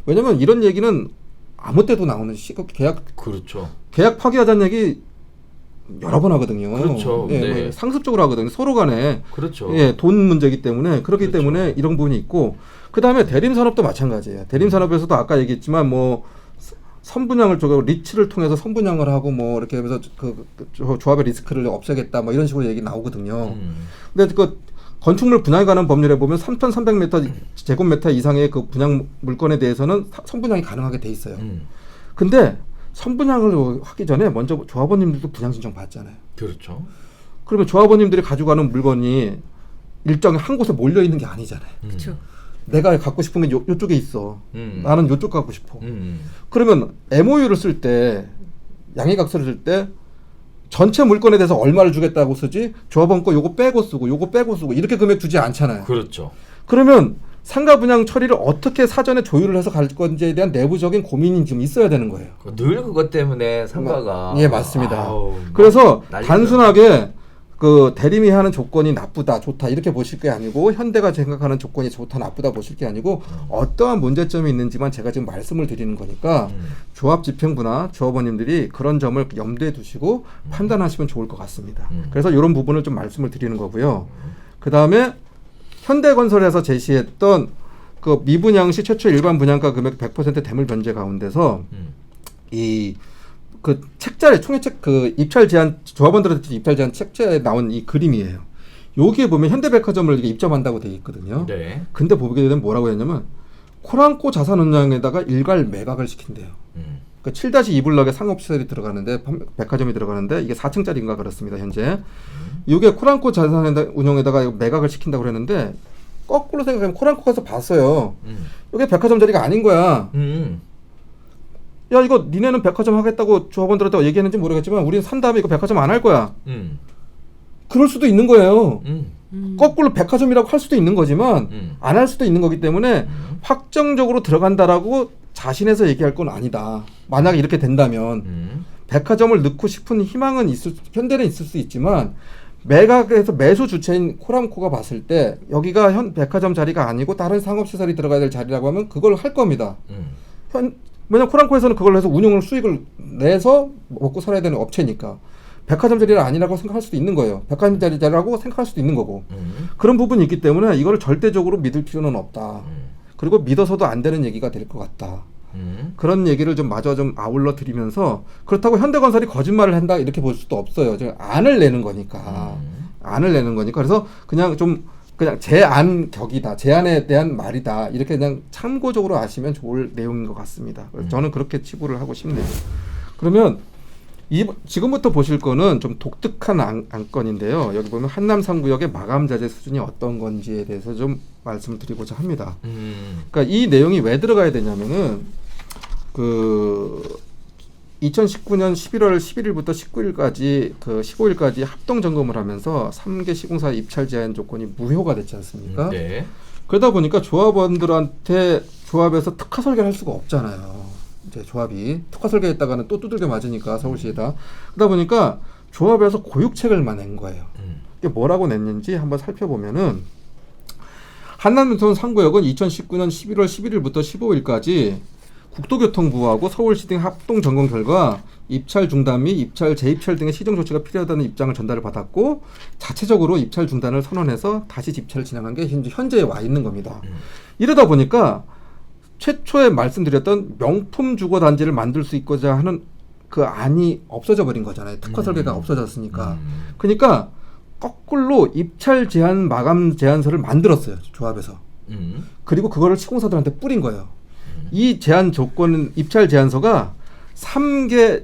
왜냐면 이런 얘기는 아무 때도 나오는 그렇죠. 계약 파기하자는 얘기 여러 번 하거든요. 그렇죠. 예, 네. 뭐 상습적으로 하거든요. 서로 간에 그렇죠. 예, 돈 문제이기 때문에 그렇기 그렇죠. 때문에 이런 부분이 있고 그다음에 대림산업도 마찬가지예요. 대림산업에서도 아까 얘기했지만 뭐 선분양을 리츠를 통해서 선분양을 하고 뭐 이렇게 해서 조합의 리스크를 없애겠다 뭐 이런 식으로 얘기 나오거든요. 근데 그 건축물 분양에 관한 법률에 보면 3,300m 제곱미터 이상의 그 분양 물건에 대해서는 선분양이 가능하게 돼 있어요. 근데 선분양을 하기 전에 먼저 조합원님들도 분양 신청 받잖아요. 그렇죠. 그러면 조합원님들이 가지고 가는 물건이 일정히 한 곳에 몰려 있는 게 아니잖아요. 그렇죠. 내가 갖고 싶은 게 요쪽에 있어. 나는 요쪽 갖고 싶어. 그러면 MOU를 쓸 때 양해각서를 쓸 때 전체 물건에 대해서 얼마를 주겠다고 쓰지 조합원 거 요거 빼고 쓰고 요거 빼고 쓰고 이렇게 금액 주지 않잖아요. 그렇죠. 그러면 상가 분양 처리를 어떻게 사전에 조율을 해서 갈 건지에 대한 내부적인 고민이 좀 있어야 되는 거예요. 늘 그것 때문에 상가가 예, 맞습니다. 아우, 그래서 난리죠. 단순하게 그 대림이 하는 조건이 나쁘다, 좋다 이렇게 보실 게 아니고 현대가 생각하는 조건이 좋다, 나쁘다 보실 게 아니고 어떠한 문제점이 있는지만 제가 지금 말씀을 드리는 거니까 조합 집행부나 조합원님들이 그런 점을 염두에 두시고 판단하시면 좋을 것 같습니다. 그래서 이런 부분을 좀 말씀을 드리는 거고요. 그 다음에 현대건설에서 제시했던 그 미분양 시 최초 일반 분양가 금액 100% 대물 변제 가운데서 이 그 책자에 총회책 그 입찰 제한 조합원들한테 입찰 제한 책자에 나온 이 그림이에요. 여기에 보면 현대백화점을 이게 입점한다고 되어 있거든요. 네. 근데 보게 되면 뭐라고 했냐면 코랑코 자산운용에다가 일괄 매각을 시킨대요. 그 7-2블럭에 상업시설이 들어가는데 백화점이 들어가는데 이게 4층짜리인가 그렇습니다. 현재 이게 코랑코 자산운용에다가 매각을 시킨다고 그랬는데 거꾸로 생각하면 코랑코 가서 봤어요. 이게 백화점 자리가 아닌 거야. 야 이거 니네는 백화점 하겠다고 조합원들한테 얘기했는지 모르겠지만 우리는 산 다음에 이거 백화점 안 할 거야. 그럴 수도 있는 거예요. 거꾸로 백화점이라고 할 수도 있는 거지만 안 할 수도 있는 거기 때문에 확정적으로 들어간다라고 자신해서 얘기할 건 아니다. 만약에 이렇게 된다면 백화점을 넣고 싶은 희망은 현대는 있을 수 있지만 매각에서 매수 주체인 코람코가 봤을 때 여기가 백화점 자리가 아니고 다른 상업시설이 들어가야 될 자리라고 하면 그걸 할 겁니다. 왜냐면 코랑코에서는 그걸 해서 운용을 수익을 내서 먹고 살아야 되는 업체니까 백화점 자리가 아니라고 생각할 수도 있는 거예요. 백화점 자리라고 생각할 수도 있는 거고 그런 부분이 있기 때문에 이걸 절대적으로 믿을 필요는 없다. 그리고 믿어서도 안 되는 얘기가 될 것 같다. 그런 얘기를 좀 마저 좀 아울러 드리면서 그렇다고 현대건설이 거짓말을 한다 이렇게 볼 수도 없어요. 지금 안을 내는 거니까 안을 내는 거니까 그래서 그냥 제안 격이다. 제안에 대한 말이다. 이렇게 그냥 참고적으로 아시면 좋을 내용인 것 같습니다. 그래서 저는 그렇게 치부를 하고 싶네요. 그러면 지금부터 보실 거는 좀 독특한 안건인데요. 여기 보면 한남 3구역의 마감 자재 수준이 어떤 건지에 대해서 좀 말씀을 드리고자 합니다. 그러니까 이 내용이 왜 들어가야 되냐면은 2019년 11월 11일부터 19일까지 15일까지 합동 점검을 하면서 3개 시공사 입찰 제한 조건이 무효가 됐지 않습니까? 네. 그러다 보니까 조합원들한테 조합에서 특화 설계를 할 수가 없잖아요. 이제 조합이 특화 설계했다가는 또 두들겨 맞으니까 서울시에다. 그러다 보니까 조합에서 고육책을만 낸 거예요. 이게 뭐라고 냈는지 한번 살펴보면은 한남노선 3구역은 2019년 11월 11일부터 15일까지 국토교통부하고 서울시 등 합동 점검 결과 입찰 중단 및 입찰 재입찰 등의 시정 조치가 필요하다는 입장을 전달을 받았고 자체적으로 입찰 중단을 선언해서 다시 입찰을 진행한 게 현재에 와 있는 겁니다. 이러다 보니까 최초에 말씀드렸던 명품 주거 단지를 만들 수 있고자 하는 그 안이 없어져 버린 거잖아요. 특화 설계가 없어졌으니까. 그러니까 거꾸로 입찰 제한 마감 제한서를 만들었어요. 조합에서. 그리고 그거를 시공사들한테 뿌린 거예요. 이 제한 조건은 입찰 제한서가 3개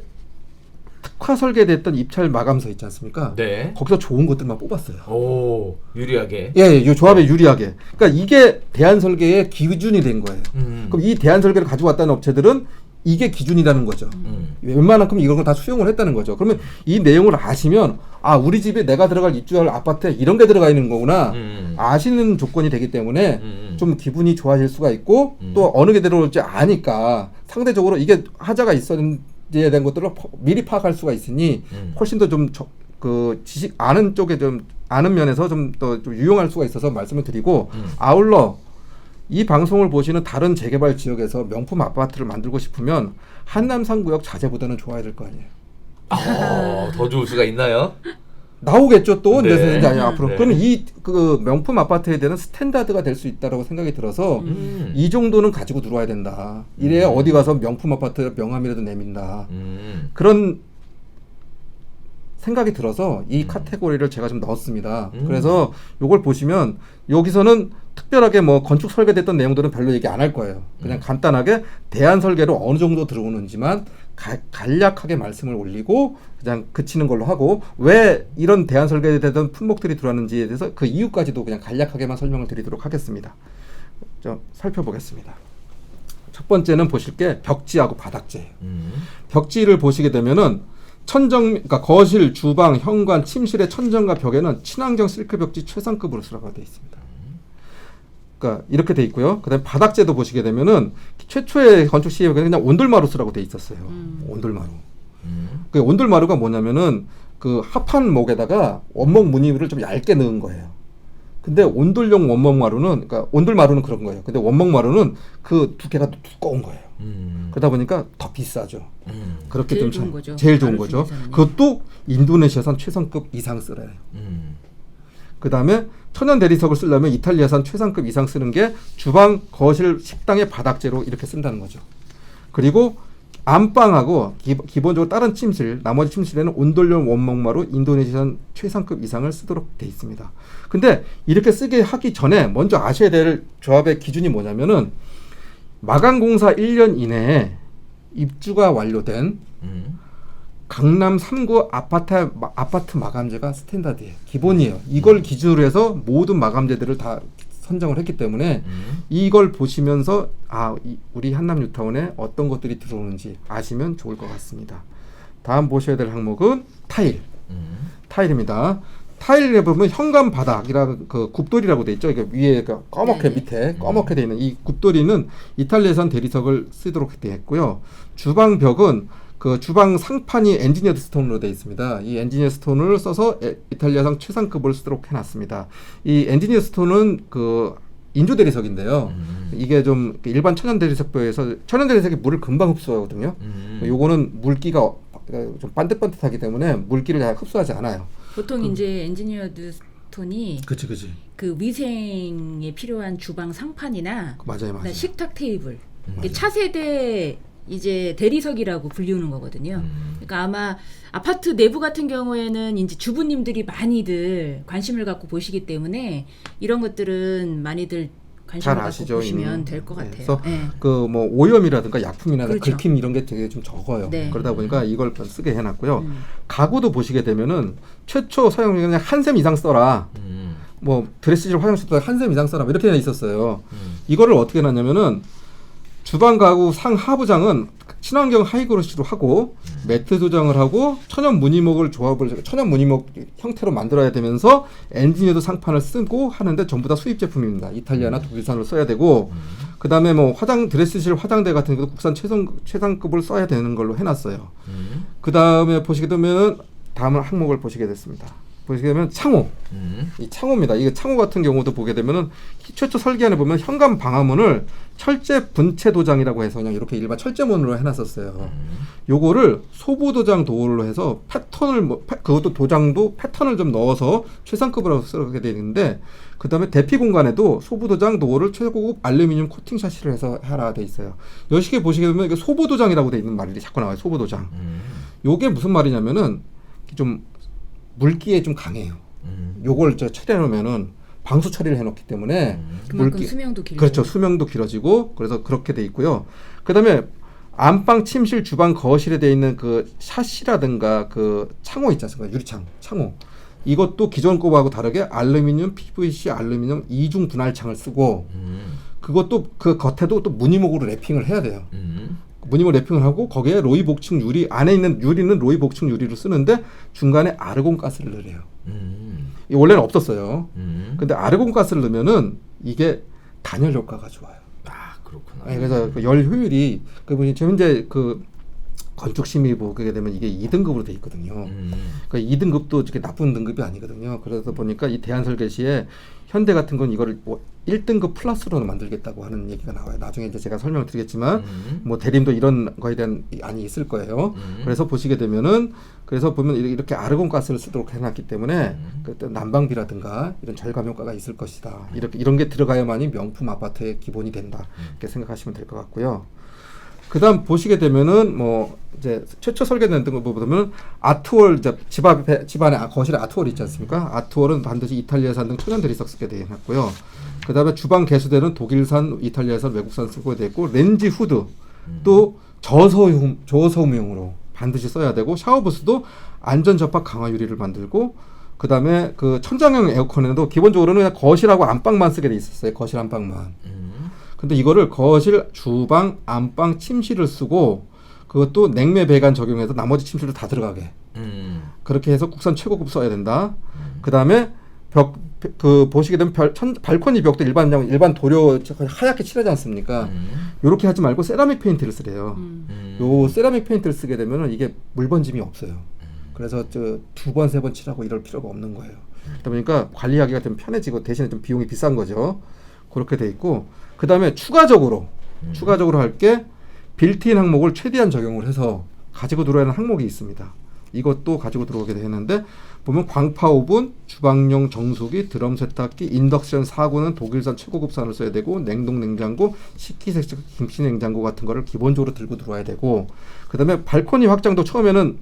특화 설계됐던 입찰 마감서 있지 않습니까? 네. 거기서 좋은 것들만 뽑았어요. 오, 유리하게. 예, 이 조합에 유리하게. 그러니까 이게 대안 설계의 기준이 된 거예요. 그럼 이 대안 설계를 가지고 왔다는 업체들은 이게 기준이라는 거죠. 웬만한큼 이런 걸 다 수용을 했다는 거죠. 그러면 이 내용을 아시면 아, 우리 집에 내가 들어갈 입주할 아파트에 이런 게 들어가 있는 거구나 아시는 조건이 되기 때문에 좀 기분이 좋아질 수가 있고 또 어느 게 들어올지 아니까 상대적으로 이게 하자가 있었는지에 대한 것들을 미리 파악할 수가 있으니 훨씬 더 좀 그 지식 아는 쪽에 좀 아는 면에서 좀 더 좀 유용할 수가 있어서 말씀을 드리고 아울러 이 방송을 보시는 다른 재개발 지역에서 명품 아파트를 만들고 싶으면 한남 3구역 자재보다는 좋아야 될 거 아니에요. 더 좋을 수가 있나요? 나오겠죠 또. 네. 네. 아니 앞으로. 네. 그러면 이 그 명품 아파트에 대한 스탠다드가 될 수 있다라고 생각이 들어서 이 정도는 가지고 들어와야 된다. 이래야 어디 가서 명품 아파트 명함이라도 내민다. 그런 생각이 들어서 이 카테고리를 제가 좀 넣었습니다. 그래서 요걸 보시면 여기서는 특별하게 뭐 건축 설계됐던 내용들은 별로 얘기 안 할 거예요. 그냥 간단하게 대안 설계로 어느 정도 들어오는지만 간략하게 말씀을 올리고 그냥 그치는 걸로 하고 왜 이런 대안 설계되던 품목들이 들어왔는지에 대해서 그 이유까지도 그냥 간략하게만 설명을 드리도록 하겠습니다. 좀 살펴보겠습니다. 첫 번째는 보실 게 벽지하고 바닥재예요. 벽지를 보시게 되면은 그러니까 거실, 주방, 현관, 침실의 천정과 벽에는 친환경 실크 벽지 최상급으로 수라가 되어 있습니다. 그러니까 이렇게 돼 있고요. 그다음에 바닥재도 보시게 되면은 최초의 건축 시에는 그냥 온돌마루스라고 돼 있었어요. 온돌마루. 그 온돌마루가 뭐냐면은 그 합판목에다가 원목 무늬를 좀 얇게 넣은 거예요. 근데 온돌용 원목마루는 그러니까 온돌마루는 그런 거예요. 근데 원목마루는 그 두께가 두꺼운 거예요. 그러다 보니까 더 비싸죠. 그렇게 제일 좀 좋은 거죠. 제일 좋은 마루 거죠. 중에서는요. 그것도 인도네시아산 최상급 이상 쓰래요. 그 다음에 천연 대리석을 쓰려면 이탈리아산 최상급 이상 쓰는 게 주방, 거실, 식당의 바닥재로 이렇게 쓴다는 거죠. 그리고 안방하고 기본적으로 다른 침실, 나머지 침실에는 온돌용 원목마루 인도네시아산 최상급 이상을 쓰도록 돼 있습니다. 근데 이렇게 쓰게 하기 전에 먼저 아셔야 될 조합의 기준이 뭐냐면은 마감공사 1년 이내에 입주가 완료된 강남 3구 아파트 마감재가 스탠다드예요. 기본이에요. 이걸 기준으로 해서 모든 마감재들을 다 선정을 했기 때문에 이걸 보시면서 우리 한남 뉴타운에 어떤 것들이 들어오는지 아시면 좋을 것 같습니다. 다음 보셔야 될 항목은 타일입니다. 타일에 보면 현관 바닥이라는 그 굽돌이라고 돼 있죠. 이게 위에 검게 밑에 검게 돼 있는 이 굽돌이는 이탈리아산 대리석을 쓰도록 되어 있고요. 주방 벽은 그 주방 상판이 엔지니어드 스톤으로 되어 있습니다. 이 엔지니어 스톤을 써서 이탈리아상 최상급을 쓰도록 해놨습니다. 이 엔지니어 스톤은 그 인조 대리석인데요. 이게 좀 일반 천연 대리석에 천연 대리석이 물을 금방 흡수하거든요. 요거는 물기가 좀 반듯반듯하기 때문에 물기를 잘 흡수하지 않아요. 보통 이제 엔지니어드 스톤이 그치. 그 위생에 필요한 주방 상판이나 맞아요. 식탁 테이블, 이게 차세대 이제 대리석이라고 불리우는 거거든요. 그러니까 아마 아파트 내부 같은 경우에는 이제 주부님들이 많이들 관심을 갖고 보시기 때문에 이런 것들은 많이들 관심을 갖고 아시죠, 보시면 될 것 같아요. 그래서 네. 그 뭐 오염이라든가 약품이나 그렇죠. 긁힘 이런 게 되게 좀 적어요. 네. 그러다 보니까 이걸 쓰게 해놨고요. 가구도 보시게 되면은 최초 사용량이 그냥 한 셈 이상 써라. 뭐 드레스실 화장실도 한 셈 이상 써라. 이렇게 있었어요. 이거를 어떻게 해놨냐면은 주방 가구 상하부장은 친환경 하이그로시로 하고 매트 조장을 하고 천연 무늬목 형태로 만들어야 되면서 엔지니어드 상판을 쓰고 하는데 전부 다 수입 제품입니다. 이탈리아나 독일산으로 써야 되고 그 다음에 뭐 드레스실 화장대 같은 것도 국산 최상급을 써야 되는 걸로 해놨어요. 그 다음에 보시게 되면 다음 항목을 보시게 됐습니다. 보시게 되면 창호. 이 창호입니다. 이게 창호 같은 경우도 보게 되면은 최초 설계안에 보면 현관 방화문을 철제 분체 도장이라고 해서 그냥 이렇게 일반 철제문으로 해놨었어요. 요거를 소부 도장 도어로 해서 패턴을 그것도 도장도 패턴을 좀 넣어서 최상급으로 쓰게 되어 있는데 그 다음에 대피 공간에도 소부 도장 도어를 최고급 알루미늄 코팅 샤시를 해서 하라 돼 있어요. 여시계 보시게 되면 이게 소부 도장이라고 돼 있는 말이 자꾸 나와요. 소부 도장. 요게 무슨 말이냐면은 좀 물기에 좀 강해요. 요걸 처리해 놓으면은 방수 처리를 해놓기 때문에 그만큼 수명도 길어지고 그렇죠. 수명도 길어지고 그래서 그렇게 돼 있고요. 그다음에 안방, 침실, 주방, 거실에 돼 있는 그 샤시라든가 그 창호 있지 않습니까? 유리창, 창호. 이것도 기존 거하고 다르게 알루미늄, PVC, 알루미늄 이중 분할창을 쓰고 그것도 그 겉에도 또 무늬목으로 랩핑을 해야 돼요. 무늬목 랩핑을 하고 거기에 로이 복층 유리 안에 있는 유리는 로이 복층 유리로 쓰는데 중간에 아르곤 가스를 넣으래요. 이 원래는 없었어요. 근데 아르곤 가스를 넣으면은 이게 단열 효과가 좋아요. 아 그렇구나. 네, 그래서 그 열 효율이 지금 현재 그 건축 심의 보게 되면 이게 2등급으로 돼 있거든요. 그러니까 2등급도 이렇게 나쁜 등급이 아니거든요. 그래서 보니까 이 대한설계시에 현대 같은 건 이거를 뭐 1등급 플러스로 만들겠다고 하는 얘기가 나와요. 나중에 이제 제가 설명을 드리겠지만 뭐 대림도 이런 거에 대한 안이 있을 거예요. 그래서 보시게 되면은 그래서 보면 이렇게 아르곤 가스를 쓰도록 해놨기 때문에 그때 난방비라든가 이런 절감 효과가 있을 것이다. 이렇게 이런 게 들어가야만이 명품 아파트의 기본이 된다. 이렇게 생각하시면 될 것 같고요. 그다음 보시게 되면은 뭐 이제 최초 설계된 거 보면 아트월 이제 집 안에 거실에 아트월 있지 않습니까? 아트월은 반드시 이탈리아산 등 천연 대리석 쓰게 되어 있고요. 그다음에 주방 개수대는 독일산, 이탈리아산, 외국산 쓰고 되어 있고 렌지 후드 또 저소음용으로 반드시 써야 되고 샤워 부스도 안전 접합 강화 유리를 만들고 그다음에 그 천장형 에어컨에도 기본적으로는 그냥 거실하고 안방만 쓰게 돼 있었어요. 거실 안방만. 근데 이거를 거실, 주방, 안방, 침실을 쓰고 그것도 냉매 배관 적용해서 나머지 침실도 다 들어가게. 그렇게 해서 국산 최고급 써야 된다. 그다음에 보시게 되면 발코니 벽도 일반 도료 하얗게 칠하지 않습니까? 요렇게 하지 말고 세라믹 페인트를 쓰래요. 요 세라믹 페인트를 쓰게 되면은 이게 물 번짐이 없어요. 그래서 두 번, 세 번 칠하고 이럴 필요가 없는 거예요. 그러다 보니까 관리하기가 좀 편해지고 대신에 좀 비용이 비싼 거죠. 그렇게 돼 있고 그 다음에 추가적으로 할 게 빌트인 항목을 최대한 적용을 해서 가지고 들어야 하는 항목이 있습니다. 이것도 가지고 들어오게 되는데 보면 광파 오븐, 주방용 정수기, 드럼 세탁기, 인덕션 사구는 독일산 최고급산을 써야 되고 냉동 냉장고, 식기세척, 김치 냉장고 같은 거를 기본적으로 들고 들어와야 되고 그 다음에 발코니 확장도 처음에는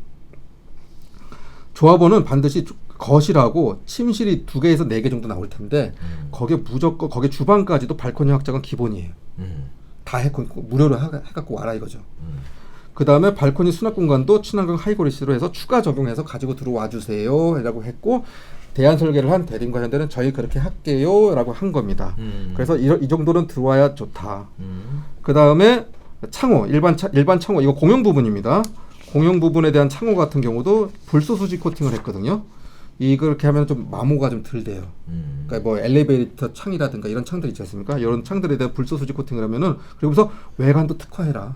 조합원은 반드시 거실하고 침실이 2개에서 4개 정도 나올 텐데 거기에 무조건 거기에 주방까지도 발코니 확장은 기본이에요. 다 해놓고 무료로 해갖고 와라 이거죠. 그 다음에 발코니 수납 공간도 친환경 하이그로시로 해서 추가 적용해서 가지고 들어와 주세요 라고 했고 대안 설계를 한 대림과 현대는 저희 그렇게 할게요 라고 한 겁니다. 그래서 이 정도는 들어와야 좋다. 그 다음에 창호 일반 창호 이거 공용 부분입니다. 공용 부분에 대한 창호 같은 경우도 불소 수지 코팅을 했거든요. 이렇게 하면 좀 마모가 좀 덜 돼요. 그러니까 뭐 엘리베이터 창이라든가 이런 창들 있지 않습니까? 이런 창들에 대한 불소 수지 코팅을 하면은 그러면서 외관도 특화해라.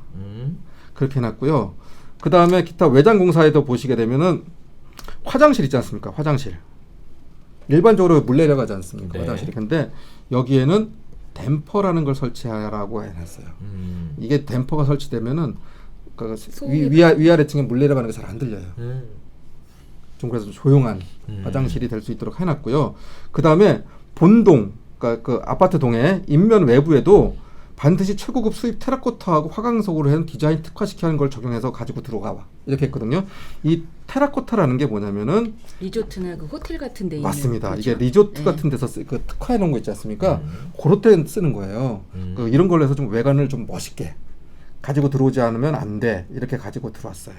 그렇게 해놨고요. 그 다음에 기타 외장 공사에도 보시게 되면은 화장실 있지 않습니까? 화장실. 일반적으로 물 내려가지 않습니까? 네. 화장실이. 근데 여기에는 댐퍼라는 걸 설치하라고 해놨어요. 이게 댐퍼가 설치되면은 그 위아래층에 물 내려가는 게 잘 안 들려요. 좀 그래서 조용한 화장실이 될 수 있도록 해놨고요. 그 다음에 본동, 그러니까 그 아파트 동의 인면 외부에도 반드시 최고급 수입 테라코타하고 화강석으로 한 디자인 특화시키는 걸 적용해서 가지고 들어가 이렇게 했거든요. 이 테라코타라는 게 뭐냐면은 리조트나 그 호텔 같은 데 있는 맞습니다. 거죠? 이게 리조트 같은 데서 그 특화해 놓은 거 있지 않습니까? 그럴 때 쓰는 거예요. 이런 걸로 해서 좀 외관을 좀 멋있게 가지고 들어오지 않으면 안 돼. 이렇게 가지고 들어왔어요.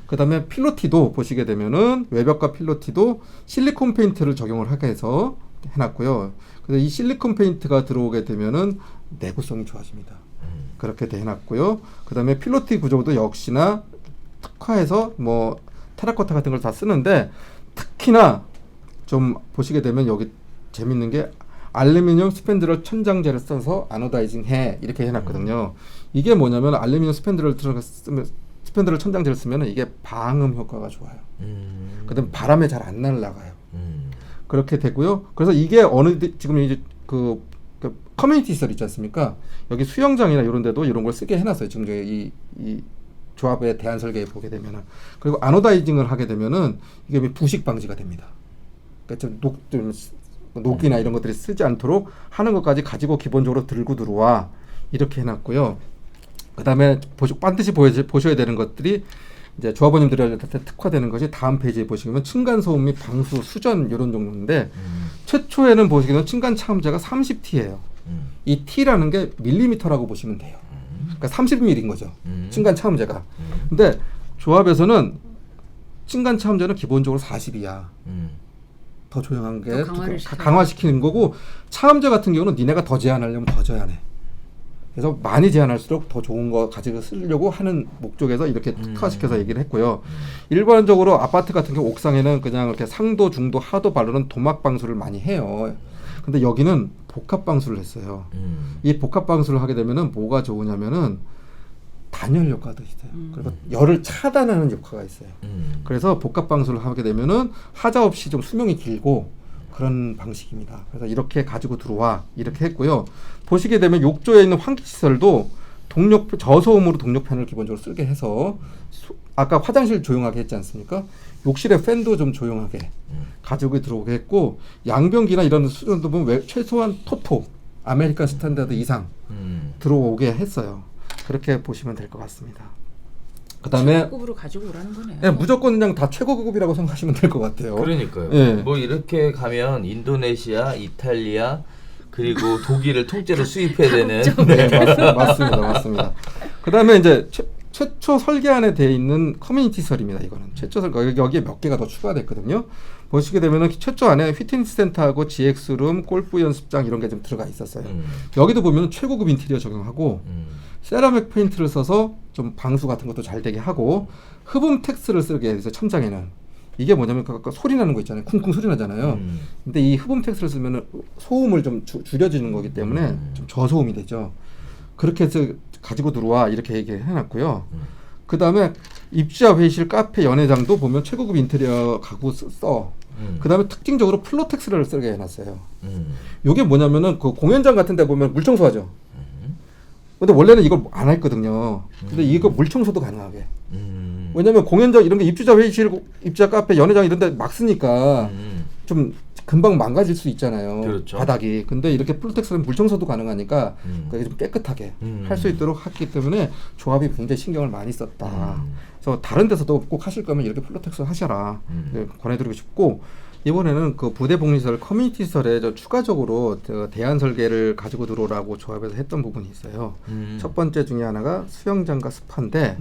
그 다음에 필로티도 보시게 되면은 외벽과 필로티도 실리콘 페인트를 적용을 하게 해서 해놨고요. 그래서 이 실리콘 페인트가 들어오게 되면은 내구성이 좋아집니다. 그렇게 해놨고요. 그 다음에 필로티 구조도 역시나 특화해서 뭐 테라코타 같은 걸 다 쓰는데 특히나 좀 보시게 되면 여기 재밌는 게 알루미늄 스팬드럴 천장재를 써서 아노다이징 해 이렇게 해놨거든요. 이게 뭐냐면 알루미늄 스팬드럴 천장재를 쓰면 이게 방음 효과가 좋아요. 그다음 바람에 잘 안 날아가요. 그렇게 되고요. 그래서 이게 지금 이제 그 커뮤니티 시설 있지 않습니까? 여기 수영장이나 이런 데도 이런 걸 쓰게 해놨어요. 지금 이 조합의 대안 설계에 보게 되면은. 그리고 아노다이징을 하게 되면은 이게 부식 방지가 됩니다. 그러니까 좀 녹이나 이런 것들이 쓰지 않도록 하는 것까지 가지고 기본적으로 들고 들어와 이렇게 해놨고요. 그 다음에 반드시 보셔야 되는 것들이 이제 조합원님들한테 특화되는 것이 다음 페이지에 보시면 층간 소음 및 방수, 수전 이런 정도인데 최초에는 보시기에는 층간 차음자가 30T예요. 이 T라는 게 밀리미터라고 보시면 돼요. 그러니까 30mm인 거죠. 층간 차음제가. 근데 조합에서는 층간 차음제는 기본적으로 40이야. 더 조용한 게 더 강화를 시켜요. 강화시키는 거고 차음제 같은 경우는 니네가 더 제한하려면 더 제한해. 그래서 많이 제한할수록 더 좋은 거 가지고 쓰려고 하는 목적에서 이렇게 특화시켜서 얘기를 했고요. 일반적으로 아파트 같은 경우 옥상에는 그냥 이렇게 상도, 중도, 하도 바르는 도막 방수를 많이 해요. 근데 여기는 복합 방수를 했어요. 이 복합 방수를 하게 되면은 뭐가 좋으냐면은 단열 효과도 있어요. 그리고 열을 차단하는 효과가 있어요. 그래서 복합 방수를 하게 되면은 하자 없이 좀 수명이 길고 그런 방식입니다. 그래서 이렇게 가지고 들어와 이렇게 했고요. 보시게 되면 욕조에 있는 환기 시설도 저소음으로 동력팬을 기본적으로 쓰게 해서 아까 화장실 조용하게 했지 않습니까? 욕실의 팬도 좀 조용하게 가지고 들어오게 했고 양변기나 이런 수준도 보면 최소한 토토 아메리칸 스탠다드 이상 들어오게 했어요. 그렇게 보시면 될 것 같습니다. 그다음에 최고급으로 가지고 오라는 거네요. 네, 무조건 그냥 다 최고급이라고 생각하시면 될 것 같아요. 그러니까요. 예. 뭐 이렇게 가면 인도네시아, 이탈리아 그리고 독일을 통째로 수입해야 되는. 네, 맞습니다. 그다음에 이제 최초 설계안에 되어 있는 커뮤니티 시설입니다. 이거는 최초 설계 여기에 몇 개가 더 추가됐거든요. 보시게 되면은 최초 안에 피트니스 센터하고 GX룸, 골프 연습장 이런 게 좀 들어가 있었어요. 여기도 보면 최고급 인테리어 적용하고 세라믹 페인트를 써서 좀 방수 같은 것도 잘 되게 하고 흡음 텍스를 쓰게 해서 천장에는 이게 뭐냐면 아까 소리 나는 거 있잖아요. 쿵쿵 소리 나잖아요. 근데 이 흡음 텍스를 쓰면은 소음을 좀 줄여주는 거기 때문에 좀 저소음이 되죠. 그렇게 해서 가지고 들어와 이렇게 얘기해 놨고요. 그 다음에 입주자 회의실, 카페, 연회장도 보면 최고급 인테리어 가구 써. 그 다음에 특징적으로 플로텍스를 쓰게 해놨어요. 이게 뭐냐면은 그 공연장 같은 데 보면 물청소하죠. 근데 원래는 이걸 안 했거든요. 근데 이거 물청소도 가능하게. 왜냐면 공연장 이런 게 입주자 회의실, 입주자 카페, 연회장 이런 데 막 쓰니까 좀 금방 망가질 수 있잖아요. 그렇죠. 바닥이. 근데 이렇게 플로텍스는 물청소도 가능하니까 그게 좀 깨끗하게 할 수 있도록 했기 때문에 조합이 굉장히 신경을 많이 썼다. 그래서 다른 데서도 꼭 하실 거면 이렇게 플로텍스 하셔라. 권해드리고 싶고 이번에는 그 부대 복리시설 커뮤니티 시설에 추가적으로 대안 설계를 가지고 들어오라고 조합에서 했던 부분이 있어요. 첫 번째 중에 하나가 수영장과 스파인데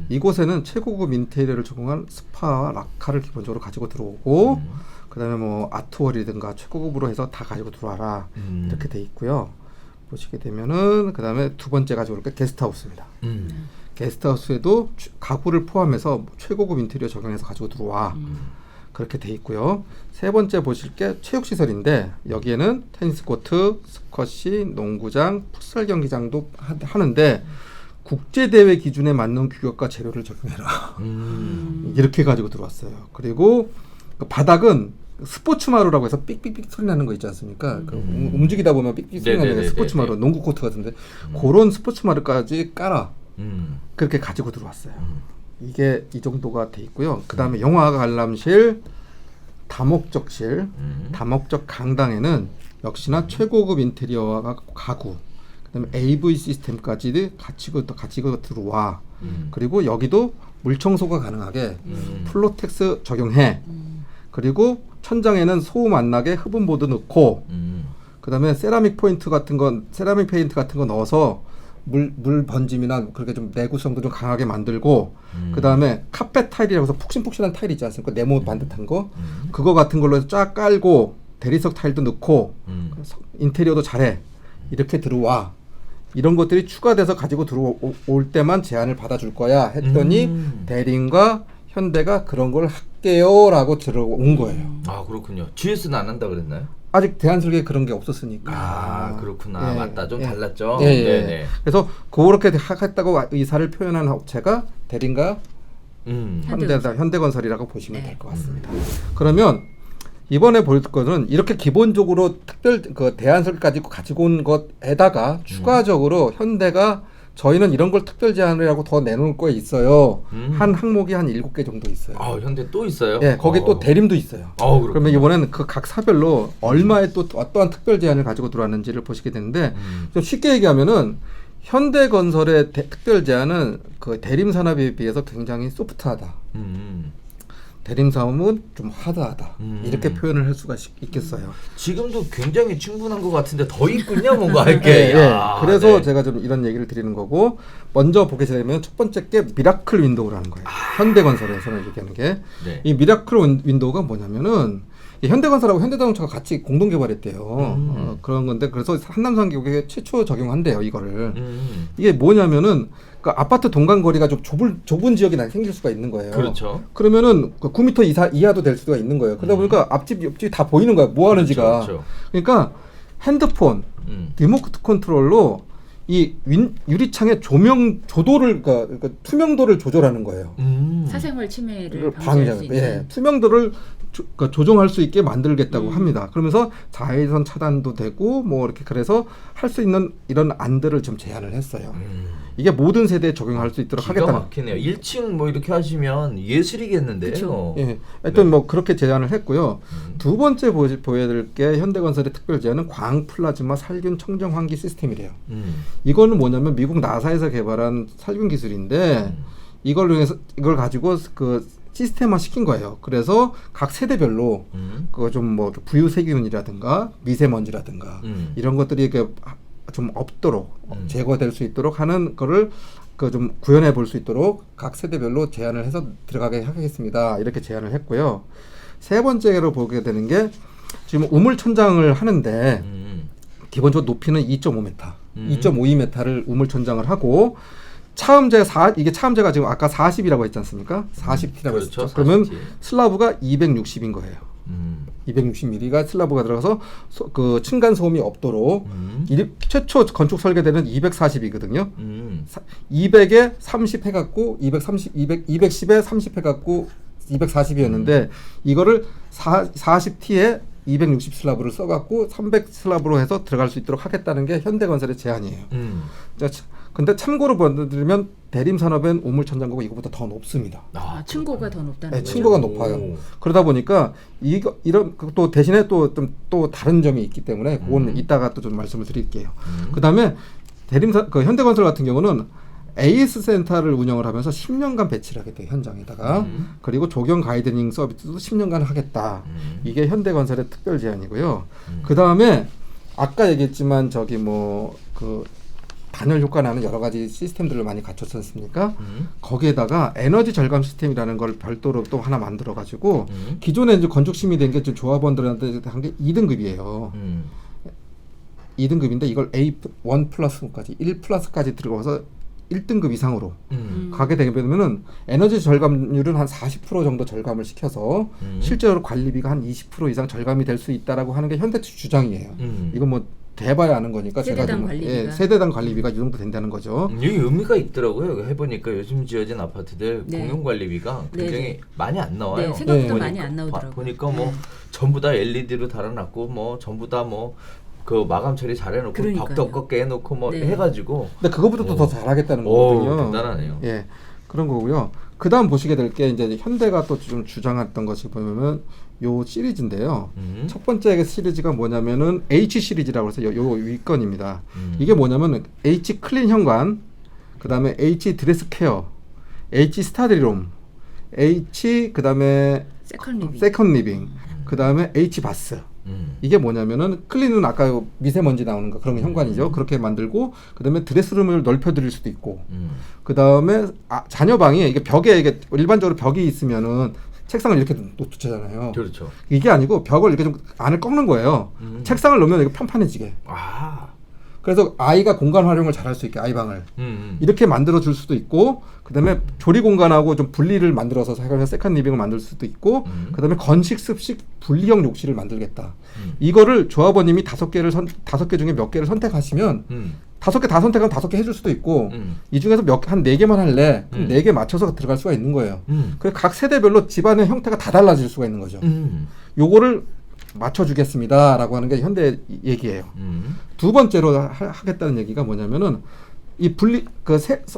이곳에는 최고급 인테리어를 적용한 스파와 락카를 기본적으로 가지고 들어오고 그다음에 뭐 아트월이든가 최고급으로 해서 다 가지고 들어와라 이렇게 돼 있고요. 보시게 되면은 그다음에 두 번째 가지고 올 게 게스트하우스입니다. 게스트하우스에도 가구를 포함해서 최고급 인테리어 적용해서 가지고 들어와. 그렇게 돼 있고요. 세 번째 보실 게 체육시설인데 여기에는 테니스 코트, 스쿼시, 농구장, 풋살 경기장도 하는데 국제대회 기준에 맞는 규격과 재료를 적용해라. 이렇게 가지고 들어왔어요. 그리고 그 바닥은 스포츠마루라고 해서 삑삑삑 소리 나는 거 있지 않습니까? 그 움직이다 보면 삑삑 소리 나는 게 스포츠마루, 농구 코트 같은데 그런 스포츠마루까지 깔아. 그렇게 가지고 들어왔어요. 이게 이 정도가 돼 있고요. 그 다음에 영화 관람실, 다목적실, 다목적 강당에는 역시나 최고급 인테리어와 가구, 그 다음에 AV 시스템까지 가지고 들어와. 그리고 여기도 물청소가 가능하게 플로텍스 적용해. 그리고 천장에는 소음 안 나게 흡음보드 넣고, 그 다음에 세라믹 페인트 같은 거 넣어서 물 번짐이나 그렇게 좀 내구성도 좀 강하게 만들고 그 다음에 카펫 타일이라고 해서 푹신푹신한 타일 있지 않습니까? 네모 반듯한 거 그거 같은 걸로 해서 쫙 깔고 대리석 타일도 넣고 인테리어도 잘해 이렇게 들어와 이런 것들이 추가돼서 가지고 들어올 때만 제안을 받아줄 거야 했더니 대림과 현대가 그런 걸 할게요 라고 들어온 거예요. 아 그렇군요. GS는 안 한다 그랬나요? 아직 대한설계에 그런 게 없었으니까. 아 그렇구나. 예, 맞다. 좀 예. 달랐죠. 예, 예. 네네. 그래서 그렇게 하겠다고 의사를 표현한 업체가 대림과 현대건설이라고 보시면 될 것 같습니다. 그러면 이번에 볼 거는 이렇게 기본적으로 특별 그 대안설까지 가지고 온 것에다가 추가적으로 현대가 저희는 이런 걸 특별 제안이라고 더 내놓을 거에 있어요. 한 항목이 한 7개 정도 있어요. 아 현대 또 있어요? 네, 거기 또 대림도 있어요. 그러면 이번에는 그 각 사별로 얼마의 또 어떠한 특별 제안을 가지고 들어왔는지를 보시게 되는데 좀 쉽게 얘기하면은 현대건설의 특별 제안은 그 대림 산업에 비해서 굉장히 소프트하다. 대림사업은 좀 하드하다 이렇게 표현을 할 수가 있겠어요. 지금도 굉장히 충분한 것 같은데 더 있군요, 뭔가 할게. 네, 네. 그래서 네. 제가 좀 이런 얘기를 드리는 거고 먼저 보게 되면 첫 번째 게 미라클 윈도우라는 거예요. 현대건설에서는 얘기하는 게 이 네. 미라클 윈도우가 뭐냐면은 이 현대건설하고 현대자동차가 같이 공동 개발했대요. 그런 건데 그래서 한남산기업에 최초 적용한대요 이거를. 이게 뭐냐면은 그 아파트 동간 거리가 좀 좁은 지역이 생길 수가 있는 거예요. 그렇죠. 그러면은 그 9m 이하도 될 수가 있는 거예요. 그러다 보니까 앞집 옆집 다 보이는 거야. 뭐 하는지가. 그렇죠. 그러니까 핸드폰 리모트 컨트롤로 이 유리창의 조도를 그러니까 투명도를 조절하는 거예요. 사생활 침해를 방지할 방지하는 수 있는. 예, 투명도를 그러니까 조정할 수 있게 만들겠다고 합니다. 그러면서 자외선 차단도 되고 뭐 이렇게 그래서 할 수 있는 이런 안들을 좀 제안을 했어요. 이게 모든 세대에 적용할 수 있도록 기가 하겠다. 막히네요. 1층 뭐 이렇게 하시면 예술이겠는데요. 그쵸. 예, 하여튼 뭐 그렇게 제안을 했고요. 두 번째 보여드릴 게 현대건설의 특별 제안은 광 플라즈마 살균 청정 환기 시스템이래요. 이거는 뭐냐면 미국 나사에서 개발한 살균 기술인데 이걸 가지고 그 시스템화 시킨 거예요. 그래서 각 세대별로 그거 좀 뭐 부유 세균이라든가 미세먼지라든가 이런 것들이 이렇게 좀 없도록 제거될 수 있도록 하는 거를 그 좀 구현해 볼 수 있도록 각 세대별로 제안을 해서 들어가게 하겠습니다. 이렇게 제안을 했고요. 세 번째로 보게 되는 게 지금 우물 천장을 하는데 기본적으로 높이는 2.5m, 2.52m를 우물 천장을 하고 이게 차음재가 지금 아까 40이라고 했지 않습니까? 40T라고 그렇죠, 했죠. 그러면 40T. 슬라브가 260인 거예요. 260mm가 슬라브가 들어가서 그 층간 소음이 없도록 최초 건축 설계되는 240이거든요. 200에 30 해갖고 210에 30 해갖고 240이었는데 이거를 40T에 260 슬라브를 써갖고 300 슬라브로 해서 들어갈 수 있도록 하겠다는 게 현대건설의 제안이에요. 근데 참고로 보여드리면 대림산업엔 우물천장고가 이거보다 더 높습니다. 층고가 더 높다는 네, 거죠. 층고가 높아요. 그러다 보니까 이런 또 대신에 또 다른 점이 있기 때문에 그거는 이따가 또 좀 말씀을 드릴게요. 그다음에 현대건설 같은 경우는 AS 센터를 운영을 하면서 10년간 배치를 하게 돼요, 현장에다가. 그리고 조경 가이드닝 서비스도 10년간 하겠다. 이게 현대건설의 특별 제안이고요. 그다음에 아까 얘기했지만 저기 뭐 그 단열 효과 나는 여러 가지 시스템들을 많이 갖췄지 않습니까? 거기에다가 에너지 절감 시스템이라는 걸 별도로 또 하나 만들어 가지고 기존에 이제 건축심이 된 게 좀 조합원들한테 한 게 2등급이에요. 2등급인데 이걸 A1 플러스까지 1 플러스까지 들어가서 1등급 이상으로 가게 되면은 에너지 절감률은 한 40% 정도 절감을 시켜서 실제로 관리비가 한 20% 이상 절감이 될 수 있다라고 하는 게 현대 주장이에요. 이건 뭐 대봐야 아는 거니까 세대당 관리비가. 세대당 관리비가 이 정도 된다는 거죠. 이게 의미가 있더라고요. 해보니까 요즘 지어진 아파트들 네. 공용 관리비가 굉장히 네. 많이 안 나와요. 네, 생각보다 네. 많이 안 나오더라고요. 보니까 뭐 전부 다 LED로 달아놨고 뭐 전부 다 뭐 그 마감 처리 잘해놓고 그러니까요. 벽도 꺾게 해놓고 뭐 네. 해가지고. 근데 그거보다도 더 잘하겠다는 오, 거거든요. 대단하네요. 예, 그런 거고요. 그다음 보시게 될 게 이제 현대가 또 좀 주장했던 것이 보면은 요 시리즈인데요. 첫 번째 시리즈가 뭐냐면은 H 시리즈라고 해서 요 윗건입니다. 이게 뭐냐면은 H 클린 현관, 그다음에 H 드레스 케어, H 스타디룸, H 그다음에 세컨 리빙, 그다음에 H 바스. 이게 뭐냐면은 클린은 아까 미세먼지 나오는 거 그런 현관이죠. 그렇게 만들고 그다음에 드레스룸을 넓혀드릴 수도 있고 그다음에 자녀방이 이게 벽에 이게 일반적으로 벽이 있으면은 책상을 이렇게 놓잖아요. 그렇죠. 이게 아니고 벽을 이렇게 좀 안을 꺾는 거예요. 책상을 놓으면 이게 편판해지게. 그래서 아이가 공간 활용을 잘할 수 있게 아이방을 이렇게 만들어 줄 수도 있고 그다음에 조리 공간하고 좀 분리를 만들어서 세컨 리빙을 만들 수도 있고 그다음에 건식 습식 분리형 욕실을 만들겠다. 이거를 조합원님이 5개 중에 몇 개를 선택하시면 5개 다 선택하면 5개 해줄 수도 있고 이 중에서 한 4개만 할래? 그럼 4개 맞춰서 들어갈 수가 있는 거예요. 그래서 각 세대별로 집안의 형태가 다 달라질 수가 있는 거죠. 요거를 맞춰주겠습니다라고 하는 게 현대 얘기예요. 두 번째로 하겠다는 얘기가 뭐냐면은 이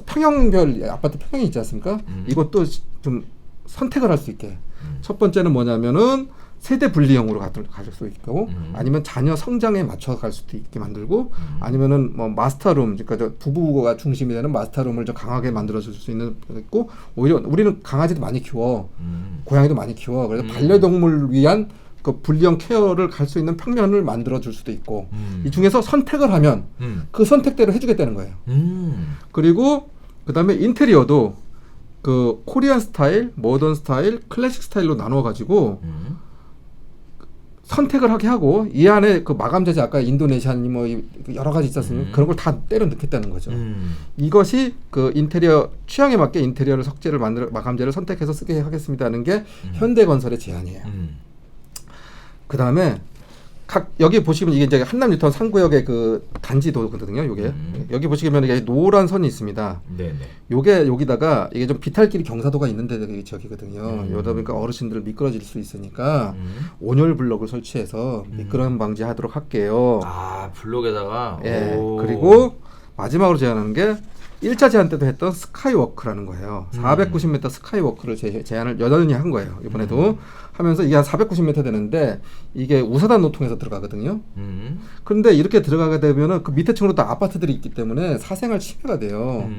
평형별 아파트 평형이 있지 않습니까? 이것도 좀 선택을 할 수 있게. 첫 번째는 뭐냐면은 세대 분리형으로 가질 수 있고 아니면 자녀 성장에 맞춰 갈 수도 있게 만들고 아니면은 뭐 마스터룸 그러니까 저 부부가 중심이 되는 마스터룸을 좀 강하게 만들어 줄 수 있는 것도 있고 오히려 우리는 강아지도 많이 키워 고양이도 많이 키워 그래서 반려동물을 위한 그 분리형 케어를 갈 수 있는 평면을 만들어 줄 수도 있고 이 중에서 선택을 하면 그 선택대로 해주겠다는 거예요. 그리고 그다음에 인테리어도 그 코리안 스타일, 모던 스타일, 클래식 스타일로 나눠 가지고 선택을 하게 하고 이 안에 그 마감 재질 아까 인도네시아니 뭐 여러 가지 있었으면 그런 걸 다 때려 넣겠다는 거죠. 이것이 그 인테리어 취향에 맞게 인테리어를 석재를 만들어 마감재를 선택해서 쓰게 하겠습니다 하는 게 현대건설의 제안이에요. 그다음에 각 여기 보시면 이게 이제 한남 뉴타운 3구역의 그 단지도거든요. 요게 여기 보시면 이게 노란 선이 있습니다. 네네. 요게 여기다가 이게 좀 비탈길이 경사도가 있는데 저기거든요. 여기다 보니까 어르신들 미끄러질 수 있으니까 온열 블럭을 설치해서 미끄럼 방지하도록 할게요. 아 블록에다가. 예. 오. 그리고 마지막으로 제안하는 게 1차 제안 때도 했던 스카이워크라는 거예요. 490m 스카이워크를 제안을 여전히 한 거예요. 이번에도 하면서 이게 한 490m 되는데 이게 우사단 노통에서 들어가거든요. 그런데 이렇게 들어가게 되면은 그 밑에 층으로 또 아파트들이 있기 때문에 사생활 침해가 돼요.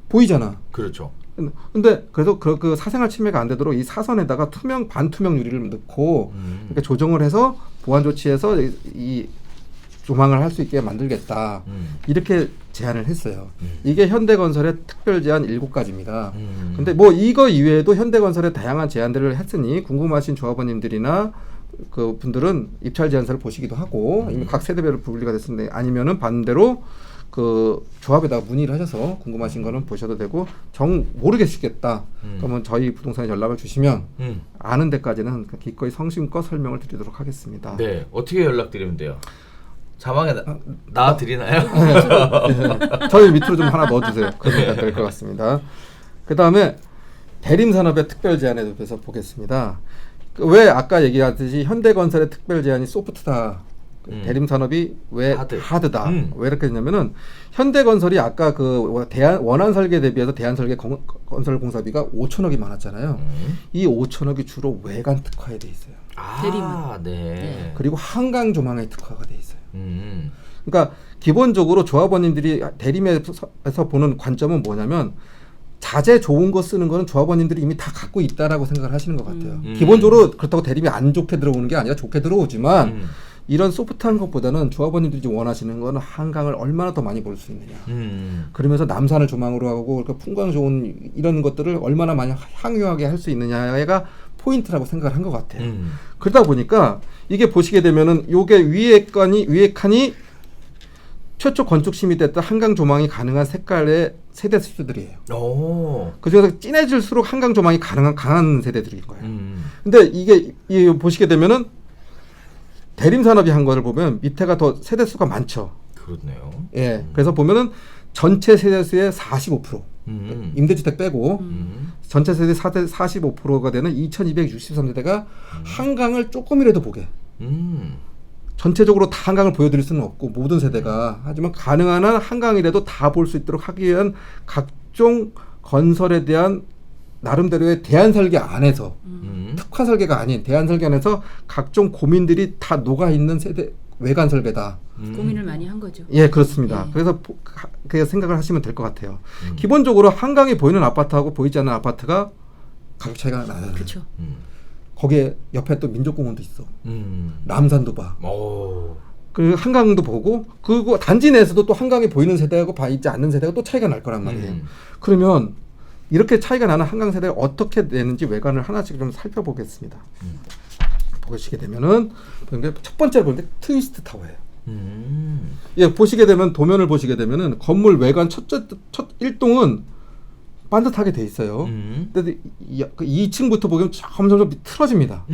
보이잖아. 그렇죠. 근데 그래도 그 사생활 침해가 안 되도록 이 사선에다가 반투명 유리를 넣고 이렇게 조정을 해서 보안 조치해서 이 조망을 할 수 있게 만들겠다. 이렇게 제안을 했어요. 이게 현대건설의 특별 제안 7가지입니다. 근데 뭐 이거 이외에도 현대건설의 다양한 제안들을 했으니 궁금하신 조합원님들이나 그 분들은 입찰 제안서를 보시기도 하고 이미 각 세대별로 분리가 됐는데 아니면은 반대로 그 조합에다가 문의를 하셔서 궁금하신 거는 보셔도 되고 모르겠겠다. 그러면 저희 부동산에 연락을 주시면 아는 데까지는 기꺼이 성심껏 설명을 드리도록 하겠습니다. 네. 어떻게 연락드리면 돼요? 자막에 나와 드리나요? 네. 저희 밑으로 좀 하나 넣어주세요. 그러면 될 것 같습니다. 그 다음에 대림산업의 특별 제안에 대해서 보겠습니다. 왜 아까 얘기하듯이 현대건설의 특별 제안이 소프트다. 대림산업이 왜 하드다. 왜 이렇게 했냐면은 현대건설이 아까 그 원안 설계 대비해서 대한설계 건설공사비가 5천억이 많았잖아요. 이 5천억이 주로 외관 특화에 돼 있어요. 아, 네. 그리고 한강 조망에 특화가 돼 있어요. 그러니까 기본적으로 조합원님들이 대림에서 보는 관점은 뭐냐면 자재 좋은 거 쓰는 거는 조합원님들이 이미 다 갖고 있다라고 생각을 하시는 것 같아요. 기본적으로 그렇다고 대림이 안 좋게 들어오는 게 아니라 좋게 들어오지만 이런 소프트한 것보다는 조합원님들이 원하시는 거는 한강을 얼마나 더 많이 볼 수 있느냐. 그러면서 남산을 조망으로 하고 그러니까 풍광 좋은 이런 것들을 얼마나 많이 향유하게 할 수 있느냐가 포인트라고 생각을 한 것 같아요. 그러다 보니까 이게 보시게 되면은 요게 위에 칸이 최초 건축 심의 됐던 한강 조망이 가능한 색깔의 세대 수들이에요. 그중에서 진해질수록 한강 조망이 가능한 강한 세대들인 거예요. 근데 이게 보시게 되면은 대림산업이 한 거를 보면 밑에가 더 세대 수가 많죠. 그렇네요. 예, 그래서 보면은 전체 세대 수의 45%. 임대주택 빼고 전체 세대 45%가 되는 2263세대가 한강을 조금이라도 보게. 전체적으로 다 한강을 보여드릴 수는 없고 모든 세대가 하지만 가능한 한 한강이라도 다 볼 수 있도록 하기 위한 각종 건설에 대한 나름대로의 대안설계 안에서 특화 설계가 아닌 대안설계 안에서 각종 고민들이 다 녹아있는 세대 외관 설계다. 고민을 많이 한 거죠. 예, 그렇습니다. 네. 그래서 그 생각을 하시면 될 것 같아요. 기본적으로 한강이 보이는 아파트하고 보이지 않는 아파트가 가격 차이가 나요. 그렇죠. 거기에 옆에 또 민족공원도 있어. 남산도 봐. 그 한강도 보고 그리고 단지 내에서도 또 한강이 보이는 세대하고 보이지 않는 세대가 또 차이가 날 거란 말이에요. 그러면 이렇게 차이가 나는 한강 세대가 어떻게 되는지 외관을 하나씩 좀 살펴보겠습니다. 보시게 되면은 첫 번째로 보는데 트위스트 타워예요. 예, 보시게 되면 도면을 보시게 되면은 건물 외관 첫 1동은 반듯하게 돼 있어요. 근데 2층부터 보면 점점 틀어집니다.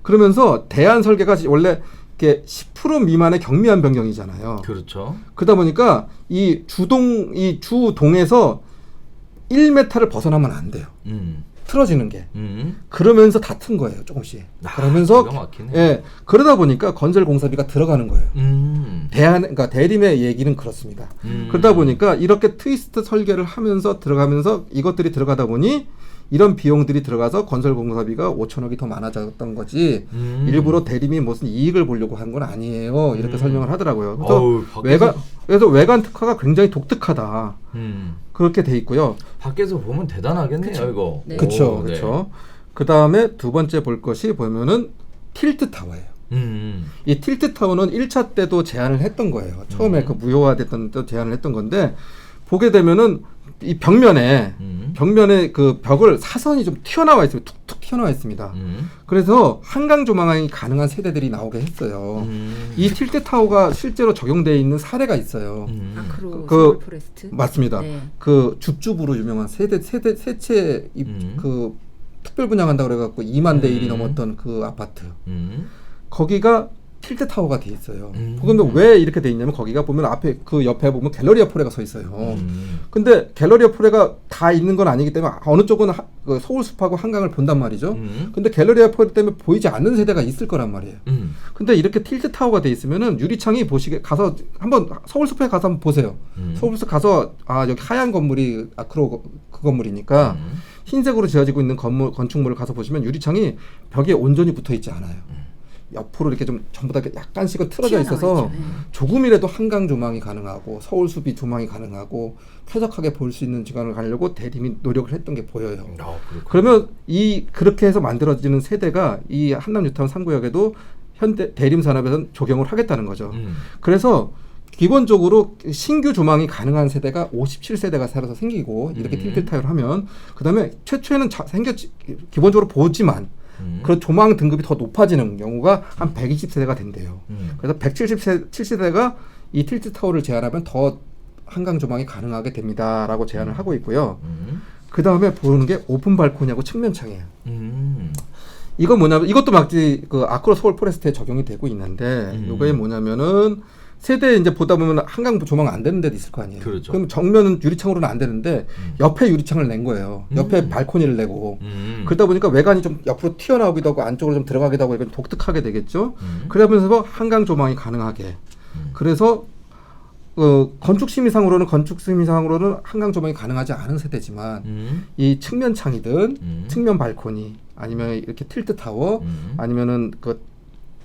그러면서 대안 설계가 원래 이렇게 10% 미만의 경미한 변경이잖아요. 그렇죠. 그러다 보니까 이 주동에서 1m를 벗어나면 안 돼요. 틀어지는 게. 그러면서 다 튼 거예요, 조금씩. 그러면서 예, 그러다 보니까 건설 공사비가 들어가는 거예요. 그러니까 대림의 얘기는 그렇습니다. 그러다 보니까 이렇게 트위스트 설계를 하면서 들어가면서 이것들이 들어가다 보니 이런 비용들이 들어가서 건설공사비가 5천억이 더 많아졌던 거지 일부러 대림이 무슨 이익을 보려고 한 건 아니에요. 이렇게 설명을 하더라고요. 그래서 어우, 밖에서- 외관 특화가 굉장히 독특하다. 그렇게 돼 있고요. 밖에서 보면 대단하겠네요, 그쵸. 이거. 네. 그렇죠, 오, 네. 그렇죠. 그 다음에 두 번째 볼 것이 보면은 틸트 타워예요. 이 틸트 타워는 1차 때도 제안을 했던 거예요. 처음에 그 무효화됐던 때 제안을 했던 건데 보게 되면은 이 벽면에 그 벽을 사선이 좀 튀어나와 있습니다. 툭툭 튀어나와 있습니다. 그래서 한강 조망이 가능한 세대들이 나오게 했어요. 이 틸트 타워가 실제로 적용되어 있는 사례가 있어요. 아크로 그- 서울 포레스트. 맞습니다. 네. 그 줍줍으로 유명한 세채 그 특별 분양한다고 그래갖고 2만 대 1이 넘었던 그 아파트. 거기가 틸트 타워가 돼 있어요. 그런데 왜 이렇게 돼 있냐면 거기가 보면 앞에 그 옆에 보면 갤러리아 포레가 서 있어요. 근데 갤러리아 포레가 다 있는 건 아니기 때문에 어느 쪽은 그 서울숲하고 한강을 본단 말이죠. 근데 갤러리아 포레 때문에 보이지 않는 세대가 있을 거란 말이에요. 근데 이렇게 틸트 타워가 돼 있으면은 유리창이 보시게 가서 한번 서울숲에 가서 한번 보세요. 서울숲 가서 아 여기 하얀 건물이 아크로 그 건물이니까 흰색으로 지어지고 있는 건축물을 가서 보시면 유리창이 벽에 온전히 붙어 있지 않아요. 옆으로 이렇게 좀 전부 다 이렇게 약간씩은 틀어져 튀어나와 있어서 있죠. 네. 조금이라도 한강 조망이 가능하고 서울숲이 조망이 가능하고 쾌적하게 볼 수 있는 시간을 가려고 대림이 노력을 했던 게 보여요. 그러면 그렇게 해서 만들어지는 세대가 이 한남 뉴타운 3구역에도 현대 대림 산업에서는 적용을 하겠다는 거죠. 그래서 기본적으로 신규 조망이 가능한 세대가 57세대가 살아서 생기고 이렇게 틸트 타워를 하면 그다음에 최초에는 기본적으로 보지만 그런 조망 등급이 더 높아지는 경우가 한 120세대가 된대요. 그래서 177세대가 이 틸트 타워를 제안하면 더 한강 조망이 가능하게 됩니다라고 제안을 하고 있고요. 그 다음에 보는 게 오픈 발코니하고 측면창이에요. 이건 뭐냐면 이것도 마치 그 아크로 서울 포레스트에 적용이 되고 있는데 이거에 뭐냐면은 세대 이제 보다 보면 한강 조망 안 되는 데도 있을 거 아니에요. 그렇죠. 그럼 정면은 유리창으로는 안 되는데 옆에 유리창을 낸 거예요. 옆에 발코니를 내고 그러다 보니까 외관이 좀 옆으로 튀어나오기도 하고 안쪽으로 좀 들어가기도 하고 이건 독특하게 되겠죠. 그러면서 한강 조망이 가능하게. 그래서 건축 심의상으로는 한강 조망이 가능하지 않은 세대지만 이 측면 창이든 측면 발코니 아니면 이렇게 틸트 타워 아니면은 그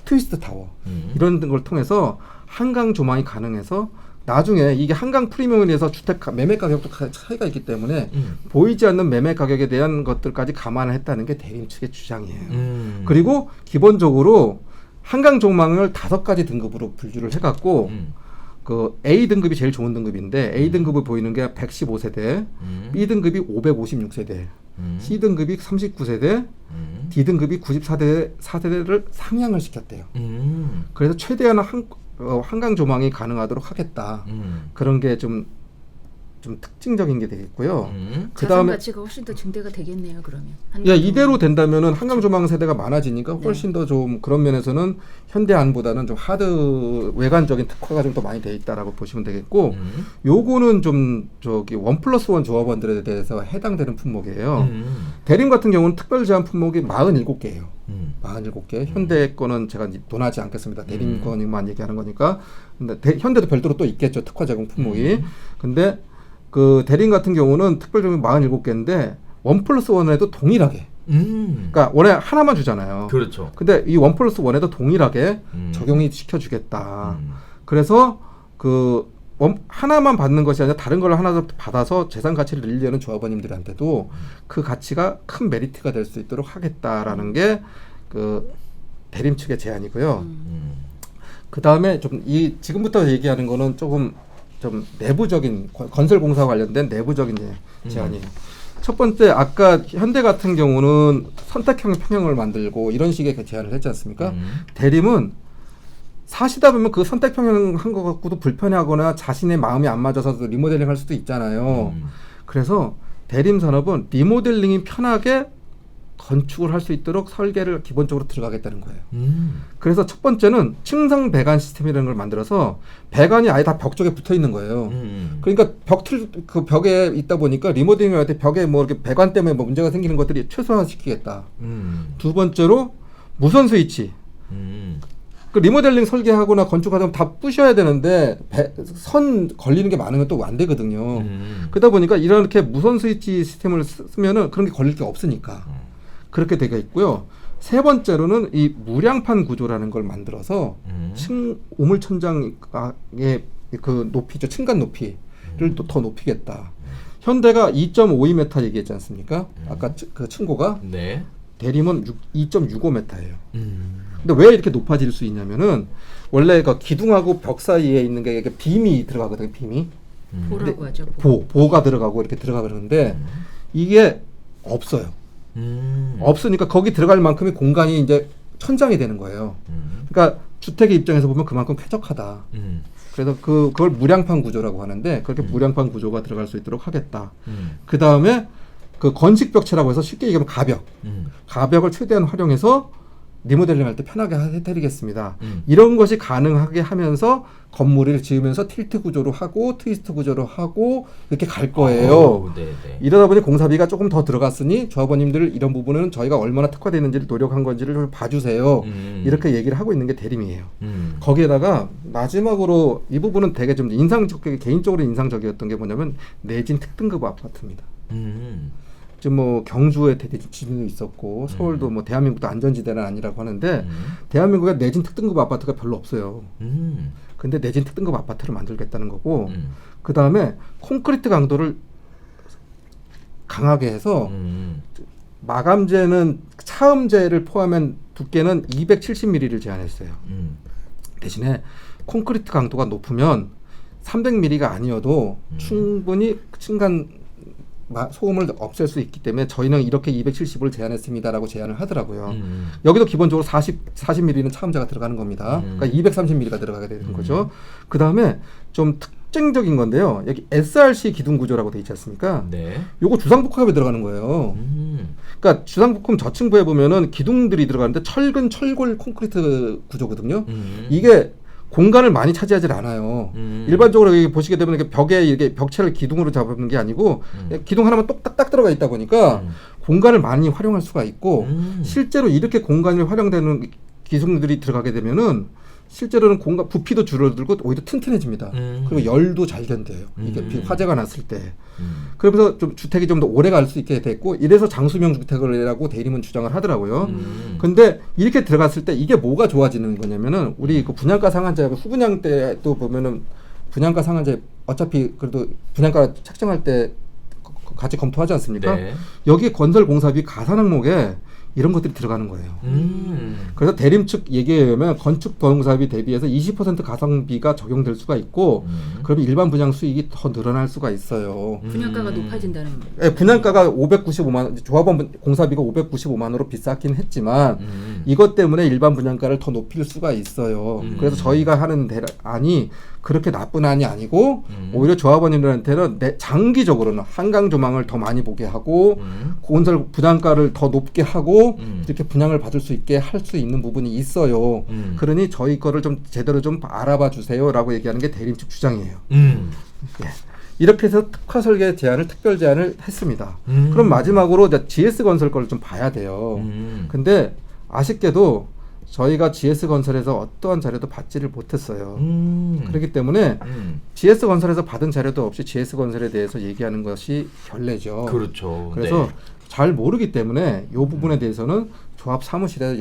트위스트 타워 이런 걸 통해서 한강 조망이 가능해서 나중에 이게 한강 프리미엄에 대해서 주택 매매 가격도 차이가 있기 때문에 보이지 않는 매매 가격에 대한 것들까지 감안을 했다는 게 대림 측의 주장이에요. 그리고 기본적으로 한강 조망을 5가지 등급으로 분류를 해갖고 그 A 등급이 제일 좋은 등급인데 A 등급을 보이는 게 115세대, B 등급이 556세대, C 등급이 39세대, D 등급이 94세대를 상향을 시켰대요. 그래서 최대한 한강 조망이 가능하도록 하겠다. 그런 게 좀 특징적인 게 되겠고요. 그 자산 다음에 가치가 훨씬 더 증대가 되겠네요. 그러면. 이대로 된다면은 한강 조망 세대가 많아지니까 훨씬 더 좀 그런 면에서는 현대안보다는 좀 하드 외관적인 특화가 좀 더 많이 돼 있다라고 보시면 되겠고, 요거는 좀 저기 1+1 조합원들에 대해서 해당되는 품목이에요. 대림 같은 경우는 특별 제한 품목이 47개예요. 47개. 현대 거는 제가 논하지 않겠습니다. 대림 거만 얘기하는 거니까. 근데 현대도 별도로 또 있겠죠. 특화 제공 품목이. 근데 그 대림 같은 경우는 특별 제공이 47개인데 1+1에도 동일하게. 그러니까 원래 하나만 주잖아요. 그렇죠. 근데 이 1+1에도 동일하게 적용이 시켜주겠다. 그래서 그 하나만 받는 것이 아니라 다른 걸 하나 더 받아서 재산 가치를 늘리려는 조합원님들한테도 그 가치가 큰 메리트가 될 수 있도록 하겠다라는 게 그 대림 측의 제안이고요. 그 다음에 좀 지금부터 얘기하는 거는 조금 좀 내부적인 건설공사와 관련된 내부적인 제안이에요. 첫 번째 아까 현대 같은 경우는 선택형 평형을 만들고 이런 식의 제안을 했지 않습니까? 대림은 사시다 보면 그 선택 평형 한 거 갖고도 불편해하거나 자신의 마음이 안 맞아서 리모델링 할 수도 있잖아요. 그래서 대림 산업은 리모델링이 편하게 건축을 할 수 있도록 설계를 기본적으로 들어가겠다는 거예요. 그래서 첫 번째는 층상 배관 시스템이라는 걸 만들어서 배관이 아예 다 벽 쪽에 붙어 있는 거예요. 그러니까 그 벽에 있다 보니까 리모델링 할 때 벽에 뭐 이렇게 배관 때문에 뭐 문제가 생기는 것들이 최소화시키겠다. 두 번째로 무선 스위치. 그 리모델링 설계하거나 건축하다 다 부셔야 되는데 선 걸리는 게 많으면 또 안 되거든요. 그러다 보니까 이렇게 무선 스위치 시스템을 쓰면은 그런 게 걸릴 게 없으니까 그렇게 되어 있고요. 세 번째로는 이 무량판 구조라는 걸 만들어서 우물천장의 그 높이죠, 층간 높이를 또 더 높이겠다. 현대가 2.52m 얘기했지 않습니까? 아까 그 층고가 네. 대림은 2.65m예요. 근데 왜 이렇게 높아질 수 있냐면은 원래 그 기둥하고 벽 사이에 있는 게 이렇게 빔이 들어가거든요. 빔이 보라고 하죠. 보가 들어가고 이렇게 들어가 그러는데 이게 없어요. 없으니까 거기 들어갈 만큼의 공간이 이제 천장이 되는 거예요. 그러니까 주택의 입장에서 보면 그만큼 쾌적하다. 그래서 그걸 무량판 구조라고 하는데 그렇게 무량판 구조가 들어갈 수 있도록 하겠다. 그 다음에 그 건식벽체라고 해서 쉽게 얘기하면 가벽을 최대한 활용해서 리모델링 할 때 편하게 해드리겠습니다. 이런 것이 가능하게 하면서 건물을 지으면서 틸트 구조로 하고 트위스트 구조로 하고 이렇게 갈 거예요. 이러다 보니 공사비가 조금 더 들어갔으니 조합원님들 이런 부분은 저희가 얼마나 특화되어 있는지를 노력한 건지를 좀 봐주세요. 이렇게 얘기를 하고 있는 게 대림이에요. 거기에다가 마지막으로 이 부분은 되게 좀 개인적으로 인상적이었던 게 뭐냐면 내진 특등급 아파트입니다. 지금 뭐 경주에 대지진도 있었고 서울도 뭐 대한민국도 안전지대는 아니라고 하는데 대한민국에 내진 특등급 아파트가 별로 없어요. 근데 내진 특등급 아파트를 만들겠다는 거고 그 다음에 콘크리트 강도를 강하게 해서 마감재는 차음재를 포함한 두께는 270mm를 제한했어요. 대신에 콘크리트 강도가 높으면 300mm가 아니어도 충분히 층간 소음을 없앨 수 있기 때문에 저희는 이렇게 270을 제한했습니다라고 제안을 하더라고요. 여기도 기본적으로 40mm는 차음재가 들어가는 겁니다. 그러니까 230mm가 들어가게 되는 거죠. 그 다음에 좀 특징적인 건데요. 여기 SRC 기둥 구조라고 돼 있지 않습니까? 네. 요거 주상복합에 들어가는 거예요. 그러니까 주상복합 저층부에 보면은 기둥들이 들어가는데 철근 철골 콘크리트 구조거든요. 이게 공간을 많이 차지하지 않아요. 일반적으로 여기 보시게 되면 이렇게 벽에 이렇게 벽체를 기둥으로 잡는 게 아니고 기둥 하나만 똑딱딱 들어가 있다 보니까 공간을 많이 활용할 수가 있고 실제로 이렇게 공간이 활용되는 기둥들이 들어가게 되면은 실제로는 공간 부피도 줄어들고 오히려 튼튼해집니다. 그리고 열도 잘 견뎌요. 이게 화재가 났을 때. 그러면서 좀 주택이 좀 더 오래 갈 수 있게 됐고 이래서 장수명 주택이라고 대림은 주장을 하더라고요. 근데 이렇게 들어갔을 때 이게 뭐가 좋아지는 거냐면은 우리 그 분양가 상한제 후분양 때도 보면은 분양가 상한제 어차피 그래도 분양가 책정할 때 같이 검토하지 않습니까? 네. 여기 건설 공사비 가산 항목에 이런 것들이 들어가는 거예요. 그래서 대림 측 얘기에 의하면 건축 공사비 대비해서 20% 가성비가 적용될 수가 있고 그러면 일반 분양 수익이 더 늘어날 수가 있어요. 분양가가 높아진다는 네, 분양가가 595만 원, 조합원 공사비가 595만 원으로 비쌌긴 했지만 이것 때문에 일반 분양가를 더 높일 수가 있어요. 그래서 저희가 하는 안이 그렇게 나쁜 안이 아니고 오히려 조합원님들한테는 장기적으로는 한강 조망을 더 많이 보게 하고 건설 분양가를 더 높게 하고 이렇게 분양을 받을 수 있게 할 수 있는 부분이 있어요. 그러니 저희 거를 좀 제대로 좀 알아봐 주세요라고 얘기하는 게 대림 측 주장이에요. 네. 이렇게 해서 특화 설계 제안을 특별 제안을 했습니다. 그럼 마지막으로 GS 건설 거를 좀 봐야 돼요. 근데 아쉽게도 저희가 GS건설에서 어떠한 자료도 받지를 못했어요. 그렇기 때문에 GS건설에서 받은 자료도 없이 GS건설에 대해서 얘기하는 것이 결례죠. 그렇죠. 그래서 네. 잘 모르기 때문에 이 부분에 대해서는 조합 사무실에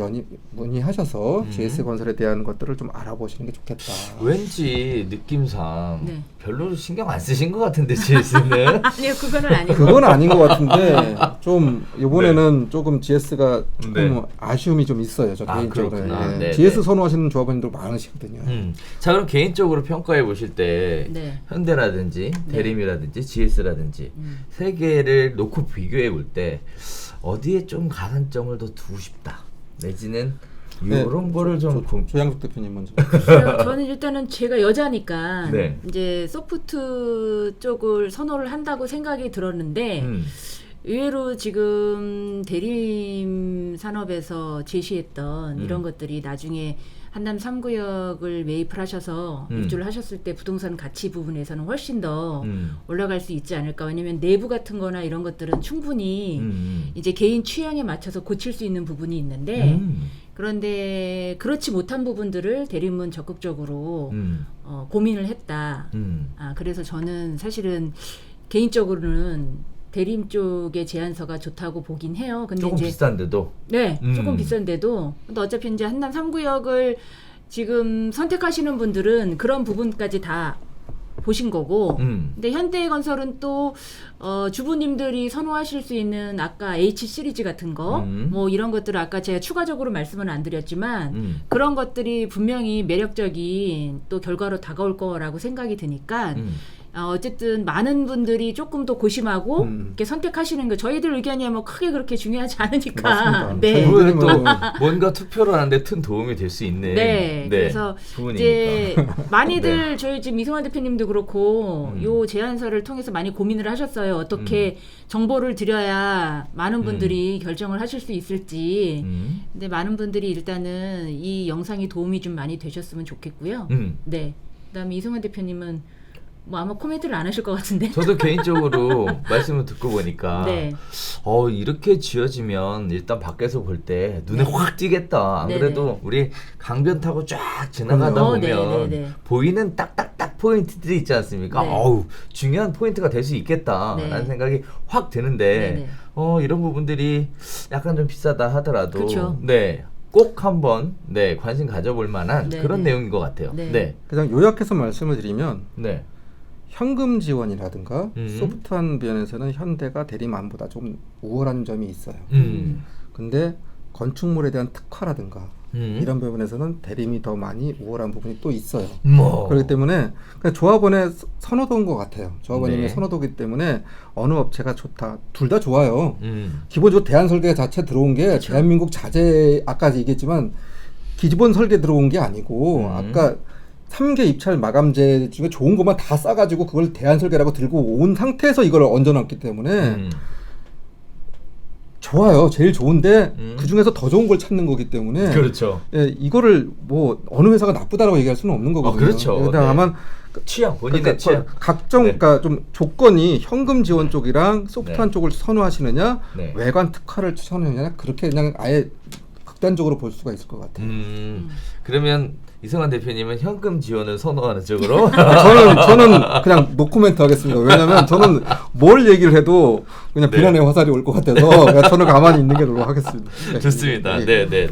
문의하셔서 GS건설에 대한 것들을 좀 알아보시는 게 좋겠다. 왠지 느낌상 네. 별로 신경 안 쓰신 것 같은데 GS는. 아니요, 그거는 아니고. 그건 아닌 것 같은데 좀 이번에는 조금 GS가 조금 네. 아쉬움이 좀 있어요. 저 개인적으로. 그렇구나. 예. 네, GS 네. 선호하시는 조합원님들 많으시거든요. 자, 그럼 개인적으로 평가해 보실 때 네. 현대라든지 대림이라든지 GS라든지 세 개를 놓고 비교해 볼 때 어디에 좀 가산점을 더 두고 싶다. 내지는 이런 거를 좀 조양숙 대표님 먼저. 저는 일단은 제가 여자니까 네. 이제 소프트 쪽을 선호를 한다고 생각이 들었는데 의외로 지금 대림 산업에서 제시했던 이런 것들이 나중에 한남 3구역을 매입을 하셔서 입주를 하셨을 때 부동산 가치 부분에서는 훨씬 더 올라갈 수 있지 않을까. 왜냐면 내부 같은 거나 이런 것들은 충분히 이제 개인 취향에 맞춰서 고칠 수 있는 부분이 있는데 그런데 그렇지 못한 부분들을 대림은 적극적으로 고민을 했다. 그래서 저는 사실은 개인적으로는 대림 쪽의 제안서가 좋다고 보긴 해요. 근데 조금 이제 비싼데도. 네, 조금 비싼데도. 근데 어차피 이제 한남 3구역을 지금 선택하시는 분들은 그런 부분까지 다 보신 거고. 근데 현대건설은 또 주부님들이 선호하실 수 있는 아까 H 시리즈 같은 거, 뭐 이런 것들을 아까 제가 추가적으로 말씀은 안 드렸지만 그런 것들이 분명히 매력적인 또 결과로 다가올 거라고 생각이 드니까. 어쨌든 많은 분들이 조금 더 고심하고 이렇게 선택하시는 거 저희들 의견이 뭐 크게 그렇게 중요하지 않으니까. 맞습니다. 네. 그거는 또 뭔가 투표를 하는데 큰 도움이 될 수 있는. 네. 그래서 이제 많이들 네. 저희 지금 이승환 대표님도 그렇고 요 제안서를 통해서 많이 고민을 하셨어요. 어떻게 정보를 드려야 많은 분들이 결정을 하실 수 있을지. 근데 많은 분들이 일단은 이 영상이 도움이 좀 많이 되셨으면 좋겠고요. 네. 그다음에 이승환 대표님은 뭐 아마 코멘트를 안 하실 것 같은데. 저도 개인적으로 말씀을 듣고 보니까 네. 이렇게 지어지면 일단 밖에서 볼 때 눈에 확 띄겠다. 안 그래도 우리 강변 타고 쫙 지나가다 보면 보이는 딱딱딱 포인트들이 있지 않습니까? 네. 중요한 포인트가 될 수 있겠다라는 생각이 확 드는데 이런 부분들이 약간 좀 비싸다 하더라도 그쵸. 네. 꼭 한번 관심 가져볼 만한 그런 내용인 것 같아요. 네. 그냥 요약해서 말씀을 드리면 네. 현금 지원이라든가 소프트한 면에서는 현대가 대림안보다 좀 우월한 점이 있어요. 근데 건축물에 대한 특화라든가 이런 부분에서는 대림이 더 많이 우월한 부분이 또 있어요. 그렇기 때문에 그냥 조합원의 선호도인 것 같아요. 조합원님의 선호도이기 때문에 어느 업체가 좋다. 둘 다 좋아요. 기본적으로 대한설계 자체 들어온 게 그쵸. 대한민국 자재 아까 얘기했지만 기본 설계 들어온 게 아니고 아까 3개 입찰 마감재 중에 좋은 것만 다 싸가지고 그걸 대한설계라고 들고 온 상태에서 이걸 얹어놨기 때문에 좋아요. 제일 좋은데 그 중에서 더 좋은 걸 찾는 거기 때문에 그렇죠. 예, 이거를 뭐 어느 회사가 나쁘다라고 얘기할 수는 없는 거거든요. 그렇죠. 예, 다만 취향 본인의 그러니까 취향. 각종 그러니까 좀 조건이 현금 지원 쪽이랑 소프트한 쪽을 선호하시느냐, 외관 특화를 추천하느냐 그렇게 그냥 아예 극단적으로 볼 수가 있을 것 같아요. 그러면 이승환 대표님은 현금 지원을 선호하는 쪽으로? 저는 그냥 노코멘트 하겠습니다. 왜냐하면 저는 뭘 얘기를 해도 그냥 비난의 화살이 올 것 같아서 저는 가만히 있는 게 놀로 하겠습니다. 네. 좋습니다. 네.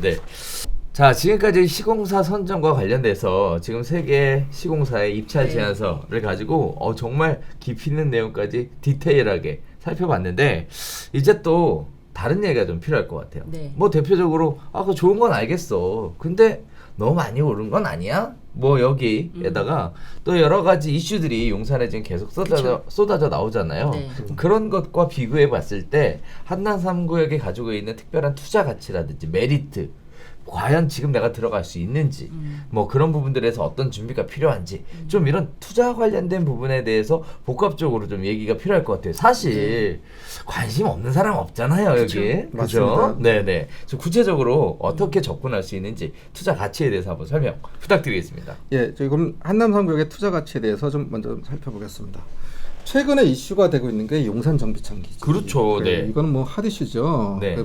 자, 지금까지 시공사 선정과 관련돼서 지금 세계 시공사의 입찰 제안서를 가지고 정말 깊이 있는 내용까지 디테일하게 살펴봤는데 이제 또 다른 얘기가 좀 필요할 것 같아요. 뭐 대표적으로 그거 좋은 건 알겠어. 근데 너무 많이 오른 건 아니야? 뭐 여기에다가 또 여러 가지 이슈들이 용산에 지금 계속 쏟아져 나오잖아요. 그런 것과 비교해 봤을 때 한남 3구역이 가지고 있는 특별한 투자 가치라든지 메리트 과연 지금 내가 들어갈 수 있는지 뭐 그런 부분들에서 어떤 준비가 필요한지 좀 이런 투자 관련된 부분에 대해서 복합적으로 좀 얘기가 필요할 것 같아요. 사실 관심 없는 사람 없잖아요. 여기. 그렇죠? 네네. 좀 구체적으로 어떻게 접근할 수 있는지 투자 가치에 대해서 한번 설명 부탁드리겠습니다. 예, 지금 한남 3구역의 투자 가치에 대해서 좀 먼저 살펴보겠습니다. 최근에 이슈가 되고 있는 게 용산 정비창기지. 그렇죠. 네. 이거는 뭐 핫 이슈죠. 네.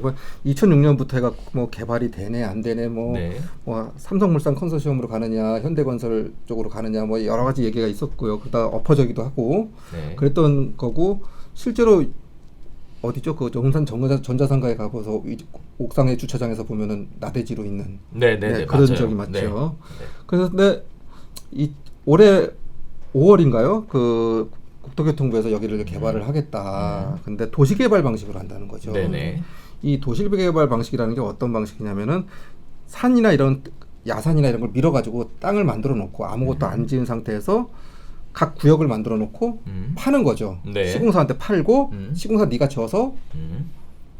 2006년부터 해갖고 뭐 개발이 되네 안 되네 뭐 삼성물산 컨소시엄으로 가느냐 현대건설 쪽으로 가느냐 뭐 여러 가지 얘기가 있었고요. 그러다 엎어지기도 하고 그랬던 거고 실제로 어디죠? 그 용산 전자상가에 가봐서 옥상의 주차장에서 보면은 나대지로 있는 그런 맞아요. 적이 맞죠. 그래서 근데 올해 5월인가요? 그 국토교통부에서 여기를 개발을 하겠다. 근데 도시개발 방식으로 한다는 거죠. 이 도시개발 방식이라는 게 어떤 방식이냐면은 산이나 이런 야산이나 이런 걸 밀어가지고 땅을 만들어 놓고 아무것도 안 지은 상태에서 각 구역을 만들어 놓고 파는 거죠. 시공사한테 팔고 시공사 네가 져서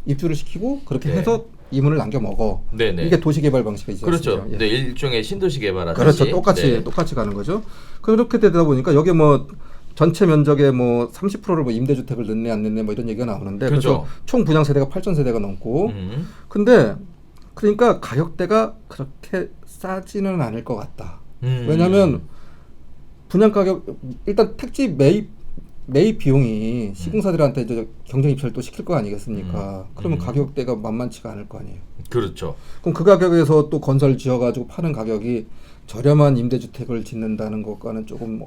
입주를 시키고 그렇게 해서 이문을 남겨 먹어. 이게 도시개발 방식이죠. 그렇죠. 일종의 신도시 개발하듯이. 그렇죠. 똑같이 가는 거죠. 그렇게 되다 보니까 여기 뭐 전체 면적의 뭐 30%를 뭐 임대주택을 넣네 안 넣네 뭐 이런 얘기가 나오는데 그래서 총 분양 세대가 8,000세대가 넘고 근데 그러니까 가격대가 그렇게 싸지는 않을 것 같다. 왜냐하면 분양 가격 일단 택지 매입 비용이 시공사들한테 이제 경쟁 입찰도 시킬 거 아니겠습니까? 그러면 가격대가 만만치가 않을 거 아니에요. 그렇죠. 그럼 그 가격에서 또 건설 지어가지고 파는 가격이 저렴한 임대주택을 짓는다는 것과는 조금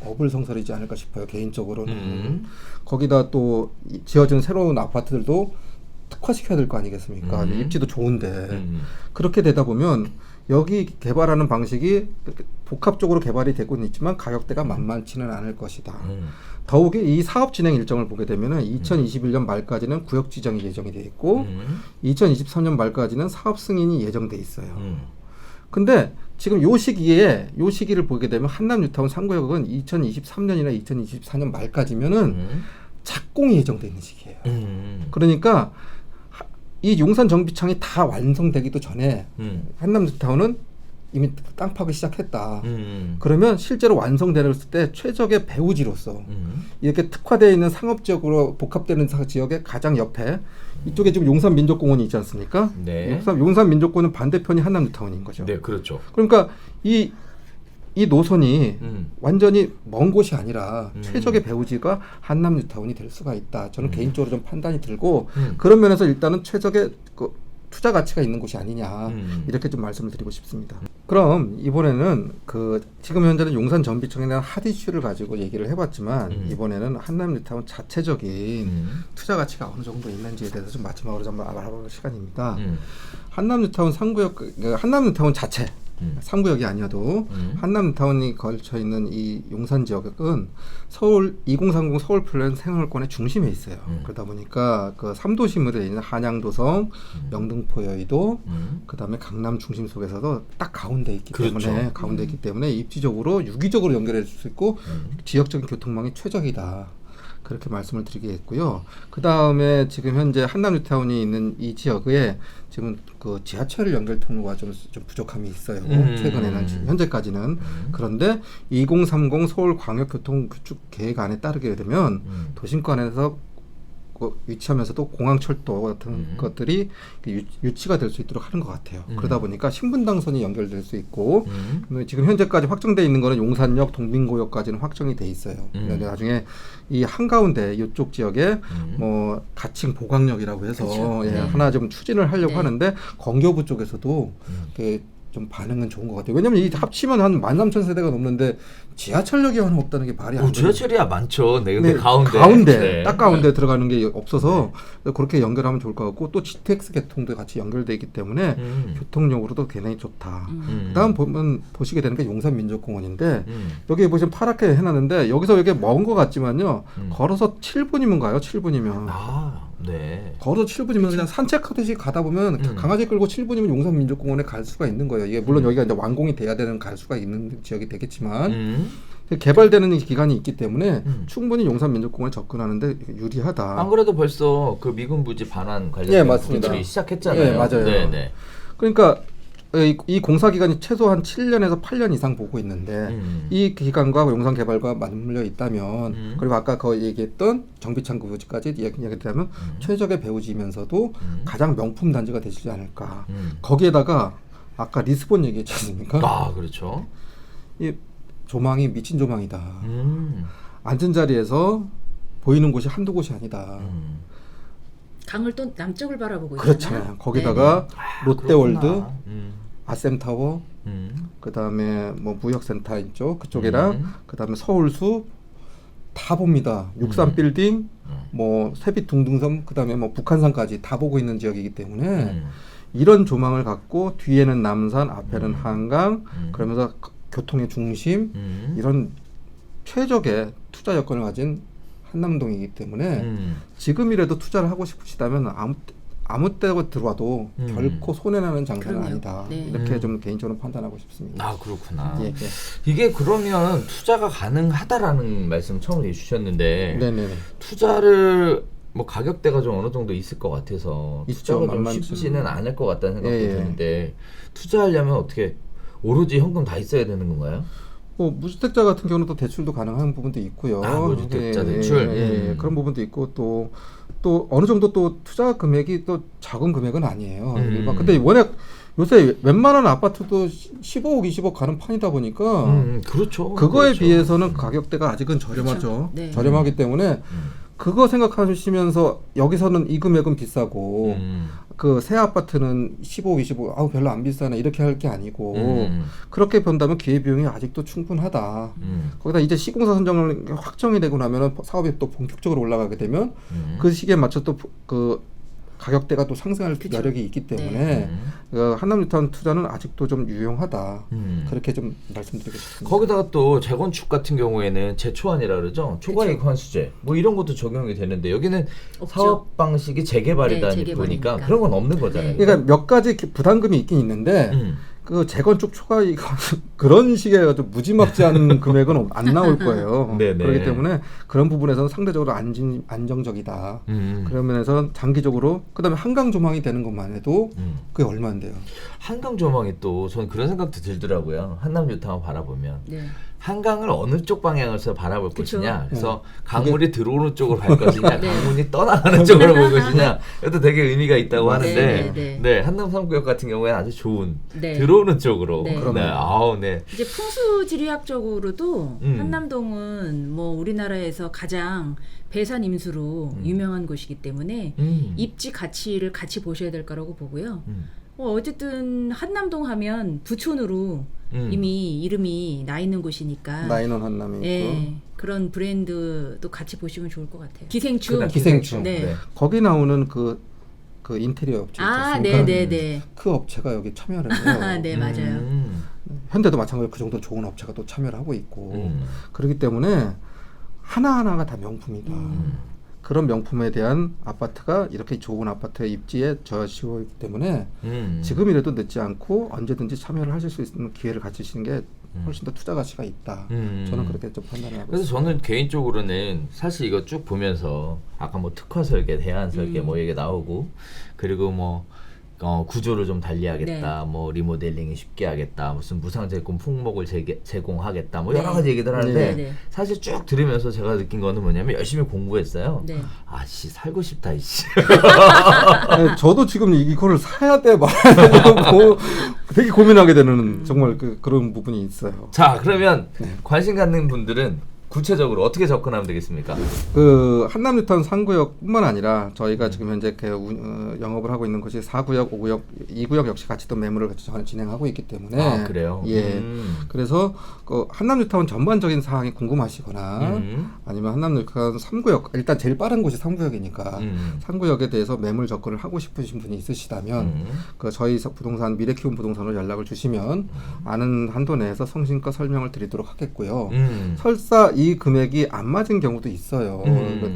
어불성설이지 않을까 싶어요. 개인적으로는. 거기다 또 지어진 새로운 아파트들도 특화시켜야 될 거 아니겠습니까? 입지도 좋은데 그렇게 되다 보면 여기 개발하는 방식이 복합적으로 개발이 되고는 있지만 가격대가 만만치는 않을 것이다. 더욱이 이 사업 진행 일정을 보게 되면은 2021년 말까지는 구역 지정이 예정이 돼 있고 2023년 말까지는 사업 승인이 예정돼 있어요. 근데 지금 요 시기를 보게 되면 한남 뉴타운 3구역은 2023년이나 2024년 말까지면은 착공이 예정돼 있는 시기예요. 그러니까 이 용산 정비창이 다 완성되기도 전에 한남 뉴타운은 이미 땅 파기 시작했다. 그러면 실제로 완성되었을 때 최적의 배후지로서 이렇게 특화되어 있는 상업지역으로 복합되는 지역의 가장 옆에 이쪽에 지금 용산민족공원이 있지 않습니까? 네. 용산민족공원 반대편이 한남 뉴타운인 거죠. 네, 그렇죠. 그러니까 이 노선이 완전히 먼 곳이 아니라 최적의 배후지가 한남 뉴타운이 될 수가 있다. 저는 개인적으로 좀 판단이 들고 그런 면에서 일단은 최적의 투자 가치가 있는 곳이 아니냐 이렇게 좀 말씀을 드리고 싶습니다. 그럼 이번에는 지금 현재는 용산 전비청에 대한 핫 이슈를 가지고 얘기를 해봤지만 이번에는 한남 뉴타운 자체적인 투자 가치가 어느 정도 있는지에 대해서 좀 마지막으로 좀 알아볼 시간입니다. 한남 뉴타운 3구역, 한남 뉴타운 자체 3구역이 아니어도 한남 뉴타운이 걸쳐 있는 이 용산 지역은 서울 2030 서울 플랜 생활권의 중심에 있어요. 그러다 보니까 그 3도심으로 되어 있는 한양도성, 영등포 여의도, 그다음에 강남 중심 속에서도 딱 가운데 있기 때문에 가운데 있기 때문에 입지적으로 유기적으로 연결해 줄 수 있고 지역적인 교통망이 최적이다. 그렇게 말씀을 드리겠고요. 그 다음에 지금 현재 한남 뉴타운이 있는 이 지역에 지금 그 지하철 연결 통로가 좀 부족함이 있어요. 최근에는 현재까지는. 그런데 2030 서울광역교통구축 계획안에 따르게 되면 도심권에서 위치하면서도 공항철도 같은 것들이 유치가 될 수 있도록 하는 것 같아요. 그러다 보니까 신분당선이 연결될 수 있고 지금 현재까지 확정되어 있는 거는 용산역, 동빙고역까지는 확정이 돼 있어요. 나중에 이 한가운데 이쪽 지역에 뭐 가칭 보강역이라고 해서 하나 좀 추진을 하려고 하는데 건교부 쪽에서도 좀 반응은 좋은 것 같아요. 왜냐면 이 합치면 한 13,000세대가 넘는데 지하철역이 하나 없다는 게 말이 안 돼요. 지하철이야 많죠. 네, 근데 가운데 딱 가운데 들어가는 게 없어서 그렇게 연결하면 좋을 것 같고 또 GTX 개통도 같이 연결돼 있기 때문에 교통용으로도 굉장히 좋다. 그다음 보시게 되는 게 용산민족공원인데 여기 보시면 파랗게 해놨는데 여기서 이게 먼 것 같지만요. 걸어서 7분이면 가요. 7분이면. 네. 걸어서 7분이면 그냥 산책하듯이 가다 보면 강아지 끌고 7분이면 용산민족공원에 갈 수가 있는 거예요. 이게 물론 여기가 이제 완공이 돼야 되는 갈 수가 있는 지역이 되겠지만 개발되는 기간이 있기 때문에 충분히 용산민족공원에 접근하는데 유리하다. 안 그래도 벌써 그 미군 부지 반환 관련된 부분들이 시작했잖아요. 네, 맞아요. 네네. 그러니까 이 공사 기간이 최소한 7년에서 8년 이상 보고 있는데 이 기간과 용산개발과 맞물려 있다면 그리고 아까 얘기했던 정비창구 부지까지 이야기하면 최적의 배후지면서도 가장 명품 단지가 되시지 않을까. 거기에다가 아까 리스본 얘기했지 않습니까? 그렇죠. 이 조망이 미친 조망이다. 앉은 자리에서 보이는 곳이 한두 곳이 아니다. 강을 또 남쪽을 바라보고 있잖아요. 그렇잖아요. 거기다가 롯데월드, 아셈타워, 그다음에 뭐 무역센터 있죠. 그쪽이랑 그다음에 서울숲 다 봅니다. 63 빌딩, 뭐 세빛 둥둥섬, 그다음에 뭐 북한산까지 다 보고 있는 지역이기 때문에 이런 조망을 갖고 뒤에는 남산, 앞에는 한강, 그러면서 교통의 중심 이런 최적의 투자 여건을 가진 한남동이기 때문에 지금이라도 투자를 하고 싶으시다면 아무 때가 들어와도 결코 손해나는 장사는 아니다. 이렇게 좀 개인적으로 판단하고 싶습니다. 그렇구나. 이게 그러면 투자가 가능하다라는 말씀 처음 해주셨는데 투자를 뭐 가격대가 좀 어느 정도 있을 것 같아서 투자가 좀 쉽지는 않을 것 같다는 생각도 드는데 투자하려면 어떻게 오로지 현금 다 있어야 되는 건가요? 뭐 무주택자 같은 경우는 또 대출도 가능한 부분도 있고요. 무주택자 대출. 그런 부분도 있고 또 어느 정도 또 투자 금액이 또 적은 금액은 아니에요. 근데 워낙 요새 웬만한 아파트도 15억, 20억 가는 판이다 보니까 그렇죠. 그거에 비해서는 가격대가 아직은 저렴하죠. 저렴하기 때문에 그거 생각하시면서 여기서는 이 금액은 비싸고 그 새 아파트는 15, 25, 아우 별로 안 비싸네 이렇게 할 게 아니고 그렇게 본다면 기회비용이 아직도 충분하다. 거기다 이제 시공사 선정을 확정이 되고 나면은 사업이 또 본격적으로 올라가게 되면 그 시기에 맞춰 또 그 가격대가 또 상승할 그쵸. 여력이 있기 때문에 한남뉴타운 투자는 아직도 좀 유용하다. 그렇게 좀 말씀드리고 싶습니다. 거기다가 또 재건축 같은 경우에는 재초안이라 그러죠. 초과이익 환수제 뭐 이런 것도 적용이 되는데 여기는 없죠. 사업 방식이 재개발이다 네, 보니까 재개발이니까. 그런 건 없는 거잖아요. 네. 그러니까 몇 가지 부담금이 있긴 있는데 그 재건축 초과이익 그런 식의 좀 무지막지한 금액은 안 나올 거예요. 네네. 그렇기 때문에 그런 부분에서는 상대적으로 안정적이다. 그런 면에서 장기적으로 그다음에 한강 조망이 되는 것만 해도 그게 얼마인데요. 한강 조망이 또 저는 그런 생각도 들더라고요. 한남뉴타운 바라보면 네. 한강을 어느 쪽 방향에서 바라볼 그쵸. 것이냐. 그래서 강물이 들어오는 쪽으로 갈 것이냐, 네. 강물이 떠나가는 쪽으로 볼 것이냐. 이것도 되게 의미가 있다고 네, 하는데, 네, 네, 한남 3구역 같은 경우에는 아주 좋은 네. 들어오는 쪽으로. 네. 네, 아우, 네. 이제 풍수지리학적으로도 음. 한남동은 뭐 우리나라에서 가장 배산 임수로 유명한 곳이기 때문에 입지 가치를 같이 보셔야 될 거라고 보고요. 어쨌든 한남동 하면 부촌으로 이미 이름이 나 있는 곳이니까 나인원 한남이 있고 예, 그런 브랜드도 같이 보시면 좋을 것 같아요. 기생충. 그다음 기생충. 네. 거기 나오는 그 인테리어 업체 있지 아, 않습니까? 네네네. 그 업체가 여기 참여를 해요. 네, 맞아요. 현대도 마찬가지로 그 정도 좋은 업체가 또 참여를 하고 있고 음. 그렇기 때문에 하나하나가 다 명품이다. 그런 명품에 대한 아파트가 이렇게 좋은 아파트의 입지에 저시고 있기 때문에 지금이라도 늦지 않고 언제든지 참여를 하실 수 있는 기회를 가지시는 게 훨씬 더 투자 가치가 있다. 저는 그렇게 좀 판단을 하고 그래서 있습니다. 저는 개인적으로는 사실 이거 쭉 보면서 아까 뭐 특화 설계, 대안 설계 뭐 얘기 나오고 그리고 뭐 구조를 좀 달리하겠다, 뭐 리모델링이 쉽게 하겠다, 무슨 무상제품 품목을 제공하겠다, 뭐 여러 가지 얘기들 하는데 네. 사실 쭉 들으면서 제가 느낀 거는 뭐냐면 열심히 공부했어요. 네. 아씨 살고 싶다 이씨. 네, 저도 지금 이거를 사야 돼 말아야 되고 되게 고민하게 되는 정말 그런 부분이 있어요. 자 그러면 관심 갖는 분들은 구체적으로 어떻게 접근하면 되겠습니까? 그 한남뉴타운 3구역뿐만 아니라 저희가 지금 현재 영업을 하고 있는 곳이 4구역, 5구역, 2구역 역시 같이 또 매물을 같이 진행하고 있기 때문에 아 그래요? 예. 그래서 그 한남뉴타운 전반적인 사항이 궁금하시거나 아니면 한남뉴타운 3구역 일단 제일 빠른 곳이 3구역이니까 3구역에 대해서 매물 접근을 하고 싶으신 분이 있으시다면 그 저희 부동산 미래키움 부동산으로 연락을 주시면 아는 한도 내에서 성심껏 설명을 드리도록 하겠고요. 설사 이 금액이 안 맞은 경우도 있어요.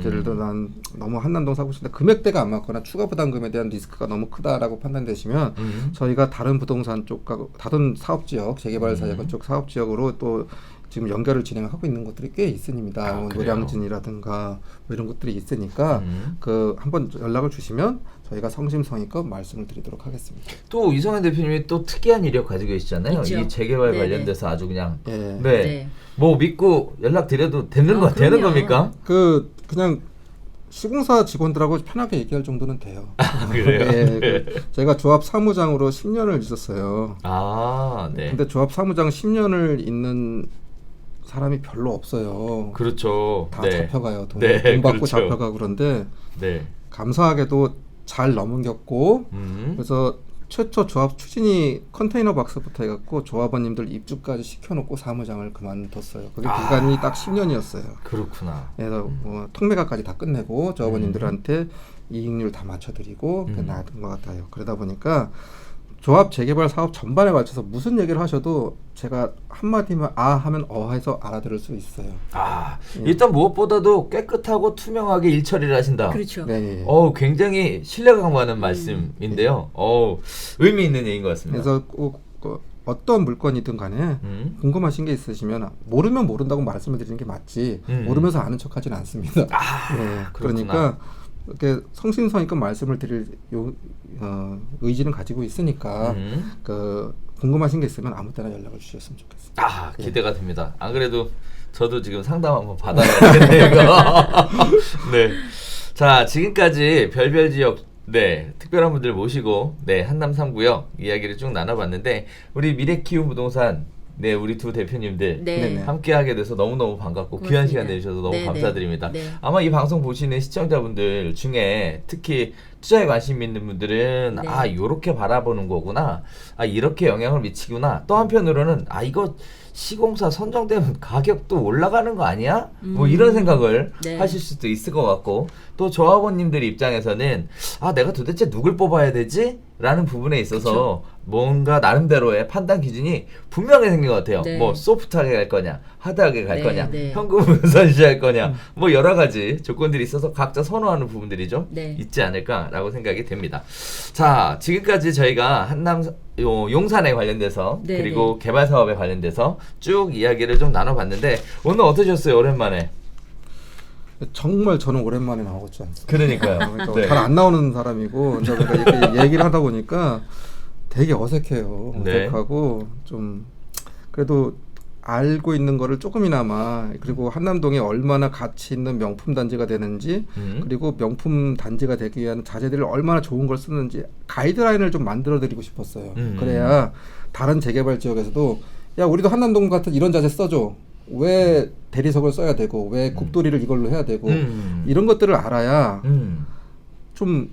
예를 들어 난 너무 한남동 사고 싶은데 금액대가 안 맞거나 추가 부담금에 대한 리스크가 너무 크다라고 판단되시면 저희가 다른 부동산 쪽과 다른 사업지역 재개발 사업 쪽 사업지역으로 또 지금 연결을 진행하고 있는 것들이 꽤 있습니다. 아, 뭐 그래요? 노량진이라든가 뭐 이런 것들이 있으니까 그 한번 연락을 주시면 저희가 성심성의껏 말씀을 드리도록 하겠습니다. 또 이성현 대표님이 또 특이한 이력 가지고 계시잖아요. 있죠. 이 재개발 네네. 관련돼서 아주 그냥 예. 네. 네. 뭐 믿고 연락 드려도 되는 거 되는 그럼요. 겁니까? 그냥 시공사 직원들하고 편하게 얘기할 정도는 돼요. 그래요? 네, 제가 조합 사무장으로 10년을 있었어요. 아, 네. 근데 조합 사무장 10년을 있는 사람이 별로 없어요. 그렇죠. 다 네. 잡혀가요. 돈, 네, 돈 받고 그렇죠. 잡혀가고 그런데 네. 감사하게도 잘 넘겼고 그래서 최초 조합 추진이 컨테이너 박스부터 해갖고 조합원님들 입주까지 시켜놓고 사무장을 그만뒀어요. 그게 기간이 딱 10년이었어요. 그렇구나. 그래서 뭐 통매가까지 다 끝내고 조합원님들한테 이익률 다 맞춰드리고 나왔던 것 같아요. 그러다 보니까 조합 재개발 사업 전반에 맞춰서 무슨 얘기를 하셔도 제가 한마디만 아 하면 해서 알아들을 수 있어요. 아, 일단 무엇보다도 깨끗하고 투명하게 일처리를 하신다. 그렇죠. 네. 굉장히 신뢰가 강하는 말씀인데요. 의미 있는 얘기인 것 같습니다. 그래서 꼭 어떤 물건이든 간에 궁금하신 게 있으시면 모르면 모른다고 말씀을 드리는 게 맞지 모르면서 아는 척하지는 않습니다. 네, 그러니까 이렇게 성심성의껏 말씀을 드릴 의지는 가지고 있으니까 그 궁금하신 게 있으면 아무 때나 연락을 주셨으면 좋겠습니다. 아, 기대가 됩니다. 안 그래도 저도 지금 상담 한번 받아야겠네요. 네. 자, 지금까지 별별 지역 특별한 분들 모시고 한남 3구역 이야기를 쭉 나눠봤는데 우리 미래키움 부동산 우리 두 대표님들 네. 함께하게 돼서 너무너무 반갑고 고맙습니다. 귀한 시간 내주셔서 너무 네, 감사드립니다. 네. 아마 이 방송 보시는 시청자분들 중에 특히 투자에 관심 있는 분들은 네. 아 요렇게 바라보는 거구나, 아 이렇게 영향을 미치구나. 또 한편으로는 아 이거 시공사 선정되면 가격도 올라가는 거 아니야? 뭐 이런 생각을 네. 하실 수도 있을 것 같고, 또 조합원님들 입장에서는 아 내가 도대체 누굴 뽑아야 되지? 라는 부분에 있어서 뭔가 나름대로의 판단 기준이 분명히 생긴 것 같아요. 네. 뭐 소프트하게 갈 거냐, 하드하게 갈 네, 거냐, 네. 현금을 우선시할 거냐, 뭐 여러 가지 조건들이 있어서 각자 선호하는 부분들이 좀 네. 있지 않을까라고 생각이 됩니다. 자, 지금까지 저희가 한남 용산에 관련돼서 네, 그리고 개발 사업에 관련돼서 쭉 이야기를 좀 나눠봤는데 오늘 어떠셨어요? 오랜만에. 정말 저는 오랜만에 나오지 않습니다. 그러니까요. 그러니까 네. 잘 안 나오는 사람이고 제가 이렇게 얘기를 하다 보니까 되게 어색해요. 네. 어색하고 좀 그래도 알고 있는 거를 조금이나마, 그리고 한남동이 얼마나 가치 있는 명품 단지가 되는지, 그리고 명품 단지가 되기 위한 자재들을 얼마나 좋은 걸 쓰는지 가이드라인을 좀 만들어 드리고 싶었어요. 그래야 다른 재개발 지역에서도 야 우리도 한남동 같은 이런 자재 써줘, 왜 대리석을 써야 되고 왜 국도리를 이걸로 해야 되고 이런 것들을 알아야 좀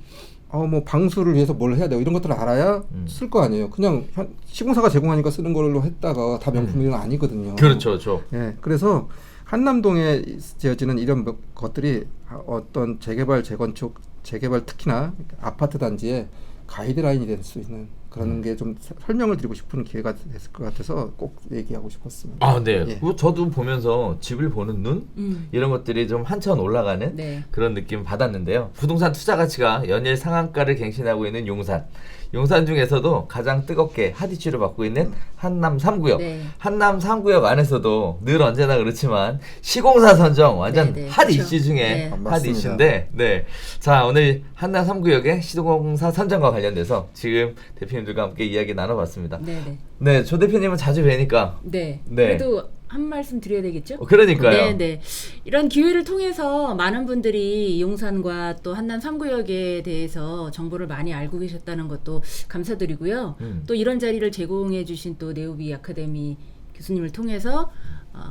뭐 방수를 위해서 뭘 해야 되고 이런 것들을 알아야 쓸 거 아니에요. 그냥 시공사가 제공하니까 쓰는 걸로 했다가 다 명품이 아니거든요. 그렇죠, 그렇죠. 예, 그래서 한남동에 지어지는 이런 것들이 어떤 재개발, 재건축, 재개발 특히나 아파트 단지에 가이드라인이 될 수 있는 그런 게 좀 설명을 드리고 싶은 기회가 됐을 것 같아서 꼭 얘기하고 싶었습니다. 아, 네. 예. 그거 저도 보면서 집을 보는 눈 이런 것들이 좀 한참 올라가는 네. 그런 느낌 받았는데요. 부동산 투자 가치가 연일 상한가를 갱신하고 있는 용산. 용산 중에서도 가장 뜨겁게 핫 이슈를 받고 있는 한남 3구역. 네. 한남 3구역 안에서도 늘 언제나 그렇지만 시공사 선정 완전 네, 네. 핫 그렇죠. 이슈 중에 네. 핫 맞습니다. 이슈인데, 네. 자, 오늘 한남 3구역의 시공사 선정과 관련돼서 지금 대표님들과 함께 이야기 나눠봤습니다. 네네. 네, 조 대표님은 자주 뵈니까. 네. 네. 그래도 한 말씀 드려야 되겠죠? 그러니까요. 네. 이런 기회를 통해서 많은 분들이 용산과 또 한남 3구역에 대해서 정보를 많이 알고 계셨다는 것도 감사드리고요. 또 이런 자리를 제공해 주신 또 네오비 아카데미 교수님을 통해서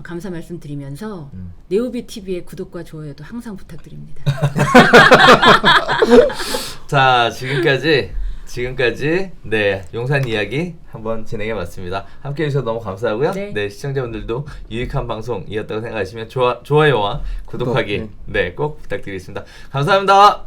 감사 말씀드리면서 네오비 TV의 구독과 좋아요도 항상 부탁드립니다. 자, 지금까지 네 용산 이야기 한번 진행해봤습니다. 함께해 주셔서 너무 감사하고요. 네. 네, 시청자분들도 유익한 방송이었다고 생각하시면 좋아요와 구독하기 구독, 네, 꼭 부탁드리겠습니다. 감사합니다.